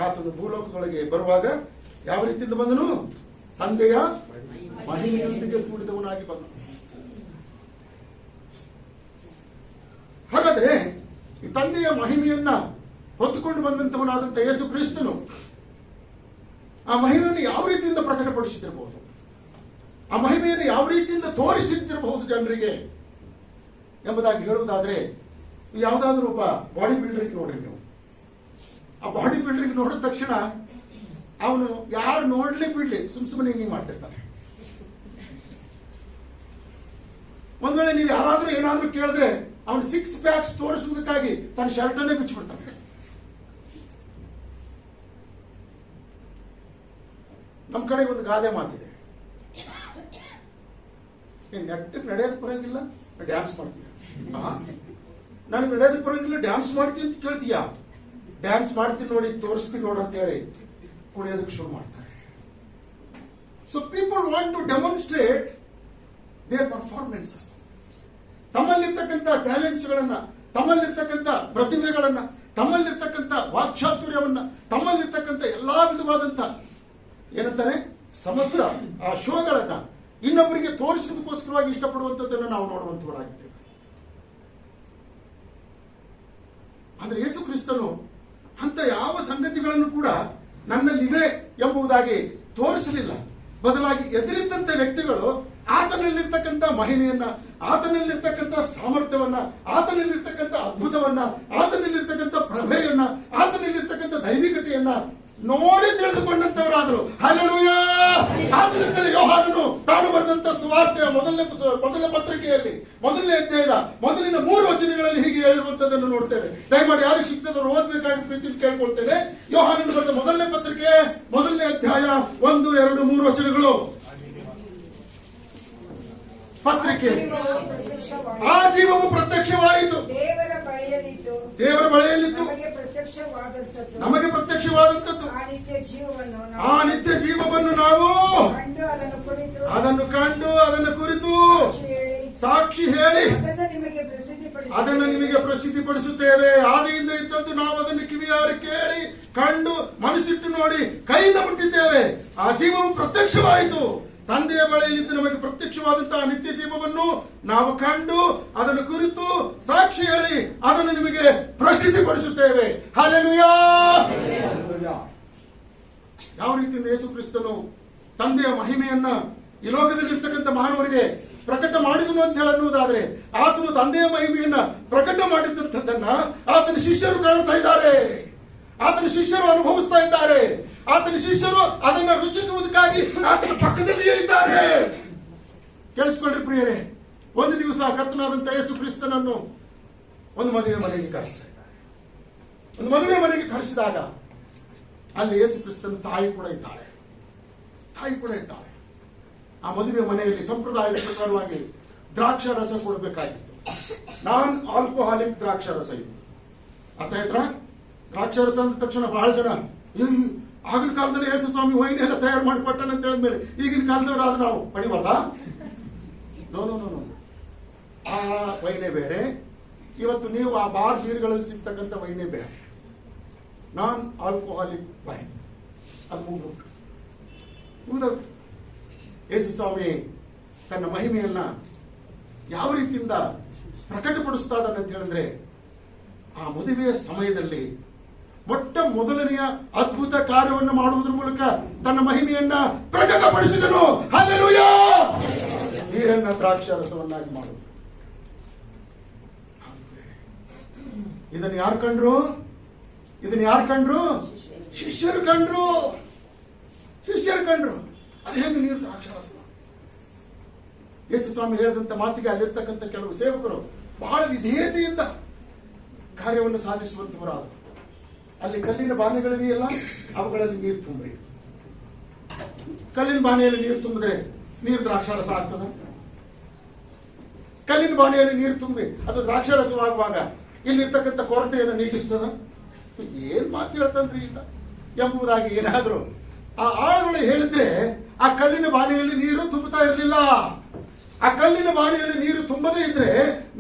ಆತನು ಭೂಲೋಕದೊಳಗೆ ಬರುವಾಗ ಯಾವ ರೀತಿಯಿಂದ ಬಂದನು? ತಂದೆಯ ಮಹಿಮೆಯೊಂದಿಗೆ ಕೂಡಿದವನಾಗಿ ಬಂದನು. ಹಾಗಾದ್ರೆ ಈ ತಂದೆಯ ಮಹಿಮೆಯನ್ನ ಹೊತ್ತುಕೊಂಡು ಬಂದಂತವನಾದಂತ ಯೇಸು ಕ್ರಿಸ್ತನು ಆ ಮಹಿಮೆಯನ್ನು ಯಾವ ರೀತಿಯಿಂದ ಪ್ರಕಟಪಡಿಸುತ್ತಿರಬಹುದು, ಆ ಮಹಿಮೆಯನ್ನು ಯಾವ ರೀತಿಯಿಂದ ತೋರಿಸುತ್ತಿರಬಹುದು ಜನರಿಗೆ ಎಂಬುದಾಗಿ ಹೇಳುವುದಾದ್ರೆ, ಯಾವುದಾದ್ರೂ ಒಬ್ಬ ಬಾಡಿ ಬಿಲ್ಡರ್ಗೆ ನೋಡ್ರಿ ನೀವು. ಆ ಬಾಡಿ ಬಿಲ್ಡರ್ಗೆ ನೋಡಿದ ತಕ್ಷಣ ಅವನು ಯಾರು ನೋಡ್ಲಿ ಬಿಡ್ಲಿ ಸುಮ್ಮನೆ ಹಿಂಗೆ ಮಾಡ್ತಿರ್ತಾನೆ. ಒಂದ್ ವೇಳೆ ನೀವು ಯಾರಾದ್ರೂ ಏನಾದ್ರೂ ಕೇಳಿದ್ರೆ ಅವನು 6 ಪ್ಯಾಕ್ಸ್ ತೋರಿಸುವುದಕ್ಕಾಗಿ ತನ್ನ ಶರ್ಟ್ ಅನ್ನೇ ಬಿಚ್ಚಿಬಿಡ್ತಾನೆ. ನಮ್ಮ ಕಡೆ ಒಂದು ಗಾದೆ ಮಾತಿದೆ, ನೆಟ್ಟಗೆ ನಡೆಯೋದಕ್ಕೆ ಬರಂಗಿಲ್ಲ, ಡ್ಯಾನ್ಸ್ ಮಾಡ್ತೀಯ. ನನಗೆ ನಡೆಯೋದಕ್ಕೆ ಬರಂಗಿಲ್ಲ, ಡ್ಯಾನ್ಸ್ ಮಾಡ್ತೀನಿ ಅಂತ ಕೇಳ್ತೀಯ. ಡ್ಯಾನ್ಸ್ ಮಾಡ್ತೀನಿ ನೋಡಿ, ತೋರಿಸ್ತೀನಿ ನೋಡು ಅಂತ ಹೇಳಿ ಕುಡಿಯೋದಕ್ಕೆ ಶುರು ಮಾಡ್ತಾರೆ. So people want to demonstrate their performances. ತಮ್ಮಲ್ಲಿರ್ತಕ್ಕಂಥ ಟ್ಯಾಲೆಂಟ್ಸ್ಗಳನ್ನ, ತಮ್ಮಲ್ಲಿರ್ತಕ್ಕಂಥ ಪ್ರತಿಭೆಗಳನ್ನ, ತಮ್ಮಲ್ಲಿರ್ತಕ್ಕಂಥ ವಾಕ್ಚಾತುರ್ಯವನ್ನ, ತಮ್ಮಲ್ಲಿರ್ತಕ್ಕಂಥ ಎಲ್ಲಾ ವಿಧವಾದಂಥ ಏನಂತಾರೆ ಸಮಸ್ತ ಆ ಶೋಗಳನ್ನ ಇನ್ನೊಬ್ಬರಿಗೆ ತೋರಿಸುವುದಕ್ಕೋಸ್ಕರವಾಗಿ ಇಷ್ಟಪಡುವಂಥದ್ದನ್ನು ನಾವು ನೋಡುವಂತವರಾಗಿದ್ದೇವೆ. ಆದ್ರೆ ಯೇಸು ಕ್ರಿಸ್ತನು ಅಂತ ಯಾವ ಸಂಗತಿಗಳನ್ನು ಕೂಡ ನನ್ನಲ್ಲಿವೆ ಎಂಬುದಾಗಿ ತೋರಿಸಲಿಲ್ಲ. ಬದಲಾಗಿ ಎದುರಿದ್ದಂತ ವ್ಯಕ್ತಿಗಳು ಆತನಲ್ಲಿರ್ತಕ್ಕಂಥ ಮಹಿಮೆಯನ್ನ, ಆತನಲ್ಲಿರ್ತಕ್ಕಂಥ ಸಾಮರ್ಥ್ಯವನ್ನ, ಆತನಲ್ಲಿರ್ತಕ್ಕಂಥ ಅದ್ಭುತವನ್ನ, ಆತನಲ್ಲಿರ್ತಕ್ಕಂಥ ಪ್ರಭೆಯನ್ನ, ಆತನಲ್ಲಿರ್ತಕ್ಕಂಥ ದೈವಿಕತೆಯನ್ನ ನೋಡಿ ತಿಳಿದುಕೊಂಡಂತವರಾದರು. ಹಲ್ಲೆಲೂಯಾ. ಆದ್ದರಿಂದಲೇ ಯೋಹಾನನು ತಾನು ಬರೆದಂತ ಸುವಾರ್ತೆಯ ಮೊದಲ ಪತ್ರಿಕೆಯಲ್ಲಿ 1ನೇ ಅಧ್ಯಾಯದ ಮೊದಲಿನ 3 ವಚನಗಳಲ್ಲಿ ಹೀಗೆ ಹೇಳಿರುವಂತದ್ದನ್ನು ನೋಡ್ತೇವೆ. ದಯಮಾಡಿ ಯಾರಿಗೆ ಸಿಗ್ತದವರು ಓದಬೇಕಾಗಿ ಪ್ರೀತಿಯಲ್ಲಿ ಕೇಳ್ಕೊಳ್ತೇನೆ. ಯೋಹಾನನು ಬರೆದ 1ನೇ ಪತ್ರಿಕೆ 1ನೇ ಅಧ್ಯಾಯ 1, 2, 3 ವಚನಗಳು. ಪತ್ರಿಕೆ. ಆ ಜೀವವು ಪ್ರತ್ಯಕ್ಷವಾಯಿತು, ದೇವರ ಬಳಿಯಲ್ಲಿತ್ತು, ನಮಗೆ ಪ್ರತ್ಯಕ್ಷವಾದಂಥದ್ದು. ಆ ನಿತ್ಯ ಜೀವವನ್ನು ನಾವು ಅದನ್ನು ಕುರಿತು ಅದನ್ನು ಕಂಡು ಅದನ್ನು ಕುರಿತು ಸಾಕ್ಷಿ ಹೇಳಿ ಸಾಕ್ಷಿ ಹೇಳಿ ಅದನ್ನು ನಿಮಗೆ ಪ್ರಸಿದ್ಧಿಪಡಿಸುತ್ತೇವೆ. ಆದಿಯಿಂದ ಇದ್ದದ್ದು ನಾವು ಅದನ್ನು ಕಿವಿಯಾರೆ ಕೇಳಿ ಕಂಡು ಮನಸ್ಸಿಟ್ಟು ನೋಡಿ ಕೈಯಿಂದ ಮುಟ್ಟಿದ್ದೇವೆ. ಆ ಜೀವವು ಪ್ರತ್ಯಕ್ಷವಾಯಿತು. ತಂದೆಯ ಬಳಿಯಲ್ಲಿದ್ದು ನಮಗೆ ಪ್ರತ್ಯಕ್ಷವಾದಂತಹ ನಿತ್ಯ ಜೀವವನ್ನು ನಾವು ಕಂಡು ಅದನ್ನು ಕುರಿತು ಸಾಕ್ಷಿ ಹೇಳಿ ಅದನ್ನು ನಿಮಗೆ ಪ್ರಸಿದ್ಧಿಪಡಿಸುತ್ತೇವೆ. ಹಲ್ಲೆಲೂಯಾ. ಯಾವ ರೀತಿಯಿಂದ ಯೇಸು ಕ್ರಿಸ್ತನು ತಂದೆಯ ಮಹಿಮೆಯನ್ನ ಈ ಲೋಕದಲ್ಲಿರ್ತಕ್ಕಂಥ ಮಾನವರಿಗೆ ಪ್ರಕಟ ಮಾಡಿದನು ಅಂತ ಹೇಳುವುದಾದ್ರೆ, ಆತನು ತಂದೆಯ ಮಹಿಮೆಯನ್ನ ಪ್ರಕಟ ಮಾಡಿದಂಥದ್ದನ್ನ ಆತನ ಶಿಷ್ಯರು ಕಾಣ್ತಾ ಇದ್ದಾರೆ, ಆತನ ಶಿಷ್ಯರು ಅನುಭವಿಸ್ತಾ ಇದ್ದಾರೆ, ಆತನ ಶಿಷ್ಯರು ಅದನ್ನ ರುಚಿಸುವುದಕ್ಕಾಗಿ ಆತನ ಪಕ್ಕದಲ್ಲಿಯೇ ಇದ್ದಾರೆ. ಕೇಳಿಸ್ಕೊಳ್ರಿ ಪ್ರಿಯರೇ, ಒಂದು ದಿವಸ ಕರ್ತನಾದಂತ ಯೇಸು ಕ್ರಿಸ್ತನನ್ನು ಒಂದು ಮದುವೆ ಮನೆಗೆ ಕರೆಸ್ತಾ ಇದ್ದಾರೆ. ಒಂದು ಮದುವೆ ಮನೆಗೆ ಕರೆಸಿದಾಗ ಅಲ್ಲಿ ಯೇಸು ಕ್ರಿಸ್ತನ ತಾಯಿ ಕೂಡ ಇದ್ದಾಳೆ. ಆ ಮದುವೆ ಮನೆಯಲ್ಲಿ ಸಂಪ್ರದಾಯದ ಪ್ರಕಾರವಾಗಿ ದ್ರಾಕ್ಷ ರಸ ಕೊಡಬೇಕಾಗಿತ್ತು. ನಾನ್ ಆಲ್ಕೋಹಾಲಿಕ್ ದ್ರಾಕ್ಷ ರಸ ಇದು. ಅರ್ಥ ಆಯ್ತಾ? ದ್ರಾಕ್ಷ ರಸ ಅಂದ ತಕ್ಷಣ ಬಹಳ ಜನ ಆಗಿನ ಕಾಲದಲ್ಲಿ ಯೇಸು ಸ್ವಾಮಿ ವೈನ್ ಎಲ್ಲ ತಯಾರು ಮಾಡಿಕೊಟ್ಟನ ಅಂತ ಹೇಳಿದ್ಮೇಲೆ ಈಗಿನ ಕಾಲದವರಾದ ನಾವು ಪಡಿಬಾರ್ದಾ? ನೋ. ಆ ವೈನೇ ಬೇರೆ, ಇವತ್ತು ನೀವು ಆ ಬಾರ್ ಬೀರ್ಗಳಲ್ಲಿ ಸಿಗ್ತಕ್ಕಂಥ ವೈನೇ ಬೇರೆ. ನಾನ್ ಆಲ್ಕೋಹಾಲಿಕ್ ವೈನ್ ಅದು ಮುಗಿದೋಗ್ತು. ಯೇಸು ಸ್ವಾಮಿ ತನ್ನ ಮಹಿಮೆಯನ್ನ ಯಾವ ರೀತಿಯಿಂದ ಪ್ರಕಟಪಡಿಸ್ತಾ ಇದ್ದಾನೆ ಅಂತ ಹೇಳಿದ್ರೆ, ಆ ಮದುವೆಯ ಸಮಯದಲ್ಲಿ ಮೊಟ್ಟ ಮೊದಲನೆಯ ಅದ್ಭುತ ಕಾರ್ಯವನ್ನು ಮಾಡುವುದರ ಮೂಲಕ ತನ್ನ ಮಹಿಮೆಯನ್ನ ಪ್ರಕಟಪಡಿಸಿದನು. ಹಲ್ಲೆಲೂಯಾ. ನೀರನ್ನ ದ್ರಾಕ್ಷಾರಸವನ್ನಾಗಿ ಮಾಡುವುದು. ಇದನ್ನು ಯಾರು ಕಂಡ್ರು? ಶಿಷ್ಯರು ಕಂಡ್ರು. ಅದು ಹೇಗೆ ನೀರು ದ್ರಾಕ್ಷಾರಸ? ಯೇಸು ಸ್ವಾಮಿ ಹೇಳಿದಂತ ಮಾತಿಗೆ ಅಲ್ಲಿರ್ತಕ್ಕಂಥ ಕೆಲವು ಸೇವಕರು ಬಹಳ ವಿಧೇಯತೆಯಿಂದ ಕಾರ್ಯವನ್ನು ಸಾಧಿಸುವಂತವರಾದರು. ಅಲ್ಲಿ ಕಲ್ಲಿನ ಬಾನೆಗಳಿವೆಯಲ್ಲ, ಅವುಗಳಲ್ಲಿ ನೀರು ತುಂಬ್ರಿ. ಕಲ್ಲಿನ ಬಾನೆಯಲ್ಲಿ ನೀರು ತುಂಬಿದ್ರೆ ನೀರು ದ್ರಾಕ್ಷಾರಸ ಆಗ್ತದ? ಕಲ್ಲಿನ ಬಾನೆಯಲ್ಲಿ ನೀರು ತುಂಬಿ ಅದು ದ್ರಾಕ್ಷಾರಸವಾಗುವಾಗ ಇಲ್ಲಿರ್ತಕ್ಕಂಥ ಕೊರತೆಯನ್ನು ನೀಗಿಸ್ತದ? ಏನ್ ಮಾತು ಹೇಳ್ತಾನ್ರಿ ಈತ ಎಂಬುದಾಗಿ ಏನಾದ್ರು ಆ ಆಳುಗಳು ಹೇಳಿದ್ರೆ ಆ ಕಲ್ಲಿನ ಬಾನೆಯಲ್ಲಿ ನೀರು ತುಂಬುತ್ತಾ ಇರಲಿಲ್ಲ. ಆ ಕಲ್ಲಿನ ಬಾನೆಯಲ್ಲಿ ನೀರು ತುಂಬದೇ ಇದ್ರೆ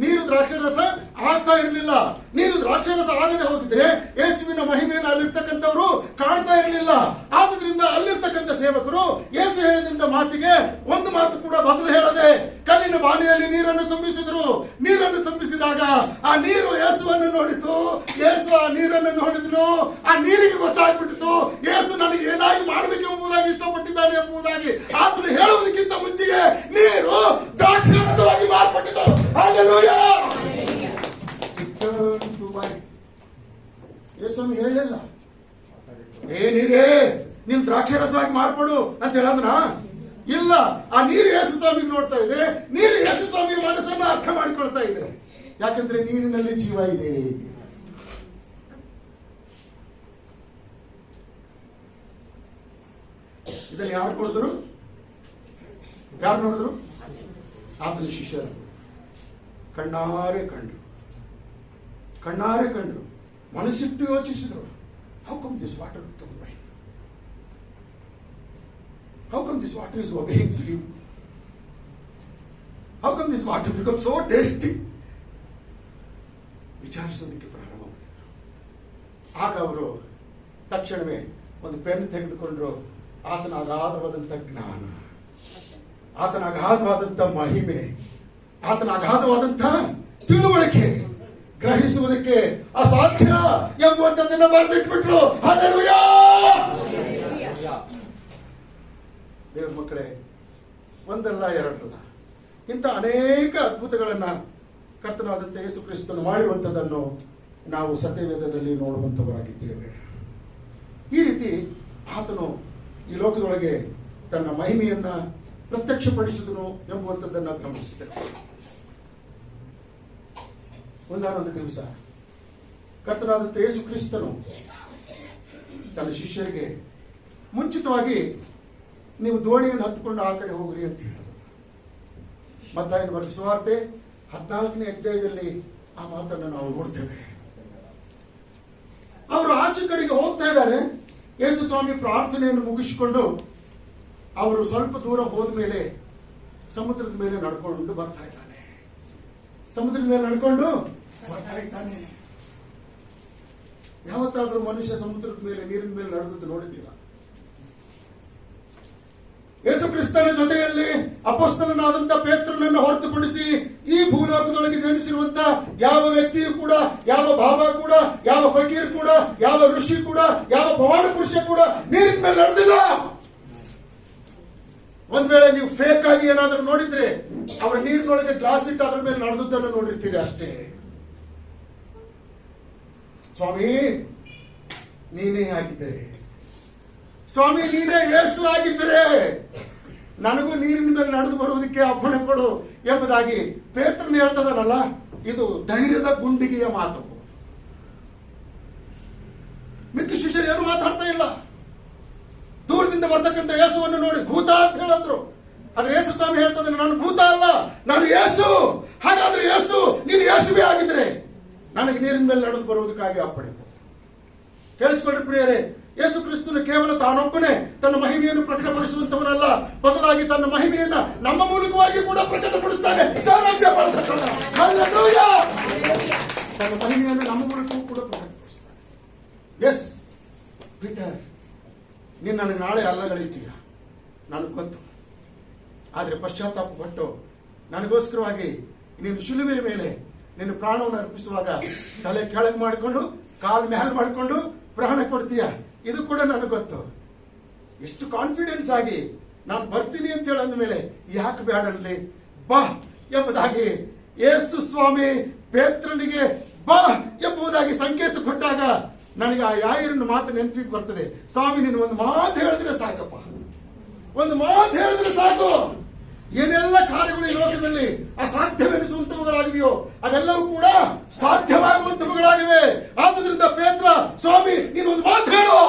ನೀರು ದ್ರಾಕ್ಷಾರಸ ಆಗ್ತಾ ಇರಲಿಲ್ಲ. ನೀರು ದ್ರಾಕ್ಷಾರಸ ಆಗದೆ ಹೋಗಿದ್ರೆ ಯೇಸುವಿನ ಮಹಿಮೆಯನ್ನು ಅಲ್ಲಿರ್ತಕ್ಕಂಥವರು ಕಾಣ್ತಾ ಇರಲಿಲ್ಲ. ಆದ್ರಿಂದ ಅಲ್ಲಿರ್ತಕ್ಕಂಥ ಸೇವಕರು ಯೇಸು ಹೇಳಿದಂತ ಮಾತಿಗೆ ಒಂದು ಮಾತು ಕೂಡ ಬದಲು ಹೇಳದೆ ಕಲ್ಲಿನ ಬಾನೆಯಲ್ಲಿ ನೀರನ್ನು ತುಂಬಿಸಿದ್ರು. ನೀರನ್ನು ತುಂಬಿಸಿದಾಗ ಆ ನೀರು ಯೇಸುವನ್ನು ನೋಡಿತು. ಯೇಸು ಆ ನೀರನ್ನು ನೋಡಿದ್ನು. ಆ ನೀರಿಗೆ ಗೊತ್ತಾಗ್ಬಿಟ್ಟಿತು ಯೇಸು ನನಗೆ ಏನಾಗಿ ಮಾಡಬೇಕೆಂಬುದಾಗಿ ಇಷ್ಟಪಟ್ಟಿದ್ದಾನೆ ಎಂಬುದಾಗಿ. ಆತನು ಹೇಳುವುದಕ್ಕಿಂತ ಮುಂಚೆಯೇ ನೀರು ದ್ರಾಕ್ಷಾರಸವಾಗಿ ಮಾರ್ಪಟ್ಟಿತು. ಹಲ್ಲೆಲೂಯಾ. ಯೇಸುವನ್ನು ಹೇಳಲಿಲ್ಲ, ಏನಿದೆ ನೀನ್ ದ್ರಾಕ್ಷಾರಸವಾಗಿ ಮಾರ್ಪಡು ಅಂತ ಹೇಳಂದ್ರ ಇಲ್ಲ. ಆ ನೀರು ಯೇಸು ಸ್ವಾಮಿಗೆ ನೋಡ್ತಾ ಇದೆ. ನೀರು ಯೇಸು ಸ್ವಾಮಿಯ ಮನಸ್ಸನ್ನು ಅರ್ಥ ಮಾಡಿಕೊಳ್ತಾ ಇದೆ. ಯಾಕಂದ್ರೆ ನೀರಿನಲ್ಲಿ ಜೀವ ಇದೆ. ಇದನ್ನು ಯಾರು ನೋಡಿದ್ರು? ಆತನ ಶಿಷ್ಯರು ಕಣ್ಣಾರೆ ಕಂಡ್ರು, ಮನಸ್ಸಿಟ್ಟು ಯೋಚಿಸಿದ್ರು. How come this water become wine? How come this water is obeying him? How come this water become so tasty? ವಿಚಾರಿಸೋದಕ್ಕೆ ಪ್ರಾರಂಭ ಮಾಡಿದ್ರು. ಆಗ ಅವರು ತಕ್ಷಣವೇ ಒಂದು ಪೆನ್ ತೆಗೆದುಕೊಂಡ್ರು. ಆತನ ಅಗಾಧವಾದಂಥ ಜ್ಞಾನ, ಆತನ ಅಗಾಧವಾದಂಥ ಮಹಿಮೆ, ಆತನ ಅಗಾಧವಾದಂಥ ತಿಳುವಳಿಕೆ ಗ್ರಹಿಸುವುದಕ್ಕೆ ಅಸಾಧ್ಯ ಎಂಬುವಂಥದ್ದನ್ನ ಬರೆದಿಟ್ಬಿಟ್ರು. ಹಲ್ಲೆಲೂಯಾ. ದೇವ್ರ ಮಕ್ಕಳೇ, ಒಂದಲ್ಲ ಎರಡಲ್ಲ, ಇಂಥ ಅನೇಕ ಅದ್ಭುತಗಳನ್ನ ಕರ್ತನಾದಂಥ ಯೇಸು ಕ್ರಿಸ್ತನು ಮಾಡಿರುವಂಥದ್ದನ್ನು ನಾವು ಸತ್ಯವೇದದಲ್ಲಿ ನೋಡುವಂಥವರಾಗಿದ್ದೇವೆ. ಈ ರೀತಿ ಆತನು ಈ ಲೋಕದೊಳಗೆ ತನ್ನ ಮಹಿಮೆಯನ್ನ ಪ್ರತ್ಯಕ್ಷಪಡಿಸಿದನು ಎಂಬುವಂಥದ್ದನ್ನು ಗಮನಿಸುತ್ತೇವೆ. ಒಂದಾನೊಂದು ದಿವಸ ಕರ್ತನಾದಂಥ ಯೇಸು ಕ್ರಿಸ್ತನು ತನ್ನ ಶಿಷ್ಯರಿಗೆ ಮುಂಚಿತವಾಗಿ ನೀವು ದೋಣಿಯನ್ನು ಹತ್ತುಕೊಂಡು ಆ ಕಡೆ ಹೋಗ್ರಿ ಅಂತ ಹೇಳಿದರು. ಮತ್ತಾಯನ ಬರೆದ ಸುವಾರ್ತೆ 14ನೇ ಅಧ್ಯಾಯದಲ್ಲಿ ಆ ಮಾತನ್ನು ನಾವು ನೋಡ್ತೇವೆ. ಅವರು ಆಚೆ ಕಡೆಗೆ ಹೋಗ್ತಾ ಇದ್ದಾರೆ. ಯೇಸು ಸ್ವಾಮಿ ಪ್ರಾರ್ಥನೆಯನ್ನು ಮುಗಿಸಿಕೊಂಡು ಅವರು ಸ್ವಲ್ಪ ದೂರ ಹೋದ ಮೇಲೆ ಸಮುದ್ರದ ಮೇಲೆ ನಡ್ಕೊಂಡು ಬರ್ತಾ ಇದ್ದಾನೆ. ಸಮುದ್ರದ ಮೇಲೆ ನಡ್ಕೊಂಡು ಬರ್ತಾ ಇದ್ದಾನೆ. ಯಾವತ್ತಾದ್ರೂ ಮನುಷ್ಯ ಸಮುದ್ರದ ಮೇಲೆ, ನೀರಿನ ಮೇಲೆ ನಡೆದದ್ದು ನೋಡಿದ್ದೀರಾ? ಯೇಸು ಕ್ರಿಸ್ತನ ಜೊತೆಯಲ್ಲಿ ಅಪೊಸ್ತಲನಾದಂತ ಪೇತ್ರನನ್ನು ಹೊರತುಪಡಿಸಿ ಈ ಭೂಲೋಕದೊಳಗೆ ಜನಿಸಿರುವಂತ ಯಾವ ವ್ಯಕ್ತಿಯೂ ಕೂಡ, ಯಾವ ಬಾಬಾ ಕೂಡ, ಯಾವ ಫಕೀರ್ ಕೂಡ, ಯಾವ ಋಷಿ ಕೂಡ, ಯಾವ ಪವಾಡ ಪುರುಷ ಕೂಡ ನೀರಿನ ಮೇಲೆ ನಡೆದಿಲ್ಲ. ಒಂದ್ ವೇಳೆ ನೀವು ಫೇಕ್ ಆಗಿ ಏನಾದ್ರೂ ನೋಡಿದ್ರೆ ಅವರ ನೀರಿನೊಳಗೆ ಗ್ಲಾಸ್ ಇಟ್ಟು ಅದ್ರ ಮೇಲೆ ನಡೆದದ್ದನ್ನು ನೋಡಿರ್ತೀರಿ ಅಷ್ಟೇ. ಸ್ವಾಮಿ ನೀನೇ ಆಗಿದ್ದರೆ, ಸ್ವಾಮಿ ನೀನೇ ಯೇಸು ಆಗಿದ್ದರೆ ನನಗೂ ನೀರಿನ ಮೇಲೆ ನಡೆದು ಬರುವುದಕ್ಕೆ ಅಪ್ಪಣೆ ಕೊಡು ಎಂಬುದಾಗಿ ಪೇತ್ರನ ಹೇಳ್ತದನಲ್ಲ, ಇದು ಧೈರ್ಯದ ಗುಂಡಿಗೆಯ ಮಾತು. ಮಿಕ್ಕ ಶಿಷ್ಯರು ಏನು ಮಾತಾಡ್ತಾ ಇಲ್ಲ. ದೂರದಿಂದ ಬರ್ತಕ್ಕಂಥ ಯೇಸುವನ್ನು ನೋಡಿ ಭೂತ ಅಂತ ಹೇಳಿದ್ರು. ಆದ್ರೆ ಯೇಸು ಸ್ವಾಮಿ ಹೇಳ್ತದೆ, ನಾನು ಭೂತ ಅಲ್ಲ, ನಾನು ಯೇಸು. ಹಾಗಾದ್ರೆ ಯೇಸು, ನೀನು ಯೇಸುವೇ ಆಗಿದ್ರೆ ನನಗೆ ನೀರಿನ ಮೇಲೆ ನಡೆದು ಬರುವುದಕ್ಕಾಗಿ ಅಪ್ಪಣೆ. ಕೇಳಿಸ್ಕೊಳ್ರಿ ಪ್ರಿಯರೇ, ಯೇಸು ಕ್ರಿಸ್ತನು ಕೇವಲ ತಾನೊಬ್ಬನೇ ತನ್ನ ಮಹಿಮೆಯನ್ನು ಪ್ರಕಟಪಡಿಸುವಂತವನಲ್ಲ, ಬದಲಾಗಿ ತನ್ನ ಮಹಿಮೆಯನ್ನ ನಮ್ಮ ಮೂಲಕವಾಗಿ ಕೂಡ ಪ್ರಕಟಪಡಿಸ್ತಾನೆ. ತನ್ನ ಮಹಿಮೆಯನ್ನು ನಮ್ಮ ಮೂಲಕವೂ ಕೂಡ ಪ್ರಕಟಪಡಿಸ್ತಾನೆ. ಎಸ್ ಪೀಟರ್, ನೀನು ನನಗೆ ನಾಳೆ ಅಲ್ಲಗಳಿದ್ದೀಯ ನನಗೆ ಗೊತ್ತು. ಆದರೆ ಪಶ್ಚಾತ್ತಾಪ ಪಟ್ಟು ನನಗೋಸ್ಕರವಾಗಿ ನೀನು ಶಿಲುಬೆಯ ಮೇಲೆ ನಿನ್ನ ಪ್ರಾಣವನ್ನು ಅರ್ಪಿಸುವಾಗ ತಲೆ ಕೆಳಗೆ ಮಾಡಿಕೊಂಡು ಕಾಲು ಮ್ಯಾಲ್ ಮಾಡಿಕೊಂಡು ಪ್ರಾಣ ಕೊಡ್ತೀಯ, ಇದು ಕೂಡ ನನಗೆ ಗೊತ್ತು. ಎಷ್ಟು ಕಾನ್ಫಿಡೆನ್ಸ್ ಆಗಿ ನಾನು ಬರ್ತೀನಿ ಅಂತ ಹೇಳಂದ ಮೇಲೆ ಯಾಕೆ ಬೇಡ ಅನ್ಲಿ, ಬಾ ಎಂಬುದಾಗಿ ಯೇಸು ಸ್ವಾಮಿ ಪೇತ್ರನಿಗೆ ಬಾ ಎಂಬುದಾಗಿ ಸಂಕೇತ ಕೊಟ್ಟಾಗ ನನಗೆ ಆ ಯಾಯಿರನ್ನ ಮಾತು ನೆನಪಿಗೆ ಬರ್ತದೆ. ಸ್ವಾಮಿ ನೀನು ಒಂದು ಮಾತು ಹೇಳಿದ್ರೆ ಸಾಕಪ್ಪ, ಒಂದು ಮಾತು ಹೇಳಿದ್ರೆ ಸಾಕು. ಏನೆಲ್ಲ ಕಾರ್ಯಗಳು ಈ ಲೋಕದಲ್ಲಿ ಅಸಾಧ್ಯವೆನಿಸುವಂತವುಗಳಾಗಿವೆಯೋ ಅವೆಲ್ಲವೂ ಕೂಡ ಸಾಧ್ಯವಾಗುವಂತವುಗಳಾಗಿವೆ. ಆದುದರಿಂದ ಪೇತ್ರ, ಸ್ವಾಮಿ ನೀನು ಒಂದು ಮಾತು ಹೇಳು,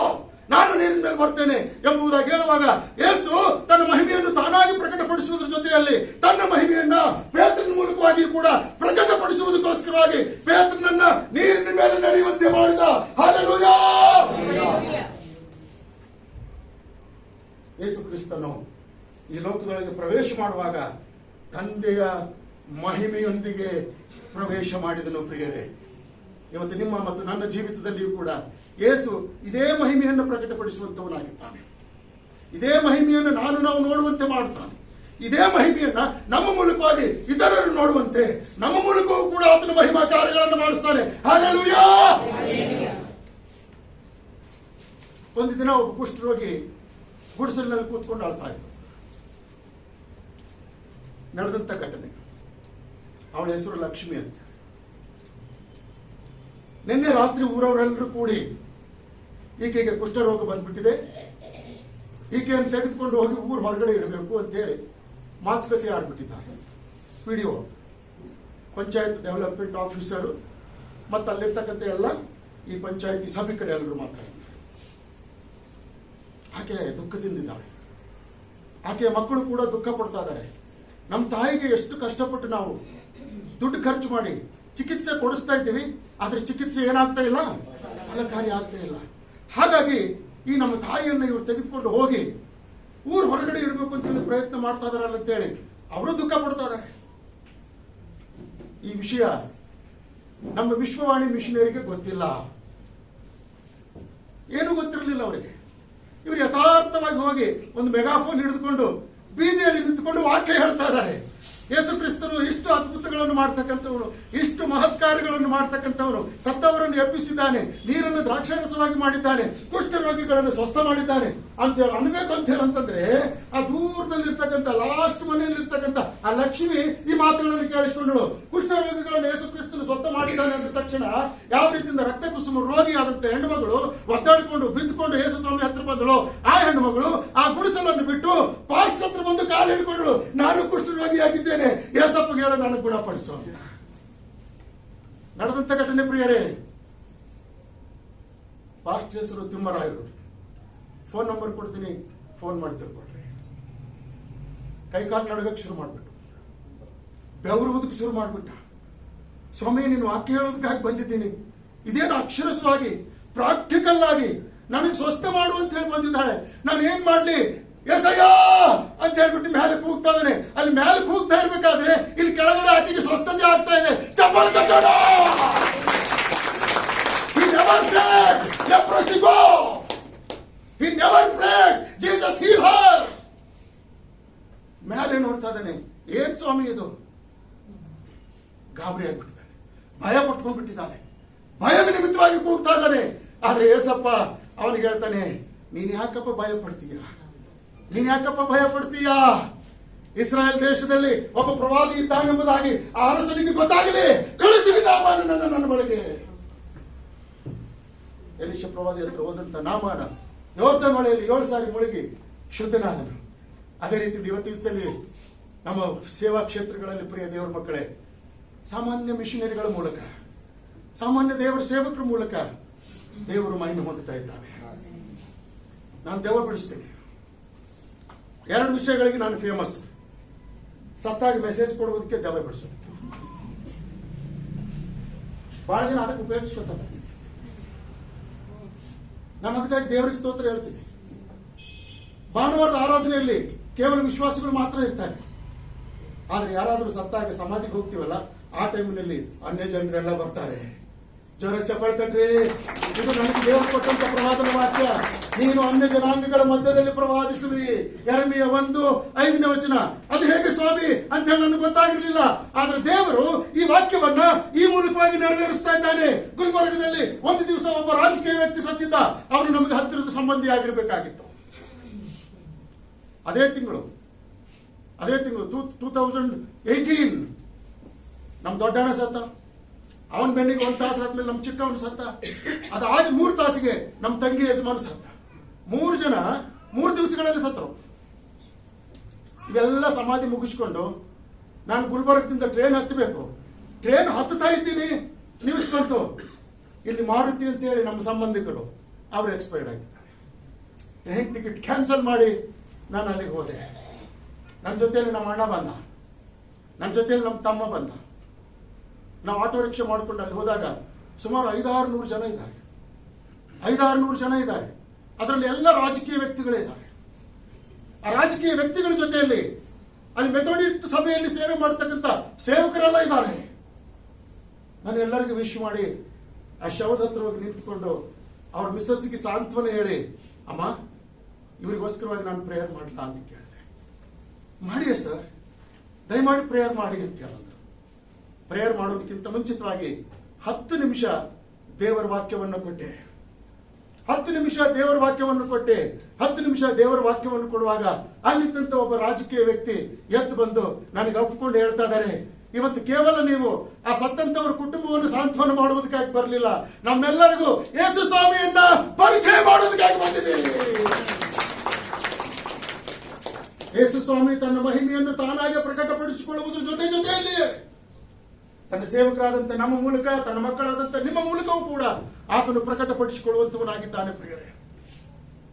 ನಾನು ನೀರಿನ ಮೇಲೆ ಬರ್ತೇನೆ ಎಂಬುದಾಗಿ ಹೇಳುವಾಗ ಯೇಸು ತನ್ನ ಮಹಿಮೆಯನ್ನು ತಾನಾಗಿ ಪ್ರಕಟಪಡಿಸುವುದರ ಜೊತೆಯಲ್ಲಿ ತನ್ನ ಮಹಿಮೆಯನ್ನ ಪೇತ್ರನ ಮೂಲಕವಾಗಿ ಕೂಡ ಪ್ರಕಟಪಡಿಸುವುದಕ್ಕೋಸ್ಕರವಾಗಿ ಪೇತ್ರನನ್ನ ನೀರಿನ ಮೇಲೆ ನಡೆಯುವಂತೆ ಮಾಡಿದ. ಹಲ್ಲೆಲೂಯಾ. ಯೇಸು ಕ್ರಿಸ್ತನು ಈ ಲೋಕದೊಳಗೆ ಪ್ರವೇಶ ಮಾಡುವಾಗ ತಂದೆಯ ಮಹಿಮೆಯೊಂದಿಗೆ ಪ್ರವೇಶ ಮಾಡಿದನು. ಪ್ರಿಯರೇ, ಇವತ್ತು ನಿಮ್ಮ ಮತ್ತು ನನ್ನ ಜೀವಿತದಲ್ಲಿಯೂ ಕೂಡ ಯೇಸು ಇದೇ ಮಹಿಮೆಯನ್ನು ಪ್ರಕಟಪಡಿಸುವಂತವನಾಗಿದ್ದಾನೆ. ಇದೇ ಮಹಿಮೆಯನ್ನು ನಾವು ನೋಡುವಂತೆ ಮಾಡ್ತಾನೆ. ಇದೇ ಮಹಿಮೆಯನ್ನ ನಮ್ಮ ಮೂಲಕವಾಗಿ ಇತರರು ನೋಡುವಂತೆ ನಮ್ಮ ಮೂಲಕವೂ ಕೂಡ ಆತನ ಮಹಿಮಾ ಕಾರ್ಯಗಳನ್ನು ಮಾಡಿಸ್ತಾನೆ. ಹಲ್ಲೆಲೂಯಾ. ಒಂದು ದಿನ ಒಬ್ಬ ಕುಷ್ಠರೋಗಿ ಗುಡಿಸಲಿನಲ್ಲಿ ಕೂತ್ಕೊಂಡು ಆಳ್ತಾ ಇದ್ದ. ನಡೆದಂತ ಘಟನೆ. ಅವಳ ಹೆಸರು ಲಕ್ಷ್ಮಿ ಅಂತ. ನಿನ್ನೆ ರಾತ್ರಿ ಊರವರೆಲ್ಲರೂ ಕೂಡಿ ಈಕೆಗೆ ಕುಷ್ಠರೋಗ ಬಂದ್ಬಿಟ್ಟಿದೆ, ಈಕೆಯನ್ನು ತೆಗೆದುಕೊಂಡು ಹೋಗಿ ಊರು ಹೊರಗಡೆ ಇಡಬೇಕು ಅಂತ ಹೇಳಿ ಮಾತುಕತೆ ಆಡ್ಬಿಟ್ಟಿದ್ದಾರೆ. PDO, ಪಂಚಾಯತ್ ಡೆವಲಪ್ಮೆಂಟ್ ಆಫೀಸರು ಮತ್ತು ಅಲ್ಲಿರ್ತಕ್ಕಂಥ ಎಲ್ಲ ಈ ಪಂಚಾಯತಿ ಸಭಿಕರು ಎಲ್ಲರೂ ಮಾತಾಡಿದ್ದಾರೆ. ಆಕೆ ದುಃಖದಿಂದಿದ್ದಾಳೆ. ಆಕೆಯ ಮಕ್ಕಳು ಕೂಡ ದುಃಖ ಪಡ್ತಾ ಇದ್ದಾರೆ. ನಮ್ಮ ತಾಯಿಗೆ ಎಷ್ಟು ಕಷ್ಟಪಟ್ಟು ನಾವು ದುಡ್ಡು ಖರ್ಚು ಮಾಡಿ ಚಿಕಿತ್ಸೆ ಕೊಡಿಸ್ತಾ ಇದ್ದೀವಿ, ಆದ್ರೆ ಚಿಕಿತ್ಸೆ ಏನಾಗ್ತಾ ಇಲ್ಲ, ಫಲಕಾರಿ ಆಗ್ತಾ ಇಲ್ಲ. ಹಾಗಾಗಿ ಈ ನಮ್ಮ ತಾಯಿಯನ್ನು ಇವರು ತೆಗೆದುಕೊಂಡು ಹೋಗಿ ಊರು ಹೊರಗಡೆ ಇಡಬೇಕು ಅಂತ ಪ್ರಯತ್ನ ಮಾಡ್ತಾ ಇದಾರಲ್ಲ ಅಂತೇಳಿ ಅವರು ದುಃಖ ಪಡ್ತಾ ಇದ್ದಾರೆ. ಈ ವಿಷಯ ನಮ್ಮ ವಿಶ್ವವಾಣಿ ಮಿಷನರಿಗೆ ಗೊತ್ತಿಲ್ಲ, ಏನೂ ಗೊತ್ತಿರಲಿಲ್ಲ ಅವರಿಗೆ. ಇವರು ಯಥಾರ್ಥವಾಗಿ ಹೋಗಿ ಒಂದು ಮೆಗಾಫೋನ್ ಹಿಡಿದುಕೊಂಡು ಬೀದಿಯಲ್ಲಿ ನಿಂತುಕೊಂಡು ವಾಕ್ಯ ಹೇಳ್ತಾ ಇದ್ದಾರೆ. ಯೇಸು ಕ್ರಿಸ್ತನು ಇಷ್ಟು ಅದ್ಭುತಗಳನ್ನು ಮಾಡ್ತಕ್ಕಂಥವನು, ಇಷ್ಟು ಮಹತ್ ಕಾರ್ಯಗಳನ್ನು ಮಾಡ್ತಕ್ಕಂಥವನು, ಸತ್ತವರನ್ನು ಎಬ್ಬಿಸಿದ್ದಾನೆ, ನೀರನ್ನು ದ್ರಾಕ್ಷಾರಸವಾಗಿ ಮಾಡಿದ್ದಾನೆ, ಕುಷ್ಠರೋಗಿಗಳನ್ನು ಸ್ವಸ್ಥ ಮಾಡಿದ್ದಾನೆ ಅಂತೇಳಿ ಅನ್ಬೇಕು ಅಂತ ಹೇಳಂತಂದ್ರೆ ಆ ದೂರದಲ್ಲಿರ್ತಕ್ಕಂಥ ಲಾಸ್ಟ್ ಮನೆಯಲ್ಲಿರ್ತಕ್ಕಂಥ ಆ ಲಕ್ಷ್ಮಿ ಈ ಮಾತುಗಳನ್ನು ಕೇಳಿಸಿಕೊಂಡಳು. ಕುಷ್ಠರೋಗಿಗಳನ್ನು ಯೇಸು ಕ್ರಿಸ್ತನು ಸ್ವಸ್ಥ ಮಾಡಿದ್ದಾನೆ ಅಂದ ತಕ್ಷಣ ಯಾವ ರೀತಿಯಿಂದ ರಕ್ತ ಕುಸುಮ ರೋಗಿ ಆದಂತ ಹೆಣ್ಣುಮಗಳು ಒದ್ದಾಡಿಕೊಂಡು ಬಿದ್ದುಕೊಂಡು ಯೇಸು ಸ್ವಾಮಿ ಹತ್ರ ಬಂದಳು. ಆ ಹೆಣ್ಣುಮಗಳು ಆ ಗುಡಿಸಲನ್ನು ಬಿಟ್ಟು ಪಾಸ್ಟ್ ಹತ್ರ ಬಂದು ಕಾಲು ಹಿಡ್ಕೊಂಡಳು, ನಾನು ಕುಷ್ಠರೋಗಿಯಾಗಿದ್ದೇನೆ, ಯೇಸಪ್ಪಗೆ ಹೇಳ ನಾನು ಗುಣಪಡಿಸು ಅಂತ. ನಡೆದಂತ ಘಟನೆ ಪ್ರಿಯರೇ. ಪಾಸ್ಟ್ ಹೆಸರು ತಿಮ್ಮರಾಯರು. ಫೋನ್ ನಂಬರ್ ಕೊಡ್ತೀನಿ, ಫೋನ್ ಮಾಡಿ ತಿಳ್ಕೊಳ್ರಿ. ಕೈಕಾಲು ನಡಗಕ್ಕೆ ಶುರು ಮಾಡ್ಬಿಟ್ಟು, ಬೆವರುವುದಕ್ಕೆ ಶುರು ಮಾಡ್ಬಿಟ್ಟ. ಸ್ವಾಮಿ ನೀನು ವಾಕ್ಯ ಹೇಳೋದಕ್ಕಾಗಿ ಬಂದಿದ್ದೀನಿ, ಇದೇನು ಅಕ್ಷರಸ್ವಾಗಿ ಪ್ರಾಕ್ಟಿಕಲ್ ಆಗಿ ನನಗೆ ಸ್ವಸ್ಥ ಮಾಡು ಅಂತ ಹೇಳಿ ಬಂದಿದ್ದಾಳೆ, ನಾನು ಏನ್ ಮಾಡ್ಲಿ, ಎಸಯ್ಯ ಅಂತ ಹೇಳ್ಬಿಟ್ಟು ಮೇಲೆ ಕೂಗ್ತಾ ಇದ್ದಾನೆ. ಅಲ್ಲಿ ಮೇಲೆ ಕೂಗ್ತಾ ಇರ್ಬೇಕಾದ್ರೆ ಇಲ್ಲಿ ಕೆಳಗಡೆ ಆಕೆಗೆ ಸ್ವಸ್ಥತೆ ಆಗ್ತಾ ಇದೆ. ಚಪ್ಪಾಳೆ ತಟ್ಟೋಣ. He never said, leprosy go. He never prayed, Jesus heal her. ಮೇಲೆ ನೋಡ್ತಾ ಇದ್ದಾನೆ. ಏನ್ ಸ್ವಾಮಿ ಇದು? ಗಾಬರಿ ಆಗ್ಬಿಟ್ಟಿದ್ದಾನೆ, ಭಯ ಪಟ್ಕೊಂಡ್ಬಿಟ್ಟಿದ್ದಾನೆ, ಭಯದ ನಿಮಿತ್ತವಾಗಿ ಕೂಗ್ತಾ ಇದ್ದಾನೆ. ಆದ್ರೆ ಏಸಪ್ಪ ಅವನಿಗೆ ಹೇಳ್ತಾನೆ, ನೀನ್ ಯಾಕಪ್ಪ ಭಯ ಪಡ್ತೀಯ? ನೀನ್ ಯಾಕಪ್ಪ ಭಯ ಪಡ್ತೀಯ? ಇಸ್ರಾಯೇಲ್ ದೇಶದಲ್ಲಿ ಒಬ್ಬ ಪ್ರವಾದಿ ಇದ್ದಾನೆಂಬುದಾಗಿ ಆ ಅರಸನಿಗೆ ಗೊತ್ತಾಗಲಿ, ಕಳಿಸಿರಿ ನಾಮಾನನನ್ನು ನನ್ನ ಬಳಿಗೆ. ಎಲಿಷ ಪ್ರವಾದಿ ಹತ್ರ ಹೋದಂತ ನಾಮಾನ ಯೋರ್ದನ್ ಹೊಳೆಯಲ್ಲಿ 7 ಸಾರಿ ಮುಳುಗಿ ಶುದ್ಧನಾದನು. ಅದೇ ರೀತಿ ಇವತ್ತಿನ ದಿವಸದಲ್ಲಿ ನಮ್ಮ ಸೇವಾ ಕ್ಷೇತ್ರಗಳಲ್ಲಿ ಪ್ರಿಯ ದೇವರ ಮಕ್ಕಳೇ, ಸಾಮಾನ್ಯ ಮಿಷನರಿಗಳ ಮೂಲಕ, ಸಾಮಾನ್ಯ ದೇವರ ಸೇವಕರ ಮೂಲಕ ದೇವರು ಮಹಿಮೆ ಹೊಂದುತ್ತಾ ಇದ್ದಾನೆ. ನಾನು ದೆವ್ವ ಬಿಡಿಸ್ತೇನೆ. 2 ವಿಷಯಗಳಿಗೆ ನಾನು ಫೇಮಸ್. ಸತ್ತಾಗಿ ಮೆಸೇಜ್ ಕೊಡುವುದಕ್ಕೆ, ದೆವ್ವ ಬಿಡಿಸೋದಕ್ಕೆ. ಬಹಳ ಜನ ಅದಕ್ಕೆ ಉಪಯೋಗಿಸ್ಕೊತಾರೆ. ನಾನು ಅದಕ್ಕಾಗಿ ದೇವರಿಗೆ ಸ್ತೋತ್ರ ಹೇಳ್ತೀನಿ. ಭಾನುವಾರದ ಆರಾಧನೆಯಲ್ಲಿ ಕೇವಲ ವಿಶ್ವಾಸಿಗಳು ಮಾತ್ರ ಇರ್ತಾರೆ. ಆದ್ರೆ ಯಾರಾದ್ರೂ ಸತ್ತಾಗ ಸಮಾಧಿಗೆ ಹೋಗ್ತೀವಲ್ಲ, ಆ ಟೈಮಿನಲ್ಲಿ ಅನ್ಯ ಜನರೆಲ್ಲ ಬರ್ತಾರೆ. ಜನ ಚಪ್ಪಾಳೆ ತಟ್ರಿ. ಇದು ನನಗೆ ದೇವರು ಕೊಟ್ಟಂತ ಪ್ರವಾದನ ವಾಕ್ಯ. ನೀನು ಅನ್ಯ ಜನಾಂಗಗಳ ಮಧ್ಯದಲ್ಲಿ ಪ್ರವಾದಿಸುವಿ. ಯೆರೆಮೀಯ 1:5 ಅದು ಹೇಗೆ ಸ್ವಾಮಿ ಅಂತ ಹೇಳಿ ನನಗೆ ಗೊತ್ತಾಗಿರ್ಲಿಲ್ಲ. ಆದ್ರೆ ದೇವರು ಈ ವಾಕ್ಯವನ್ನ ಈ ಮೂಲಕವಾಗಿ ನೆರವೇರಿಸ್ತಾ ಇದ್ದಾನೆ. ಗುಲ್ಬರ್ಗದಲ್ಲಿ ಒಂದು ದಿವಸ ಒಬ್ಬ ರಾಜಕೀಯ ವ್ಯಕ್ತಿ ಸತ್ತಿದ್ದ. ಅವನು ನಮಗೆ ಹತ್ತಿರದ ಸಂಬಂಧಿ ಆಗಿರ್ಬೇಕಾಗಿತ್ತು. ಅದೇ ತಿಂಗಳು 2018 ನಮ್ ದೊಡ್ಡಣ್ಣ ಸತ್ತ. ಅವನ ಬೆನ್ನಿಗೆ 1 ತಾಸು ಆದ್ಮೇಲೆ ನಮ್ಮ ಚಿಕ್ಕವನು ಸತ್ತ. ಅದಾಗಿ 3 ತಾಸಿಗೆ ನಮ್ಮ ತಂಗಿ ಯಜಮಾನ ಸತ್ತ. 3 ಜನ 3 ದಿವಸಗಳಲ್ಲಿ ಸತ್ತರು. ಇವೆಲ್ಲ ಸಮಾಧಿ ಮುಗಿಸ್ಕೊಂಡು ನಾನು ಗುಲ್ಬರ್ಗದಿಂದ ಟ್ರೈನ್ ಹತ್ತಬೇಕು. ಟ್ರೈನ್ ಹತ್ತುತ್ತಾ ಇದ್ದೀನಿ, ನ್ಯೂಸ್ ಬಂತು, ಇಲ್ಲಿ ಮಾರುತಿ ಅಂತ ಹೇಳಿ ನಮ್ಮ ಸಂಬಂಧಿಕರು ಅವರು ಎಕ್ಸ್ಪೈರ್ಡ್ ಆಗಿದ್ದಾರೆ. ಟ್ರೈನ್ ಟಿಕೆಟ್ ಕ್ಯಾನ್ಸಲ್ ಮಾಡಿ ನಾನು ಅಲ್ಲಿಗೆ ಹೋದೆ. ನನ್ನ ಜೊತೆಯಲ್ಲಿ ನಮ್ಮ ಅಣ್ಣ ಬಂದ, ನನ್ನ ಜೊತೆಯಲ್ಲಿ ನಮ್ಮ ತಮ್ಮ ಬಂದ. ನಾವು ಆಟೋ ರಿಕ್ಷಾ ಮಾಡ್ಕೊಂಡು ಅಲ್ಲಿ ಹೋದಾಗ ಸುಮಾರು 500-600 ಜನ ಇದ್ದಾರೆ. 500-600 ಜನ ಇದ್ದಾರೆ. ಅದರಲ್ಲಿ ಎಲ್ಲ ರಾಜಕೀಯ ವ್ಯಕ್ತಿಗಳೇ ಇದ್ದಾರೆ. ಆ ರಾಜಕೀಯ ವ್ಯಕ್ತಿಗಳ ಜೊತೆಯಲ್ಲಿ ಅಲ್ಲಿ ಮೆಥೋಡಿಸ್ಟ್ ಸಭೆಯಲ್ಲಿ ಸೇವೆ ಮಾಡ್ತಕ್ಕಂಥ ಸೇವಕರೆಲ್ಲ ಇದ್ದಾರೆ. ನಾನು ಎಲ್ಲರಿಗೂ ವಿಶ್ ಮಾಡಿ ಆ ಶವದ ಹತ್ರ ಹೋಗಿ ನಿಂತ್ಕೊಂಡು ಅವ್ರ ಮಿಸ್ಸಸ್ಸಿಗೆ ಸಾಂತ್ವನ ಹೇಳಿ, ಅಮ್ಮ ಇವರಿಗೋಸ್ಕರವಾಗಿ ನಾನು ಪ್ರೇಯರ್ ಮಾಡಲಾ ಅಂತ ಕೇಳಿದೆ. ಮಾಡಿಯೇ ಸರ್, ದಯಮಾಡಿ ಪ್ರೇಯರ್ ಮಾಡಿ ಅಂತ ಹೇಳಿದ್ರು. ಪ್ರೇಯರ್ ಮಾಡೋದಕ್ಕಿಂತ ಮುಂಚಿತವಾಗಿ 10 ನಿಮಿಷ ದೇವರ ವಾಕ್ಯವನ್ನು ಕೊಟ್ಟೆ. 10 ನಿಮಿಷ ದೇವರ ವಾಕ್ಯವನ್ನು ಕೊಟ್ಟೆ. 10 ನಿಮಿಷ ದೇವರ ವಾಕ್ಯವನ್ನು ಕೊಡುವಾಗ ಅಲ್ಲಿದ್ದಂತ ಒಬ್ಬ ರಾಜಕೀಯ ವ್ಯಕ್ತಿ ಎದ್ದು ಬಂದು ನನಗೆ ಒಪ್ಪಿಕೊಂಡು ಹೇಳ್ತಾ ಇದ್ದಾರೆ, ಇವತ್ತು ಕೇವಲ ನೀವು ಆ ಸತ್ತಂತವರ ಕುಟುಂಬವನ್ನು ಸಾಂತ್ವನ ಮಾಡುವುದಕ್ಕಾಗಿ ಬರಲಿಲ್ಲ, ನಮ್ಮೆಲ್ಲರಿಗೂ ಯೇಸು ಸ್ವಾಮಿಯನ್ನ ಪರಿಚಯ ಮಾಡುವುದಕ್ಕಾಗಿ ಬಂದಿದ್ದೀರಿ. ಯೇಸು ಸ್ವಾಮಿ ತನ್ನ ಮಹಿಮೆಯನ್ನು ತಾನಾಗೆ ಪ್ರಕಟಪಡಿಸಿಕೊಳ್ಳುವುದರ ಜೊತೆಯಲ್ಲಿ ತನ್ನ ಸೇವಕರಾದಂತೆ ನಮ್ಮ ಮೂಲಕ, ತನ್ನ ಮಕ್ಕಳಾದಂತೆ ನಿಮ್ಮ ಮೂಲಕವೂ ಕೂಡ ಆತನು ಪ್ರಕಟಪಡಿಸಿಕೊಳ್ಳುವಂತವನಾಗಿದ್ದಾನೆ. ಪ್ರಿಯರೇ,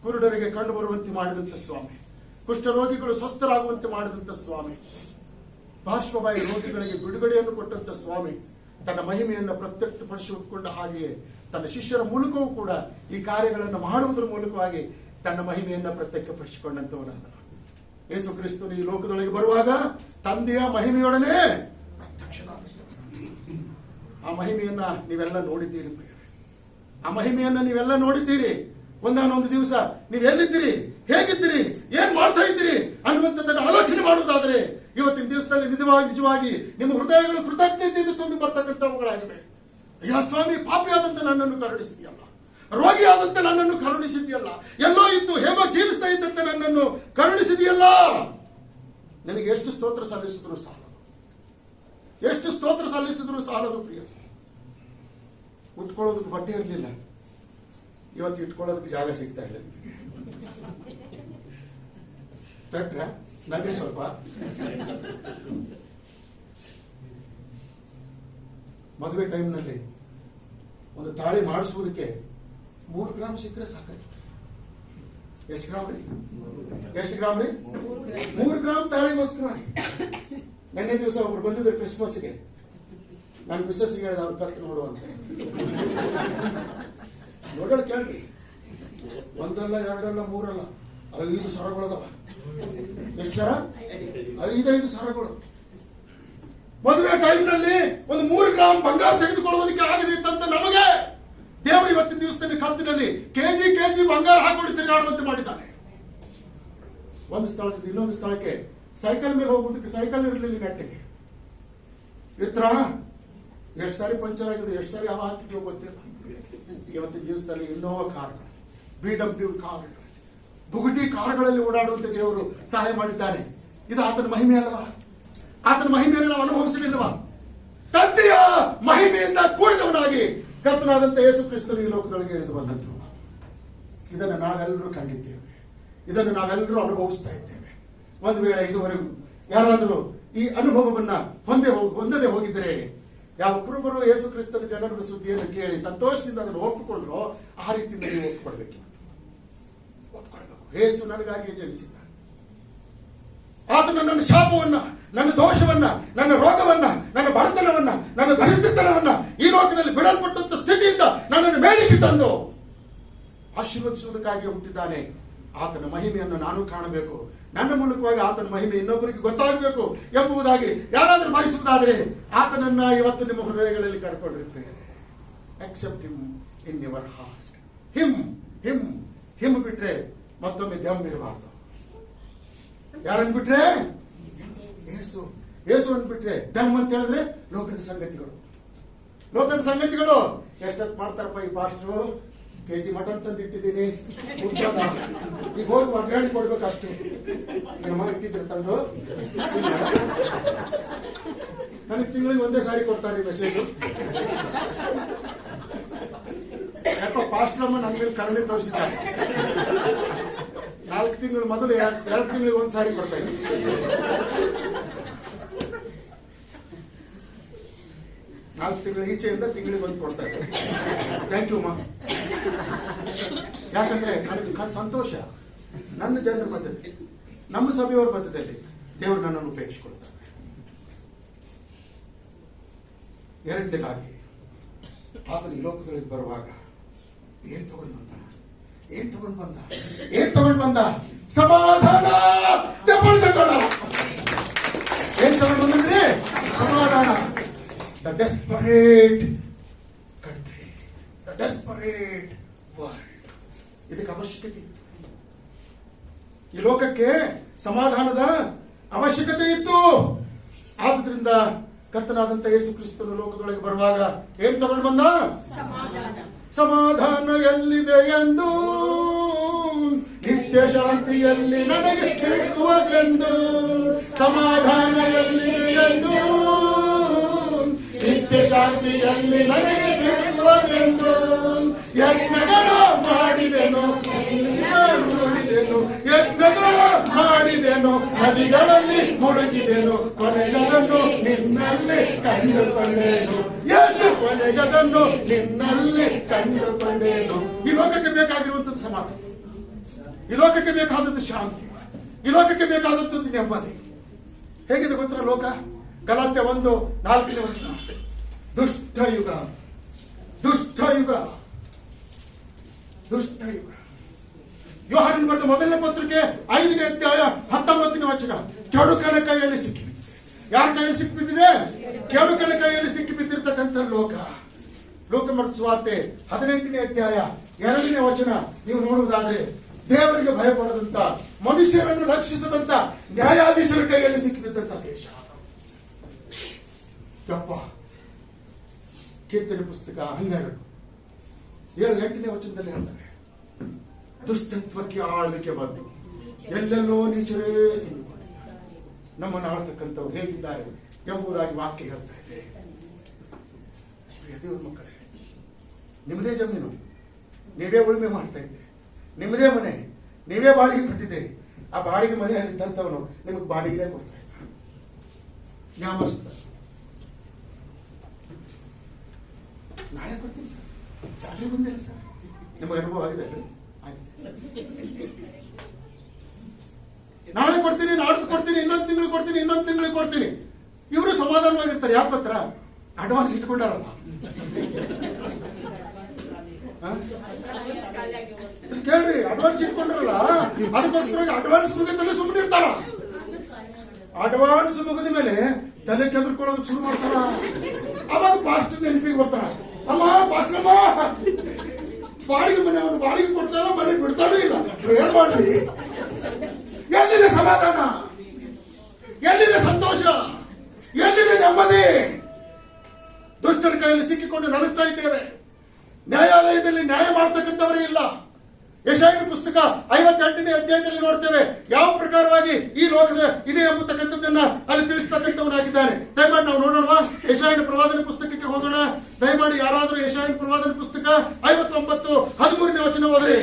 ಕುರುಡರಿಗೆ ಕಂಡು ಬರುವಂತೆ ಮಾಡಿದಂತ ಸ್ವಾಮಿ, ಕುಷ್ಠರೋಗಿಗಳು ಸ್ವಸ್ಥರಾಗುವಂತೆ ಮಾಡಿದಂತ ಸ್ವಾಮಿ, ಪಾರ್ಶ್ವವಾಯು ರೋಗಿಗಳಿಗೆ ಬಿಡುಗಡೆಯನ್ನು ಕೊಟ್ಟಂತ ಸ್ವಾಮಿ ತನ್ನ ಮಹಿಮೆಯನ್ನು ಪ್ರತ್ಯಕ್ಷಪಡಿಸಿಕೊಂಡ ಹಾಗೆಯೇ ತನ್ನ ಶಿಷ್ಯರ ಮೂಲಕವೂ ಕೂಡ ಈ ಕಾರ್ಯಗಳನ್ನು ಮಾಡುವುದರ ಮೂಲಕವಾಗಿ ತನ್ನ ಮಹಿಮೆಯನ್ನು ಪ್ರತ್ಯಕ್ಷಪಡಿಸಿಕೊಂಡಂತವನಾದ ಯೇಸು ಕ್ರಿಸ್ತನು ಈ ಲೋಕದೊಳಗೆ ಬರುವಾಗ ತಂದೆಯ ಮಹಿಮೆಯೊಡನೆ ಪ್ರತ್ಯಕ್ಷನಾದ. ಆ ಮಹಿಮೆಯನ್ನ ನೀವೆಲ್ಲ ನೋಡಿದ್ದೀರಿ ಪ್ರಿಯರೇ. ಆ ಮಹಿಮೆಯನ್ನ ನೀವೆಲ್ಲ ನೋಡಿದ್ದೀರಿ. ಒಂದಾನೊಂದು ದಿವಸ ನೀವು ಎಲ್ಲಿದ್ದೀರಿ, ಹೇಗಿದ್ದೀರಿ, ಏನ್ ಮಾಡ್ತಾ ಇದ್ದೀರಿ ಅನ್ನುವಂಥದ್ದನ್ನು ಆಲೋಚನೆ ಮಾಡುವುದಾದ್ರೆ ಇವತ್ತಿನ ದಿವಸದಲ್ಲಿ ನಿಜವಾಗಿ ನಿಮ್ಮ ಹೃದಯಗಳು ಕೃತಜ್ಞತೆಯಿಂದ ತುಂಬಿ ಬರ್ತಕ್ಕಂಥವುಗಳಾಗಿವೆ. ಅಯ್ಯ ಸ್ವಾಮಿ, ಪಾಪಿಯಾದಂತೆ ನನ್ನನ್ನು ಕರುಣಿಸಿದೆಯಲ್ಲ, ರೋಗಿಯಾದಂತೆ ನನ್ನನ್ನು ಕರುಣಿಸಿದೆಯಲ್ಲ, ಎಲ್ಲೋ ಇದ್ದು ಹೇಗೋ ಜೀವಿಸ್ತಾ ಇದ್ದಂತೆ ನನ್ನನ್ನು ಕರುಣಿಸಿದೆಯಲ್ಲ. ನನಗೆ ಎಷ್ಟು ಸ್ತೋತ್ರ ಸಲ್ಲಿಸಿದ್ರು ಸಾಲದು, ಎಷ್ಟು ಸ್ತೋತ್ರ ಸಲ್ಲಿಸಿದ್ರು ಸಾಲದು. ಪ್ರಿಯ, ಉಟ್ಕೊಳ್ಳೋದಕ್ಕೆ ಬಟ್ಟೆ ಇರಲಿಲ್ಲ, ಇವತ್ತು ಇಟ್ಕೊಳ್ಳೋದಕ್ಕೆ ಜಾಗ ಸಿಗ್ತಾ ಇಲ್ಲ. ತಟ್ರ ನನಗೆ ಸ್ವಲ್ಪ ಮದುವೆ ಟೈಮ್ನಲ್ಲಿ ಒಂದು ತಾಳಿ ಮಾಡಿಸುವುದಕ್ಕೆ 3 ಗ್ರಾಮ್ ಸಿಕ್ಕರೆ ಸಾಕಾಗಿತ್ತು. ಎಷ್ಟು ಗ್ರಾಮ್ ರೀ? 3 ಗ್ರಾಮ್ ತಾಳಿಗೋಸ್ಕರ. ನೆನ್ನೆ ದಿವಸ ಒಬ್ರು ಬಂದಿದ್ರು ಕ್ರಿಸ್ಮಸ್ಗೆ. ನಾನು ಮಿಸ್ಸಸ್ಗೆ ಹೇಳಿದ ಅವ್ರ ಕತ್ತು ನೋಡುವಂತ. ನೋಡೋಣ ಕೇಳ್ರಿ, 1 ಅಲ್ಲ 2 ಅಲ್ಲ 3 ಅಲ್ಲ 5 ಸರಗಳದವ. ಎಷ್ಟು ಸರ? 5 ಸರಗಳು. ಮದುವೆ ಟೈಮ್ನಲ್ಲಿ ಒಂದು 3 ಗ್ರಾಮ್ ಬಂಗಾರ ತೆಗೆದುಕೊಳ್ಳುವುದಕ್ಕೆ ಆಗದಿತ್ತಂತ ನಮಗೆ ದೇವರು ಇವತ್ತಿನ ದಿವಸದಲ್ಲಿ ಕತ್ತಿನಲ್ಲಿ ಕೆಜಿ ಬಂಗಾರ ಹಾಕೊಂಡು ತಿರುಗಾಡುವಂತೆ ಮಾಡಿದ್ದಾನೆ. ಒಂದು ಸ್ಥಳದಿಂದ ಇನ್ನೊಂದು ಸ್ಥಳಕ್ಕೆ ಸೈಕಲ್ ಮೇಲೆ ಹೋಗುವುದಕ್ಕೆ ಸೈಕಲ್ ಇರಲಿಲ್ಲ ಗಂಟೆಗೆ. ಇತ್ರ ಎಷ್ಟು ಸಾರಿ ಪಂಚರ್ ಆಗಿದೆ, ಎಷ್ಟು ಸಾರಿ ಹವಾ ಹಾಕಿದ್ಯೋ ಗೊತ್ತಿಲ್ಲ. ಇವತ್ತಿನ ದಿವಸದಲ್ಲಿ ಇನ್ನೋವಾ ಕಾರ್ಗಳು, BMW ಕಾರ್ಗಳು, ಬುಗುಟಿ ಕಾರುಗಳಲ್ಲಿ ಓಡಾಡುವಂತೆ ದೇವರು ಸಹಾಯ ಮಾಡಿದ್ದಾನೆ. ಇದು ಆತನ ಮಹಿಮೆ ಅಲ್ಲವಾ? ಆತನ ಮಹಿಮೆಯನ್ನು ನಾವು ಅನುಭವಿಸಲಿಲ್ಲವಾ? ತಂದೆಯ ಮಹಿಮೆಯಿಂದ ಕೂಡಿದವನಾಗಿ ಕರ್ತನಾದಂತ ಯೇಸು ಕ್ರಿಸ್ತನು ಈ ಲೋಕದೊಳಗೆ ಇಳಿದು ಬಂದಂತು. ಇದನ್ನು ನಾವೆಲ್ಲರೂ ಕಂಡಿದ್ದೇವೆ, ಇದನ್ನು ನಾವೆಲ್ಲರೂ ಅನುಭವಿಸ್ತಾ ಇದ್ದೇವೆ. ಒಂದು ವೇಳೆ ಇದುವರೆಗೂ ಯಾರಾದರೂ ಈ ಅನುಭವವನ್ನ ಹೊಂದದೆ ಹೋಗಿದ್ದರೆ, ಯಾವ ಕುರುಬರು ಯೇಸು ಕ್ರಿಸ್ತನ ಜನರದ ಸುದ್ದಿಯನ್ನು ಕೇಳಿ ಸಂತೋಷದಿಂದ ಅದನ್ನು ಒಪ್ಪಿಕೊಂಡ್ರೋ ಆ ರೀತಿಯಿಂದ ನೀವು ಒಪ್ಪಿಕೊಳ್ಬೇಕು. ಯೇಸು ನನಗಾಗಿ ಜನಿಸಿದ್ದಾನೆ. ಆತನು ನನ್ನ ಶಾಪವನ್ನ, ನನ್ನ ದೋಷವನ್ನ, ನನ್ನ ರೋಗವನ್ನ, ನನ್ನ ಬಡತನವನ್ನ, ನನ್ನ ದರಿದ್ರತನವನ್ನ ಈ ಲೋಕದಲ್ಲಿ ಬಿಡಲ್ಪಟ್ಟಂತ ಸ್ಥಿತಿಯಿಂದ ನನ್ನನ್ನು ಮೇಲಕ್ಕೆ ತಂದು ಆಶೀರ್ವದಿಸುವುದಕ್ಕಾಗಿ ಹುಟ್ಟಿದ್ದಾನೆ. ಆತನ ಮಹಿಮೆಯನ್ನು ನಾನು ಕಾಣಬೇಕು, ನನ್ನ ಮೂಲಕವಾಗಿ ಆತನ ಮಹಿಮೆ ಇನ್ನೊಬ್ಬರಿಗೆ ಗೊತ್ತಾಗಬೇಕು ಎಂಬುದಾಗಿ ಯಾರಾದರೂ ಬಯಸುವುದಾದರೆ ಆತನನ್ನ ಇವತ್ತು ನಿಮ್ಮ ಹೃದಯಗಳಲ್ಲಿ ಕರ್ಕೊಂಡಿರ್ತೀರಿ. Accept him in your heart. Him ಬಿಟ್ರೆ ಮತ್ತೊಮ್ಮೆ ದಮ್ ಇರಬಾರ್ದು. ಯಾರನ್ನು ಬಿಟ್ರೆ? ಯೇಸು ಬಿಟ್ರೆ ದಮ್ ಅಂತ ಹೇಳಿದ್ರೆ ಲೋಕದ ಸಂಗತಿಗಳು. ಎಷ್ಟೊತ್ತು ಮಾಡ್ತಾರಪ್ಪ ಈ ಪಾಸ್ಟ್ರು? ಕೆಜಿ ಮಟನ್ ತಂದು ಇಟ್ಟಿದ್ದೀನಿ, ಈಗ ಹೋಗಿ ಒಗ್ಗರಣೆ ಕೊಡ್ಬೇಕು ಅಷ್ಟೇ. ನಮ್ಮ ಇಟ್ಟಿದ್ರೆ ತಂದು ನನಗೆ ತಿಂಗಳಿಗೆ ಒಂದೇ ಸಾರಿ ಕೊಡ್ತಾರೆ ಮೆಸೇಜ್. ಯಾಕೋ ಪಾಸ್ಟ್ರಮ್ಮ ನನ್ನ ಮೇಲೆ ಕರುಣೆ ತೋರಿಸಿದ್ದಾರೆ. 4 ತಿಂಗಳು ಮೊದಲು 2 ತಿಂಗಳಿಗೆ ಒಂದು ಸಾರಿ ಕೊಡ್ತಾ ಇದ್ದೀನಿ. 4 ತಿಂಗಳ ಈಚೆಯಿಂದ ತಿಂಗಳಿಗೆ ಒಂದು ಕೊಡ್ತಾ ಇದ್ದಾರೆ. ಥ್ಯಾಂಕ್ ಯು ಮಾ. ಯಾಕಂದ್ರೆ ನನಗೆ ಸಂತೋಷ, ನನ್ನ ಜನರ ಮಧ್ಯದಲ್ಲಿ, ನಮ್ಮ ಸಭೆಯವರ ಮಧ್ಯದಲ್ಲಿ ದೇವರು ನನ್ನನ್ನು ಉಪಯೋಗಿಸಿಕೊಳ್ತಾರೆ. ಎರಡನೇದಾಗಿ ಆತನ ಈ ಲೋಕಗಳಿಗೆ ಬರುವಾಗ ಏನ್ ತಗೊಂಡು ಬಂದ? ಸಮಾಧಾನ. ಚಪ್ಪಲಿ ತಗೊಳ್ಳ. ಏನ್ ತಗೊಂಡು ಬಂದ್ರೆ? ಸಮಾಧಾನ. The desperate country, the desperate world. ಇದಕ್ಕೆ ಅವಶ್ಯಕತೆ ಇತ್ತು. ಈ ಲೋಕಕ್ಕೆ ಸಮಾಧಾನದ ಅವಶ್ಯಕತೆ ಇತ್ತು. ಆದ್ರಿಂದ ಕರ್ತನಾದಂತ ಯೇಸು ಕ್ರಿಸ್ತನು ಲೋಕದೊಳಗೆ ಬರುವಾಗ ಏನ್ ತಗೊಂಡು ಬಂದ? ಸಮಾಧಾನ ಎಲ್ಲಿದೆ ಎಂದು, ನಿತ್ಯ ಶಾಂತಿಯಲ್ಲಿ ನನಗೆ ಸಿಕ್ಕುವುದೆಂದು. ಸಮಾಧಾನ ಎಲ್ಲಿದೆ ಎಂದು, ನಿತ್ಯ ಶಾಂತಿಯಲ್ಲಿ ನನಗೆ ಸಿಕ್ಕುವುದೆಂದು. ಯಜ್ಞಗಳು ಮಾಡಿದೆನು, ನದಿಗಳಲ್ಲಿ ಮುಳುಗಿದೆನು, ಕೊನೆಗದನ್ನು ನಿನ್ನಲ್ಲಿ ಕಂಡುಕೊಂಡೇನು. ಯೇಸು ಕೊನೆಗದನ್ನು ನಿನ್ನಲ್ಲಿ ಕಂಡುಕೊಂಡೇನು. ಈ ಲೋಕಕ್ಕೆ ಬೇಕಾಗಿರುವಂಥದ್ದು ಸಮಾಧಾನ, ಈ ಲೋಕಕ್ಕೆ ಬೇಕಾದದ್ದು ಶಾಂತಿ, ಈ ಲೋಕಕ್ಕೆ ಬೇಕಾದದ್ದು ನೆಮ್ಮದಿ. ಹೇಗಿದೆ ಗೊತ್ತರ ಲೋಕ? ಗಲಾತ್ಯ 1:4 ದುಷ್ಟ ಯುಗ. ಯೋಹಾನನ ಬರೆದ ಮೊದಲನೇ ಪತ್ರಿಕೆ 5ನೇ ಅಧ್ಯಾಯ 19ನೇ ವಚನ. ಕೆಡುಕನ ಕೈಯಲ್ಲಿ ಸಿಕ್ಕಿಬಿದ್ದಿದೆ. ಯಾರ ಕೈಯಲ್ಲಿ ಸಿಕ್ಕಿಬಿದ್ದಿದೆ? ಕೆಡುಕನ ಕೈಯಲ್ಲಿ ಸಿಕ್ಕಿಬಿದ್ದಿರ್ತಕ್ಕಂಥ ಲೋಕಮರ್ತ ಸುವಾರ್ತೆ 18ನೇ ಅಧ್ಯಾಯ 2ನೇ ವಚನ ನೀವು ನೋಡುವುದಾದ್ರೆ, ದೇವರಿಗೆ ಭಯಪಡದಂತ, ಮನುಷ್ಯರನ್ನು ರಕ್ಷಿಸದಂತ ನ್ಯಾಯಾಧೀಶರ ಕೈಯಲ್ಲಿ ಸಿಕ್ಕಿಬಿದ್ದಂತ ದೇಶ. ಯಪ್ಪ. ಕೀರ್ತನೆ ಪುಸ್ತಕ 12:7-8ನೇ ವಚನದಲ್ಲಿ ಹೇಳ್ತಾರೆ, ದುಷ್ಟತ್ವಕ್ಕೆ ಆಳ್ವಿಕೆ ಬಂದು ಎಲ್ಲೆಲ್ಲೋ ನೀಚರೇ ತಿಂದುಕೊಂಡಿದ್ದಾರೆ, ನಮ್ಮನ್ನು ಆಳ್ತಕ್ಕಂಥವ್ರು ಹೇಗಿದ್ದಾರೆ ಎಂಬುದಾಗಿ ವಾಕ್ಯ ಹೇಳ್ತಾ ಇದೆ. ದೇವ್ರ ಮಕ್ಕಳೇ, ನಿಮ್ಮದೇ ಜಮೀನು, ನೀವೇ ಉಳುಮೆ ಮಾಡ್ತಾ ಇದ್ದೀರಿ, ನಿಮ್ಮದೇ ಮನೆ, ನೀವೇ ಬಾಡಿಗೆ ಕೊಟ್ಟಿದ್ದೀರಿ. ಆ ಬಾಡಿಗೆ ಮನೆಯಲ್ಲಿದ್ದಂಥವನು ನಿಮಗೆ ಬಾಡಿಗೆ ಕೊಡ್ತಾ ಇಲ್ಲ, ನ್ಯಾಮರಿಸ್ತಾರೆ. ನಾಳೆ ಕೊಡ್ತೀನಿ ಸರ್, ಸ್ಯಾಲರಿ ಬಂದಿಲ್ಲ ಸರ್. ನಿಮಗೆ ಅನುಭವ ಆಗಿದೆ ಅಲ್ರಿ? ನಾಳೆ ಕೊಡ್ತೀನಿ, ನಾಡ್ದು ಕೊಡ್ತೀನಿ, ಇನ್ನೊಂದು ತಿಂಗಳು ಕೊಡ್ತೀನಿ. ಇವರು ಸಮಾಧಾನವಾಗಿರ್ತಾರೆ. ಯಾವ ಪತ್ರ? ಅಡ್ವಾನ್ಸ್ ಇಟ್ಕೊಂಡಾರಲ್ಲ. ಕೇಳ್ರಿ, ಅಡ್ವಾನ್ಸ್ ಇಟ್ಕೊಂಡ್ರಲ್ಲ, ಅದಕ್ಕೋಸ್ಕರ ಅಡ್ವಾನ್ಸ್ ಮುಗಿದಲ್ಲಿ ಸುಮ್ಮನೆ ಇರ್ತಾರ. ಅಡ್ವಾನ್ಸ್ ಮುಗಿದ ಮೇಲೆ ತಲೆ ಕೆದರ್ಕೊಳ್ಳೋದು ಶುರು ಮಾಡ್ತಾರ. ಅವಾಗ ಪಾಸ್ಟರ್ ನೆನಪಿಗೆ ಬರ್ತಾರ. ಅಮ್ಮ ಪಾಸ್ಟರ್, ಬಾಡಿಗೆ ಮನೆ ಅವನು ಬಾಡಿಗೆ ಕೊಡ್ತಾರ, ಮನೆ ಬಿಡ್ತಾನೆ ಇಲ್ಲ. ಏನ್ ಮಾಡ್ರಿ? ಎಲ್ಲಿದೆ ಸಮಾಧಾನ? ಎಲ್ಲಿದೆ ಸಂತೋಷ? ಎಲ್ಲಿದೆ ನೆಮ್ಮದಿ? ದುಷ್ಟರ ಕೈಯಲ್ಲಿ ಸಿಕ್ಕಿಕೊಂಡು ನಡುತ್ತಾ ಇದ್ದೇವೆ. ನ್ಯಾಯಾಲಯದಲ್ಲಿ ನ್ಯಾಯ ಮಾಡ್ತಕ್ಕಂಥವರೇ ಇಲ್ಲ. ಯೆಶಾಯನ ಪುಸ್ತಕ 58ನೇ ಅಧ್ಯಾಯದಲ್ಲಿ ನೋಡ್ತೇವೆ ಯಾವ ಪ್ರಕಾರವಾಗಿ ಈ ಲೋಕದ ಇದೆ ಎಂಬತಕ್ಕಂಥದ್ದನ್ನ ಅಲ್ಲಿ ತಿಳಿಸ್ತಕ್ಕಂಥವನಾಗಿದ್ದಾನೆ. ದಯಮಾಡಿ ನಾವು ನೋಡೋಣ, ಯೆಶಾಯನ ಪ್ರವಾದನೆ ಪುಸ್ತಕಕ್ಕೆ ಹೋಗೋಣ. ದಯಮಾಡಿ ಯಾರಾದ್ರೂ ಯೆಶಾಯನ ಪ್ರವಾದನೆ ಪುಸ್ತಕ 59:13ನೇ ವಚನ ಓದ್ರಿ.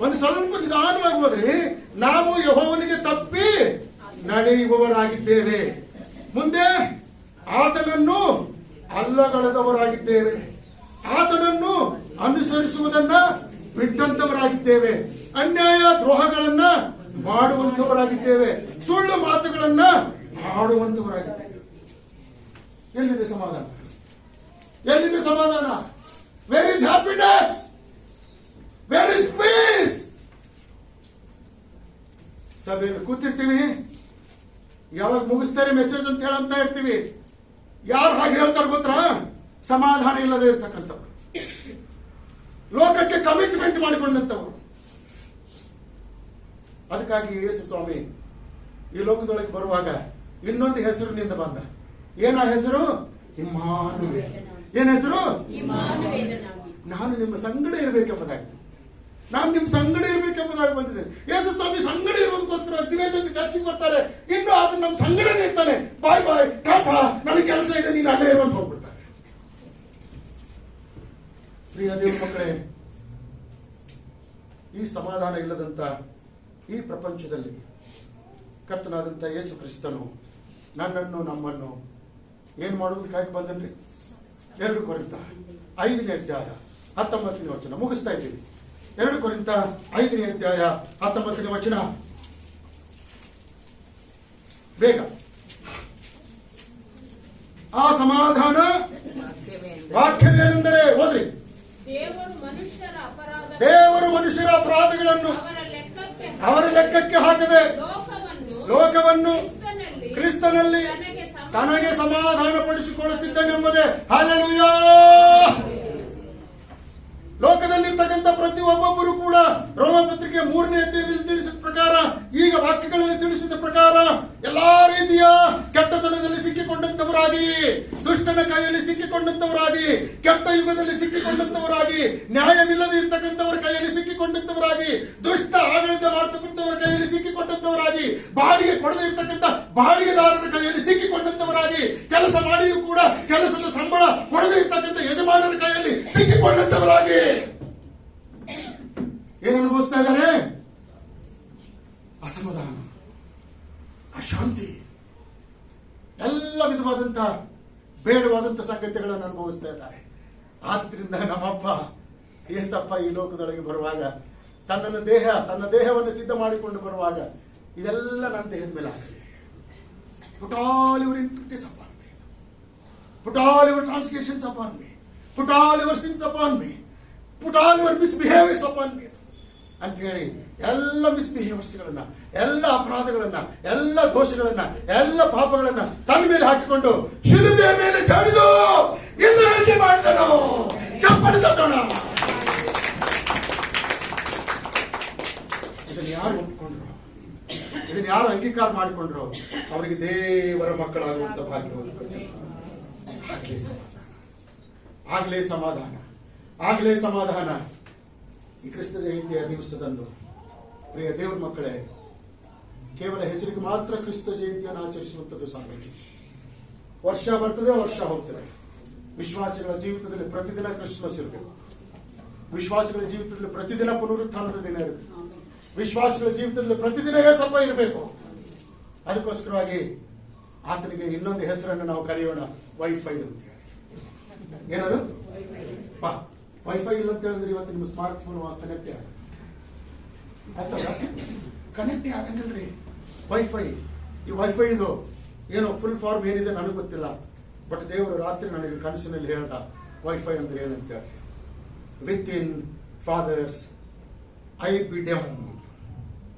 ಒಂದು ಸ್ವಲ್ಪ ನಿಧಾನವಾಗಿ ಹೋದ್ರಿ. ನಾವು ಯೆಹೋವನಿಗೆ ತಪ್ಪಿ ನಡೆಯುವವರಾಗಿದ್ದೇವೆ, ಮುಂದೆ ಆತನನ್ನು ಅಲ್ಲಗಳೆದವರಾಗಿದ್ದೇವೆ, ಆತನನ್ನು ಅನುಸರಿಸುವುದನ್ನ ಬಿಟ್ಟಂತವರಾಗಿದ್ದೇವೆ, ಅನ್ಯಾಯ ದ್ರೋಹಗಳನ್ನ ಮಾಡುವಂತವರಾಗಿದ್ದೇವೆ, ಸುಳ್ಳು ಮಾತುಗಳನ್ನ ಆಡುವಂತವರಾಗಿದ್ದೇವೆ. ಎಲ್ಲಿದೆ ಸಮಾಧಾನ? ಎಲ್ಲಿದೆ ಸಮಾಧಾನ? Where is happiness? Where is peace? ಸಭೆಯಲ್ಲಿ ಕೂತಿರ್ತೀವಿ, ಯಾವಾಗ ಮುಗಿಸ್ತಾರೆ ಮೆಸೇಜ್ ಅಂತ ಹೇಳಂತ ಇರ್ತೀವಿ. ಯಾರು ಹಾಗೆ ಹೇಳ್ತಾರೆ ಗೊತ್ತಾ? ಸಮಾಧಾನ ಇಲ್ಲದೆ ಇರ್ತಕ್ಕಂಥವ್ರು, ಲೋಕಕ್ಕೆ ಕಮಿಟ್ಮೆಂಟ್ ಮಾಡಿಕೊಂಡಂತವ್ರು. ಅದಕ್ಕಾಗಿ ಯೇಸು ಸ್ವಾಮಿ ಈ ಲೋಕದೊಳಗೆ ಬರುವಾಗ ಇನ್ನೊಂದು ಹೆಸರಿನಿಂದ ಬಂದ. ಏನ ಹೆಸರು? ಇಮ್ಮಾನುವೇಲ. ಏನ್ ಹೆಸರು? ನಾನು ನಿಮ್ಮ ಸಂಗಡ ಇರಬೇಕೆಂಬುದಾಗಿ, ನಾನು ನಿಮ್ ಸಂಗಡ ಇರ್ಬೇಕೆಂಬುದಾಗಿ ಬಂದಿದೆ. ಯೇಸು ಸ್ವಾಮಿ ಸಂಗಡ ಇರೋದಕ್ಕೋಸ್ಕರ ದಿವೇಶ್ ಚರ್ಚಿಗೆ ಬರ್ತಾರೆ. ಇನ್ನು ಆತ ನಮ್ಮ ಸಂಗಡನೇ ಇರ್ತಾನೆ. ಬಾಯ್ ಬಾಯ್ ಟಾಟಾ, ನನಗೆ ಕೆಲಸ ಇದೆ, ನೀನು ಅಲ್ಲೇ ಇರುವಂತ ಹೋಗ್ಬಿಡ್ತಾರೆ. ಪ್ರಿಯ ದೇವ್ರ ಮಕ್ಕಳೇ, ಈ ಸಮಾಧಾನ ಇಲ್ಲದಂತ ಈ ಪ್ರಪಂಚದಲ್ಲಿ ಕರ್ತನಾದಂತ ಯೇಸು ಕ್ರಿಸ್ತನು ನನ್ನನ್ನು ನಮ್ಮನ್ನು ಏನ್ ಮಾಡೋದಕ್ಕಾಗಿ ಬಂದನ್ರಿ? 2 ಕೊರಿಂಥ 5ನೇ ಅಧ್ಯಾಯ 19ನೇ ವಚನ ಮುಗಿಸ್ತಾ ಇದ್ದೀವಿ. 2 ಕೊರಿಂಥ 5ನೇ ಅಧ್ಯಾಯ 19ನೇ ವಚನ ಬೇಗ. ಆ ಸಮಾಧಾನ ವಾಕ್ಯವೇನೆಂದರೆ ಓದ್ರಿ. ದೇವರು ಮನುಷ್ಯರ ಅಪರಾಧಗಳನ್ನು ಅವರ ಲೆಕ್ಕಕ್ಕೆ ಹಾಕದೆ ಲೋಕವನ್ನು ಕ್ರಿಸ್ತನಲ್ಲಿ ತನಗೆ ಸಮಾಧಾನ ಪಡಿಸಿಕೊಳ್ಳುತ್ತಿದ್ದನೆಂಬುದೇ. ಹಲ್ಲೆಲೂಯಾ. ಲೋಕದಲ್ಲಿರ್ತಕ್ಕಂಥ ಪ್ರತಿಯೊಬ್ಬೊಬ್ಬರು ಕೂಡ ರೋಮಪತ್ರಿಕೆ 3ನೇ ಅಧ್ಯಾಯದಲ್ಲಿ ತಿಳಿಸಿದ ಪ್ರಕಾರ, ಈಗ ವಾಕ್ಯಗಳಲ್ಲಿ ತಿಳಿಸಿದ ಪ್ರಕಾರ ಎಲ್ಲಾ ರೀತಿಯ ಕೆಟ್ಟತನದಲ್ಲಿ ಸಿಕ್ಕಿಕೊಂಡಂತವರಾಗಿ, ದುಷ್ಟನ ಕೈಯಲ್ಲಿ ಸಿಕ್ಕಿಕೊಂಡಂತವರಾಗಿ, ಕೆಟ್ಟ ಯುಗದಲ್ಲಿ ಸಿಕ್ಕಿಕೊಂಡಂತವರಾಗಿ, ನ್ಯಾಯವಿಲ್ಲದೆ ಇರ್ತಕ್ಕಂಥವರ ಕೈಯಲ್ಲಿ ಸಿಕ್ಕಿಕೊಂಡಂತವರಾಗಿ, ದುಷ್ಟ ಆಡಳಿತ ಮಾಡ್ತಕ್ಕಂಥವರ ಕೈಯಲ್ಲಿ ಸಿಕ್ಕಿಕೊಂಡಂತವರಾಗಿ, ಬಾಡಿಗೆ ಕೊಡದೇ ಇರ್ತಕ್ಕಂಥ ಬಾಡಿಗೆದಾರರ ಕೈಯಲ್ಲಿ ಸಿಕ್ಕಿಕೊಂಡಂತವರಾಗಿ, ಕೆಲಸ ಮಾಡಿಯೂ ಕೂಡ ಕೆಲಸದ ಸಂಬಳ ಕೊಡದೇ ಇರ್ತಕ್ಕಂಥ ಯಜಮಾನರ ಕೈಯಲ್ಲಿ ಸಿಕ್ಕಿಕೊಂಡಂತವರಾಗಿ ಏನು ಅನುಭವಿಸ್ತಾ ಇದ್ದಾರೆ? ಅಸಮಾಧಾನ, ಅಶಾಂತಿ, ಎಲ್ಲ ವಿಧವಾದಂತ ಬೇಡವಾದಂತ ಸಂಗತಿಗಳನ್ನು ಅನುಭವಿಸ್ತಾ ಇದ್ದಾರೆ. ಆದ್ರಿಂದ ನಮ್ಮಪ್ಪ ಏಸಪ್ಪ ಈ ಲೋಕದೊಳಗೆ ಬರುವಾಗ ತನ್ನ ದೇಹವನ್ನು ಸಿದ್ಧ ಮಾಡಿಕೊಂಡು ಬರುವಾಗ ಇದೆಲ್ಲ ನನ್ನ ದೇಹದ ಮೇಲೆ ಆಗಲಿ. Put all your iniquities upon me. Put all your transgressions upon me. Put all your sins upon me. Put all your misbehaviors upon me. ಅಂತ ಹೇಳಿ ಎಲ್ಲ ಮಿಸ್ಬಿಹೇವಿಯರ್ಸ್ಗಳನ್ನ, ಎಲ್ಲ ಅಪರಾಧಗಳನ್ನ, ಎಲ್ಲ ದೋಷಗಳನ್ನ, ಎಲ್ಲ ಪಾಪಗಳನ್ನ ತನ್ನ ಮೇಲೆ ಹಾಕಿಕೊಂಡು ಶಿಲುಬೆಯ ಮೇಲೆ ಜಾಡಿದು ಇನ್ನೊಂದು ಮಾಡಿದನು. ಚಪ್ಪಲಿ ತಟ್ಟೋಣ. ಇದನ್ನು ಯಾರು ಒಪ್ಪಿಕೊಂಡ್ರು, ಇದನ್ನು ಯಾರು ಅಂಗೀಕಾರ ಮಾಡಿಕೊಂಡ್ರು, ಅವರಿಗೆ ದೇವರ ಮಕ್ಕಳಾಗುವಂತ ಭಾಗ್ಯವನ್ನು ಕೊಟ್ಟರು. ಆಗ್ಲೇ ಸಮಾಧಾನ, ಆಗ್ಲೇ ಸಮಾಧಾನ. ಈ ಕ್ರಿಸ್ತ ಜಯಂತಿಯ ದಿವಸದಂದು ಪ್ರಿಯ ದೇವರ ಮಕ್ಕಳೇ, ಕೇವಲ ಹೆಸರಿಗೆ ಮಾತ್ರ ಕ್ರಿಸ್ತ ಜಯಂತಿಯನ್ನು ಆಚರಿಸುವಂಥದ್ದು ಸಾಧ್ಯ. ವರ್ಷ ಬರ್ತದೆ, ವರ್ಷ ಹೋಗ್ತದೆ. ವಿಶ್ವಾಸಿಗಳ ಜೀವಿತದಲ್ಲಿ ಪ್ರತಿದಿನ ಕ್ರಿಸ್ಮಸ್ ಇರಬೇಕು. ವಿಶ್ವಾಸಿಗಳ ಜೀವಿತದಲ್ಲಿ ಪ್ರತಿದಿನ ಪುನರುತ್ಥಾನದ ದಿನ ಇರಬೇಕು. ವಿಶ್ವಾಸಿಗಳ ಜೀವಿತದಲ್ಲಿ ಪ್ರತಿದಿನ ಏಸಪ್ಪ ಇರಬೇಕು. ಅದಕ್ಕೋಸ್ಕರವಾಗಿ ಆತನಿಗೆ ಇನ್ನೊಂದು ಹೆಸರನ್ನು ನಾವು ಕರೆಯೋಣ, ವೈಫೈ ಅಂತ ಹೇಳಿ. ಏನದು? ವೈಫೈ ಇಲ್ಲ ಅಂತ ಹೇಳಿದ್ರೆ ಇವತ್ತು ನಿಮ್ಮ ಸ್ಮಾರ್ಟ್ ಫೋನ್ ಕನೆಕ್ಟ್ ಆಯ್ತಲ್ಲ? ಕನೆಕ್ಟ್ ಆಗಂಗಿಲ್ರಿ ವೈಫೈ. ಈ ವೈಫೈ ಇದು ಏನೋ ಫುಲ್ ಫಾರ್ಮ್ ಏನಿದೆ ನನಗೆ ಗೊತ್ತಿಲ್ಲ. ಬಟ್ ದೇವರು ರಾತ್ರಿ ನನಗೆ ಕನಸಿನಲ್ಲಿ ಹೇಳ್ದ ವೈಫೈ ಅಂದ್ರೆ ಏನಂತ ಹೇಳಿ, ವಿತ್ ಇನ್ ಫಾದರ್ಸ್ ಐ ಬಿಡೆಮ್,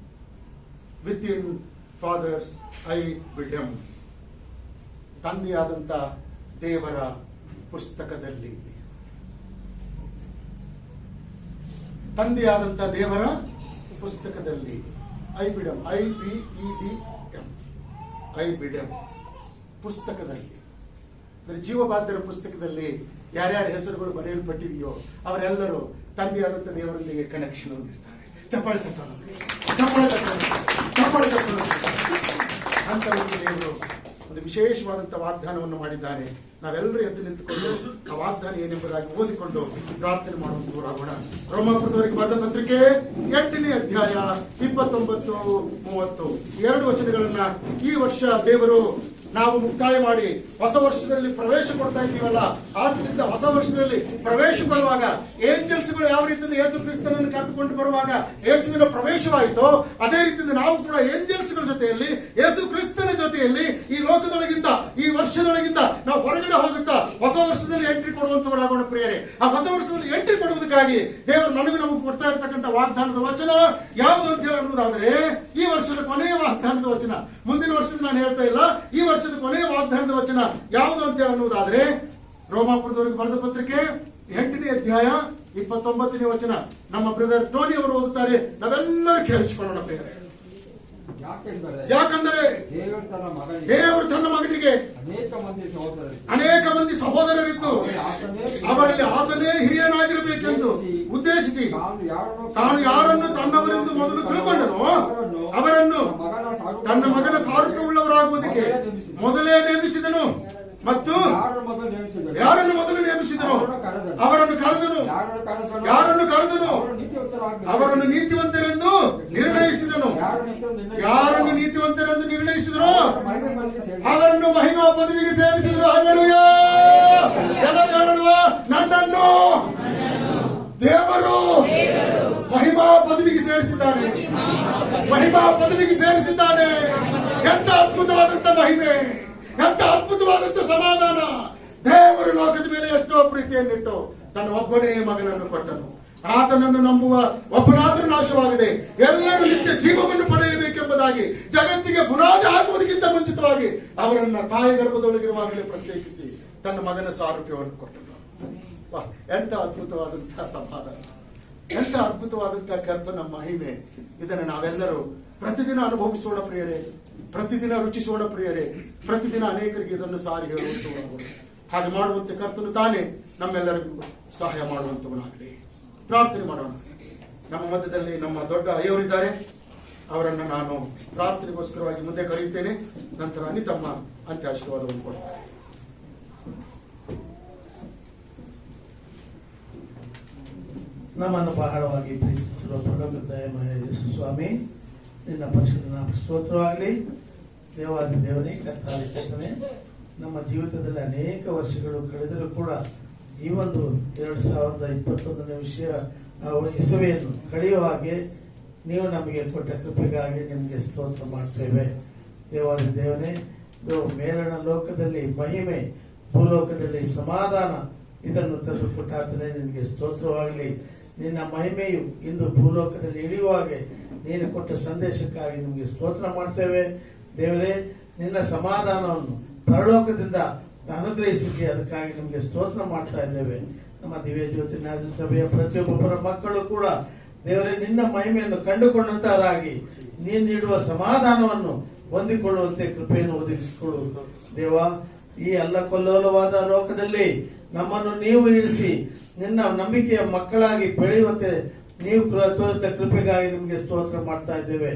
ವಿತ್ ಇನ್ ಫಾದರ್ಸ್ ಐ ಬಿಡೆಮ್, ತಂದೆಯಾದಂಥ ದೇವರ ಪುಸ್ತಕದಲ್ಲಿ, ತಂದೆಯಾದಂಥ ದೇವರ ಪುಸ್ತಕದಲ್ಲಿ, ಐ ಬಿಡಮ್, IBEDM, ಐ ಬಿಡಮ್ ಪುಸ್ತಕದಲ್ಲಿ, ಅಂದರೆ ಜೀವಬಾಧ್ಯರ ಪುಸ್ತಕದಲ್ಲಿ ಯಾರ್ಯಾರ ಹೆಸರುಗಳು ಬರೆಯಲ್ಪಟ್ಟಿವೆಯೋ ಅವರೆಲ್ಲರೂ ತಂದೆಯಾದಂಥ ದೇವರೊಂದಿಗೆ ಕನೆಕ್ಷನ್ ಹೊಂದಿರ್ತಾರೆ. ಚಪ್ಪಾಳೆ ತಟ್ಟೋಣ, ಚಪ್ಪಾಳೆ ತಟ್ಟೋಣ, ಚಪ್ಪಾಳೆ ತಟ್ಟೋಣ ಅಂತ ಒಂದು ದೇವರು ಒಂದು ವಿಶೇಷವಾದಂಥ ವಾಗ್ದಾನವನ್ನು ಮಾಡಿದ್ದಾನೆ. ನಾವೆಲ್ಲರೂ ಎದ್ದು ನಿಂತುಕೊಂಡು ಆ ವಾಗ್ದಾನ ಏನೆಂಬುದಾಗಿ ಓದಿಕೊಂಡು ಪ್ರಾರ್ಥನೆ ಮಾಡುವಂತವರಾಗೋಣ. ರೋಮಾಪುರದವರಿಗೆ ಬರೆದ ಪತ್ರಿಕೆ 8ನೇ ಅಧ್ಯಾಯ 29-30 2 ವಚನಗಳನ್ನ ಈ ವರ್ಷ ದೇವರು ನಾವು ಮುಕ್ತಾಯ ಮಾಡಿ ಹೊಸ ವರ್ಷದಲ್ಲಿ ಪ್ರವೇಶ ಕೊಡ್ತಾ ಇದ್ದೀವಲ್ಲ, ಆದ್ದರಿಂದ ಹೊಸ ವರ್ಷದಲ್ಲಿ ಪ್ರವೇಶ ಕೊಡುವಾಗ ಏಂಜಲ್ಸ್ಗಳು ಯಾವ ರೀತಿಯಿಂದ ಯೇಸು ಕ್ರಿಸ್ತನನ್ನು ಕರೆದುಕೊಂಡು ಬರುವಾಗ ಯೇಸುವಿನ ಪ್ರವೇಶವಾಯಿತೋ ಅದೇ ರೀತಿಯಿಂದ ನಾವು ಕೂಡ ಏಂಜಲ್ಸ್ಗಳ ಜೊತೆಯಲ್ಲಿ ಯೇಸು ಕ್ರಿಸ್ತನ ಜೊತೆಯಲ್ಲಿ ಈ ಲೋಕದೊಳಗಿಂದ ಈ ವರ್ಷದೊಳಗಿಂದ ನಾವು ಹೊರಗಡೆ ಹೋಗುತ್ತಾ ಹೊಸ ವರ್ಷದಲ್ಲಿ ಎಂಟ್ರಿ ಕೊಡುವಂತವರಾಗೋಣ ಪ್ರಿಯರೇ. ಆ ಹೊಸ ವರ್ಷದಲ್ಲಿ ಎಂಟ್ರಿ ಕೊಡುವುದಕ್ಕಾಗಿ ದೇವರು ನಮಗೆ ಕೊಡ್ತಾ ಇರ್ತಕ್ಕಂಥ ವಾಗ್ದಾನದ ವಚನ ಯಾವುದು ಅಂತ ಹೇಳಿ ಅನ್ನೋದಾದ್ರೆ ಈ ವರ್ಷದ ಕೊನೆಯ ವಾಗ್ದಾನದ ವಚನ. ಮುಂದಿನ ವರ್ಷದ ನಾನು ಹೇಳ್ತಾ ಇಲ್ಲ, ಈ ವರ್ಷದ ಕೊನೆಯ ವಾಗ್ದಾನದ ವಚನ ಯಾವುದು ಅಂತ ಹೇಳಿ ಅನ್ನುವುದಾದ್ರೆ ರೋಮಾಪುರದವರಿಗೆ ಬರೆದ ಪತ್ರಿಕೆ 8ನೇ ಅಧ್ಯಾಯ 29ನೇ ವಚನ. ನಮ್ಮ ಬ್ರದರ್ ಟೋನಿ ಅವರು ಓದುತ್ತಾರೆ, ನಾವೆಲ್ಲರೂ ಕೇಳಿಸಿಕೊಳ್ಳೋಣ ಪ್ರಿಯರೇ. ಯಾಕಂದರೆ ದೇವರು ತನ್ನ ಮಗನಿಗೆ ಅನೇಕ ಮಂದಿ ಸಹೋದರರಿದ್ದು ಅವರಲ್ಲಿ ಆತನೇ ಹಿರಿಯನಾಗಿರಬೇಕೆಂದು ಉದ್ದೇಶಿಸಿ ತಾನು ಯಾರನ್ನು ತನ್ನವರೆಂದು ಮೊದಲು ತಿಳ್ಕೊಂಡನು ಅವರನ್ನು ತನ್ನ ಮಗನ ಸಾರೂಪ್ಯವುಳ್ಳವರಾಗುವುದಕ್ಕೆ ಮೊದಲೇ ನೇಮಿಸಿದನು. ಮತ್ತು ಯಾರನ್ನು ಮೊದಲು ನೇಮಿಸಿದನು ಅವರನ್ನು ಕರೆದನು, ಯಾರನ್ನು ಕರೆದನು ಅವರನ್ನು ನೀತಿವಂತರೆಂದು ನಿರ್ಣಯಿಸಿದನು, ಯಾರನ್ನು ನೀತಿವಂತರೆಂದು ನಿರ್ಣಯಿಸಿದನು ಅವರನ್ನು ಮಹಿಮಾ ಪದವಿಗೆ ಸೇರಿಸಿದನು. ಹಲ್ಲೆಲೂಯಾ! ಎಲ್ಲರೂ ಹೇಳುವ, ನನ್ನನ್ನು ದೇವರು ಮಹಿಮಾ ಪದವಿಗೆ ಸೇರಿಸಿದ್ದಾನೆ, ಮಹಿಮಾ ಪದವಿಗೆ ಸೇರಿಸಿದ್ದಾನೆ. ಎಂತ ಅದ್ಭುತವಾದಂತ ಮಹಿಮೆ, ಎಂತ ಅದ್ಭುತವಾದಂತ ಸಮಾಧಾನ. ದೇವರು ಲೋಕದ ಮೇಲೆ ಎಷ್ಟೋ ಪ್ರೀತಿಯನ್ನಿಟ್ಟು ತನ್ನ ಒಬ್ಬನೇ ಮಗನನ್ನು ಕೊಟ್ಟನು. ಆತನನ್ನು ನಂಬುವ ಒಬ್ಬನಾದ್ರೂ ನಾಶವಾಗಿದೆ, ಎಲ್ಲರೂ ನಿತ್ಯ ಜೀವವನ್ನು ಪಡೆಯಬೇಕೆಂಬುದಾಗಿ ಜಗತ್ತಿಗೆ ಬುನಾದಿ ಹಾಕುವುದಕ್ಕಿಂತ ಮುಂಚಿತವಾಗಿ ಅವರನ್ನ ತಾಯಿ ಗರ್ಭದೊಳಗಿರುವಾಗಲೇ ಪ್ರತ್ಯೇಕಿಸಿ ತನ್ನ ಮಗನ ಸಾರೂಪ್ಯವನ್ನು ಕೊಟ್ಟನು. ಎಂತ ಅದ್ಭುತವಾದಂತಹ ಸಮಾಧಾನ, ಎಂತ ಅದ್ಭುತವಾದಂತಹ ಕರ್ತನ ಮಹಿಮೆ. ಇದನ್ನು ನಾವೆಲ್ಲರೂ ಪ್ರತಿದಿನ ಅನುಭವಿಸೋಣ ಪ್ರಿಯರೇ, ಪ್ರತಿದಿನ ರುಚಿಸೋಣ ಪ್ರಿಯರೇ, ಪ್ರತಿದಿನ ಅನೇಕರಿಗೆ ಇದನ್ನು ಸಾರಿ ಹೇಳುವಂತವರಾಗೋಣ. ಹಾಗೆ ಮಾಡುವಂತೆ ಕರ್ತನು ತಾನೇ ನಮ್ಮೆಲ್ಲರಿಗೂ ಸಹಾಯ ಮಾಡುವಂತವನಾಗಲಿ. ಪ್ರಾರ್ಥನೆ ಮಾಡೋಣ. ನಮ್ಮ ಮಧ್ಯದಲ್ಲಿ ನಮ್ಮ ದೊಡ್ಡ ಅಯ್ಯವರಿದ್ದಾರೆ, ಅವರನ್ನು ನಾನು ಪ್ರಾರ್ಥನೆಗೋಸ್ಕರವಾಗಿ ಮುಂದೆ ಕರೆಯುತ್ತೇನೆ. ನಂತರ ಅನಿತಮ್ಮ ಅಂತ್ಯ ಆಶೀರ್ವಾದವನ್ನು ಕೊಡ್ತಾರೆ. ನಮ್ಮನ್ನು ಬಹಳವಾಗಿ ಪ್ರೀತಿಸಿರುವ ದಯಾಮಯ ಯೇಸು ಸ್ವಾಮಿ, ನಿನ್ನ ಪರಿಶುದ್ಧ ನಾಮ ಸ್ತೋತ್ರವಾಗಲಿ. ದೇವಾದಿ ದೇವನೇ, ಕರ್ತಾದಿ ಕರ್ತನೇ, ನಮ್ಮ ಜೀವಿತದಲ್ಲಿ ಅನೇಕ ವರ್ಷಗಳು ಕಳೆದರೂ ಕೂಡ ಈ ಒಂದು 2021ನೇ ಇಸವೆಯನ್ನು ಕಳೆಯುವ ಹಾಗೆ ನೀವು ನಮಗೆ ಕೊಟ್ಟ ಕೃಪೆಗಾಗಿ ನಿಮಗೆ ಸ್ತೋತ್ರ ಮಾಡ್ತೇವೆ. ದೇವಾದಿ ದೇವನೇ, ಇದು ಮೇಲಣ ಲೋಕದಲ್ಲಿ ಮಹಿಮೆ, ಭೂಲೋಕದಲ್ಲಿ ಸಮಾಧಾನ, ಇದನ್ನು ತಂದು ಕೊಟ್ಟಾತನೇ ನಿನಗೆ ಸ್ತೋತ್ರವಾಗಲಿ. ನಿನ್ನ ಮಹಿಮೆಯು ಇಂದು ಭೂಲೋಕದಲ್ಲಿ ಇಳಿಯುವಾಗೆ ನೀನು ಕೊಟ್ಟ ಸಂದೇಶಕ್ಕಾಗಿ ನಿಮಗೆ ಸ್ತೋತ್ರ ಮಾಡ್ತೇವೆ. ದೇವರೇ, ನಿನ್ನ ಸಮಾಧಾನವನ್ನು ಪರಲೋಕದಿಂದ ಅನುಗ್ರಹಿಸಿದ್ದೆ, ಅದಕ್ಕಾಗಿ ನಿಮಗೆ ಸ್ತೋತ್ರ ಮಾಡ್ತಾ ಇದ್ದೇವೆ. ನಮ್ಮ ದಿವ್ಯ ಜ್ಯೋತಿ ನ್ಯಾಯ ಸಭೆಯ ಪ್ರತಿಯೊಬ್ಬರ ಮಕ್ಕಳು ಕೂಡ ದೇವರೇ ನಿನ್ನ ಮಹಿಮೆಯನ್ನು ಕಂಡುಕೊಂಡಂತವರಾಗಿ ನೀನು ನೀಡುವ ಸಮಾಧಾನವನ್ನು ಹೊಂದಿಕೊಳ್ಳುವಂತೆ ಕೃಪೆಯನ್ನು ಒದಗಿಸಿಕೊಳ್ಳು ದೇವ. ಈ ಅಲ್ಲಕೊಲ್ಲೋಲವಾದ ಲೋಕದಲ್ಲಿ ನಮ್ಮನ್ನು ನೀವು ಇಳಿಸಿ ನಿನ್ನ ನಂಬಿಕೆಯ ಮಕ್ಕಳಾಗಿ ಬೆಳೆಯುವಂತೆ ನೀವು ತೋರಿಸಿದ ಕೃಪೆಗಾಗಿ ನಿಮಗೆ ಸ್ತೋತ್ರ ಮಾಡ್ತಾ ಇದ್ದೇವೆ.